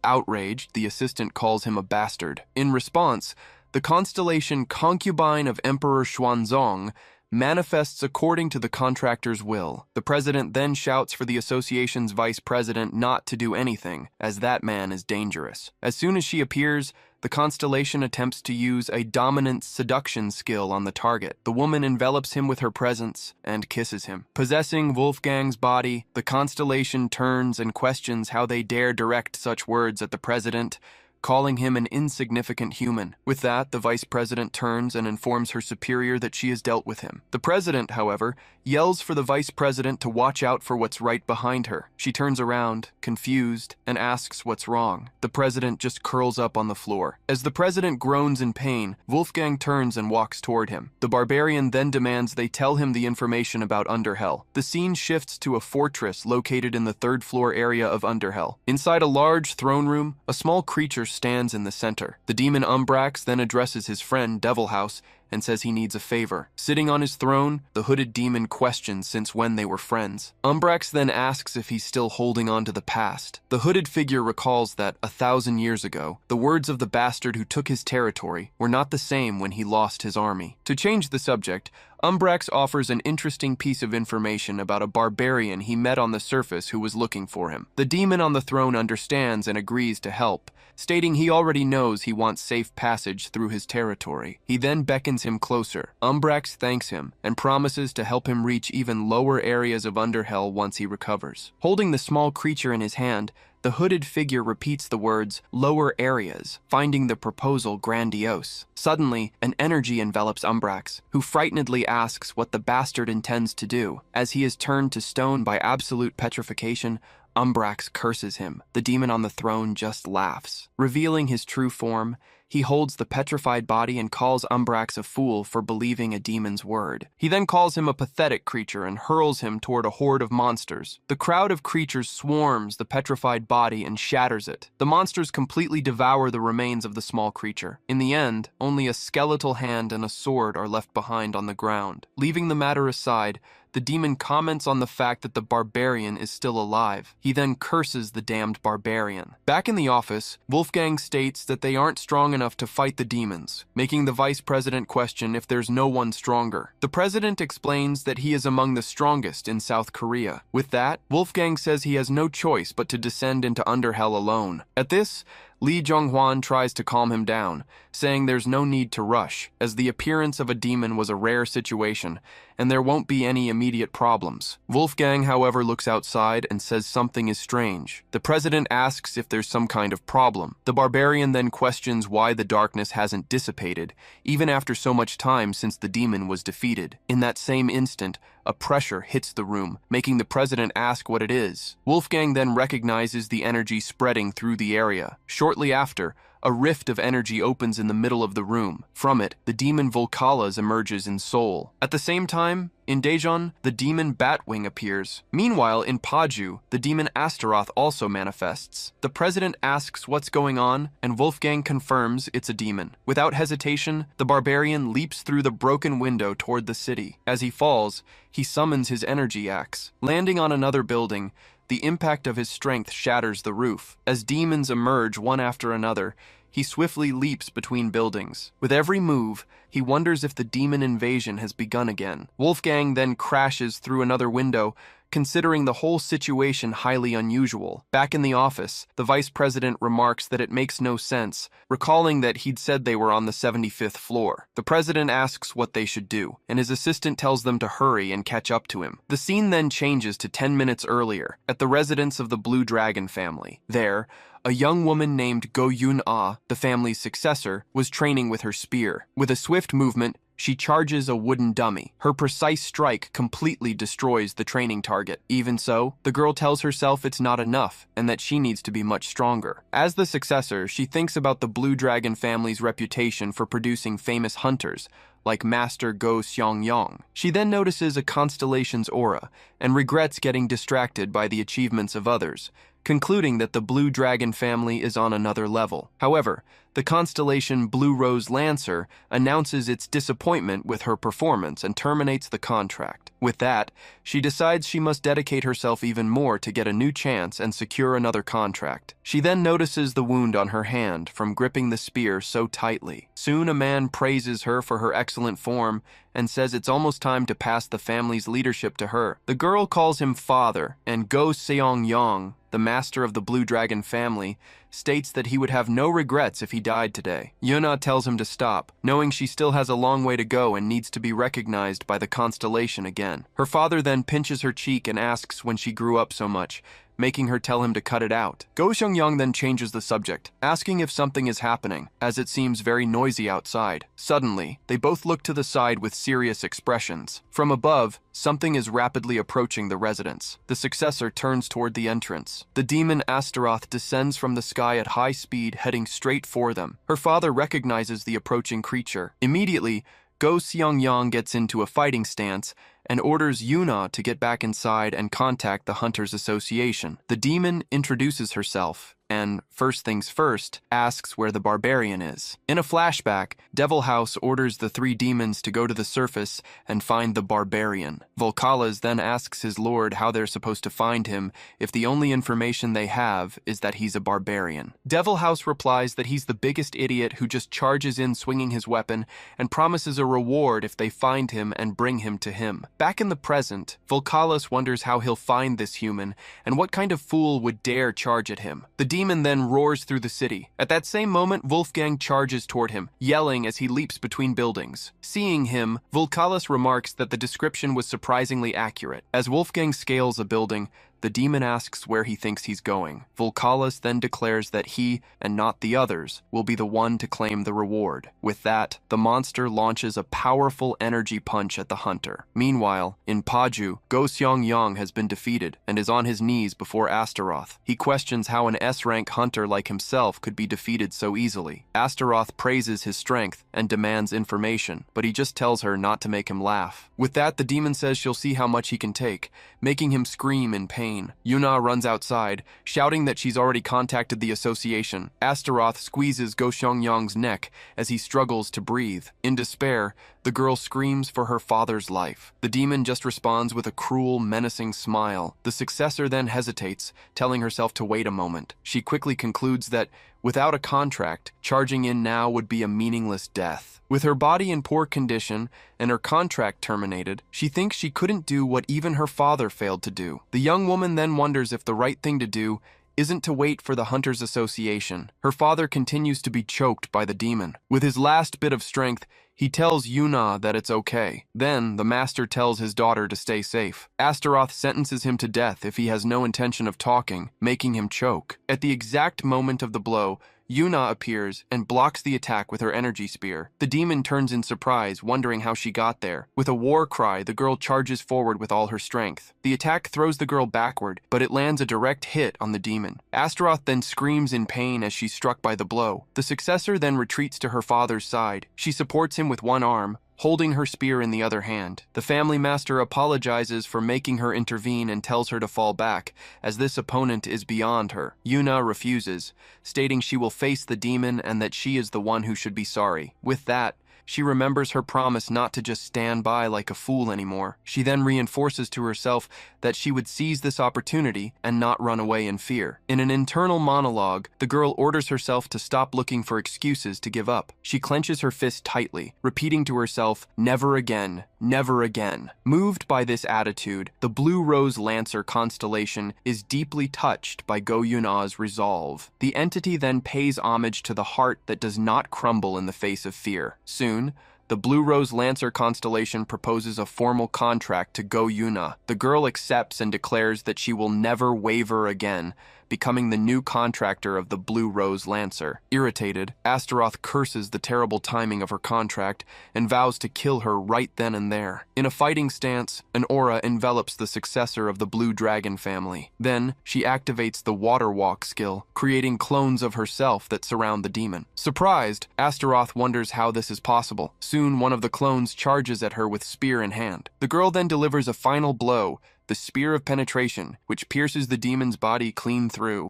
Outraged, the assistant calls him a bastard. In response, the constellation Concubine of Emperor Xuanzong manifests according to the contractor's will. The president then shouts for the association's vice president not to do anything, as that man is dangerous. As soon as she appears, the constellation attempts to use a dominant seduction skill on the target. The woman envelops him with her presence and kisses him. Possessing Wolfgang's body, the constellation turns and questions how they dare direct such words at the president, calling him an insignificant human. With that, the vice president turns and informs her superior that she has dealt with him. The president, however, yells for the vice president to watch out for what's right behind her. She turns around, confused, and asks what's wrong. The president just curls up on the floor. As the president groans in pain, Wolfgang turns and walks toward him. The barbarian then demands they tell him the information about Underhell. The scene shifts to a fortress located in the third-floor area of Underhell. Inside a large throne room, a small creature stands in the center. The demon Umbrax then addresses his friend Devilhouse and says he needs a favor. Sitting on his throne, the hooded demon questions since when they were friends. Umbrax then asks if he's still holding on to the past. The hooded figure recalls that 1,000 years ago, the words of the bastard who took his territory were not the same when he lost his army. To change the subject, Umbrax offers an interesting piece of information about a barbarian he met on the surface who was looking for him. The demon on the throne understands and agrees to help, stating he already knows he wants safe passage through his territory. He then beckons him closer. Umbrax thanks him and promises to help him reach even lower areas of Underhell once he recovers. Holding the small creature in his hand, the hooded figure repeats the words, "lower areas," finding the proposal grandiose. Suddenly, an energy envelops Umbrax, who frightenedly asks what the bastard intends to do. As he is turned to stone by absolute petrification, Umbrax curses him. The demon on the throne just laughs. Revealing his true form, he holds the petrified body and calls Umbrax a fool for believing a demon's word. He then calls him a pathetic creature and hurls him toward a horde of monsters. The crowd of creatures swarms the petrified body and shatters it. The monsters completely devour the remains of the small creature. In the end, only a skeletal hand and a sword are left behind on the ground. Leaving the matter aside, the demon comments on the fact that the barbarian is still alive. He then curses the damned barbarian. Back in the office, Wolfgang states that they aren't strong enough to fight the demons, making the vice president question if there's no one stronger. The president explains that he is among the strongest in South Korea. With that, Wolfgang says he has no choice but to descend into Underhell alone. At this, Lee Jong-hwan tries to calm him down, saying there's no need to rush, as the appearance of a demon was a rare situation, and there won't be any immediate problems. Wolfgang, however, looks outside and says something is strange. The president asks if there's some kind of problem. The barbarian then questions why the darkness hasn't dissipated, even after so much time since the demon was defeated. In that same instant, a pressure hits the room, making the president ask what it is. Wolfgang then recognizes the energy spreading through the area. Shortly after, a rift of energy opens in the middle of the room. From it, the demon Volcalas emerges in Seoul. At the same time, in Daejeon, the demon Batwing appears. Meanwhile, in Paju, the demon Astaroth also manifests. The president asks what's going on, and Wolfgang confirms it's a demon. Without hesitation, the barbarian leaps through the broken window toward the city. As he falls, he summons his energy axe. Landing on another building, the impact of his strength shatters the roof. As demons emerge one after another, he swiftly leaps between buildings. With every move, he wonders if the demon invasion has begun again. Wolfgang then crashes through another window, considering the whole situation highly unusual. Back in the office, the vice president remarks that it makes no sense, recalling that he'd said they were on the 75th floor. The president asks what they should do, and his assistant tells them to hurry and catch up to him. The scene then changes to 10 minutes earlier, at the residence of the Blue Dragon family. There, a young woman named Go Yun-ah, the family's successor, was training with her spear. With a swift movement, she charges a wooden dummy. Her precise strike completely destroys the training target. Even so, the girl tells herself it's not enough and that she needs to be much stronger. As the successor, she thinks about the Blue Dragon family's reputation for producing famous hunters, like Master Go Xiangyang. She then notices a constellation's aura and regrets getting distracted by the achievements of others, concluding that the Blue Dragon family is on another level. However, the constellation Blue Rose Lancer announces its disappointment with her performance and terminates the contract. With that, she decides she must dedicate herself even more to get a new chance and secure another contract. She then notices the wound on her hand from gripping the spear so tightly. Soon a man praises her for her excellent form and says it's almost time to pass the family's leadership to her. The girl calls him father, and Go Seong-yang, the master of the Blue Dragon family, states that he would have no regrets if he died today. Yuna tells him to stop, knowing she still has a long way to go and needs to be recognized by the constellation again. Her father then pinches her cheek and asks when she grew up so much, making her tell him to cut it out. Go Xiangyang then changes the subject, asking if something is happening, as it seems very noisy outside. Suddenly, they both look to the side with serious expressions. From above, something is rapidly approaching the residence. The successor turns toward the entrance. The demon Astaroth descends from the sky at high speed, heading straight for them. Her father recognizes the approaching creature. Immediately, Go Xiangyang gets into a fighting stance and orders Yuna to get back inside and contact the Hunters Association. The demon introduces herself and, first things first, asks where the Barbarian is. In a flashback, Devil House orders the three demons to go to the surface and find the Barbarian. Volcalas then asks his lord how they're supposed to find him if the only information they have is that he's a barbarian. Devil House replies that he's the biggest idiot who just charges in swinging his weapon and promises a reward if they find him and bring him to him. Back in the present, Volcalas wonders how he'll find this human and what kind of fool would dare charge at him. The demon then roars through the city. At that same moment, Wolfgang charges toward him, yelling as he leaps between buildings. Seeing him, Volcalas remarks that the description was surprisingly accurate. As Wolfgang scales a building, the demon asks where he thinks he's going. Volcalas then declares that he, and not the others, will be the one to claim the reward. With that, the monster launches a powerful energy punch at the hunter. Meanwhile, in Paju, Go Xiangyang has been defeated and is on his knees before Astaroth. He questions how an S-rank hunter like himself could be defeated so easily. Astaroth praises his strength and demands information, but he just tells her not to make him laugh. With that, the demon says she'll see how much he can take, making him scream in pain. Yuna runs outside, shouting that she's already contacted the association. Astaroth squeezes Go Xiangyang's neck as he struggles to breathe. In despair, the girl screams for her father's life. The demon just responds with a cruel, menacing smile. The successor then hesitates, telling herself to wait a moment. She quickly concludes that, without a contract, charging in now would be a meaningless death. With her body in poor condition and her contract terminated, she thinks she couldn't do what even her father failed to do. The young woman then wonders if the right thing to do isn't to wait for the Hunters Association. Her father continues to be choked by the demon. With his last bit of strength, he tells Yuna that it's okay. Then, the master tells his daughter to stay safe. Astaroth sentences him to death if he has no intention of talking, making him choke. At the exact moment of the blow, Yuna appears and blocks the attack with her energy spear. The demon turns in surprise, wondering how she got there. With a war cry, the girl charges forward with all her strength. The attack throws the girl backward, but it lands a direct hit on the demon. Astaroth then screams in pain as she's struck by the blow. The successor then retreats to her father's side. She supports him with one arm, holding her spear in the other hand. The family master apologizes for making her intervene and tells her to fall back, as this opponent is beyond her. Yuna refuses, stating she will face the demon and that she is the one who should be sorry. With that, She remembers her promise not to just stand by like a fool anymore. She then reinforces to herself that she would seize this opportunity and not run away in fear. In an internal monologue, the girl orders herself to stop looking for excuses to give up. She clenches her fist tightly, repeating to herself, "Never again, never again." Moved by this attitude, the Blue Rose Lancer constellation is deeply touched by Go Yuna's resolve. The entity then pays homage to the heart that does not crumble in the face of fear. Soon, the Blue Rose Lancer constellation proposes a formal contract to Go Yuna. The girl accepts and declares that she will never waver again, becoming the new contractor of the Blue Rose Lancer. Irritated, Astaroth curses the terrible timing of her contract and vows to kill her right then and there. In a fighting stance, an aura envelops the successor of the Blue Dragon family. Then, she activates the Water Walk skill, creating clones of herself that surround the demon. Surprised, Astaroth wonders how this is possible. Soon, one of the clones charges at her with spear in hand. The girl then delivers a final blow, the Spear of Penetration, which pierces the demon's body clean through.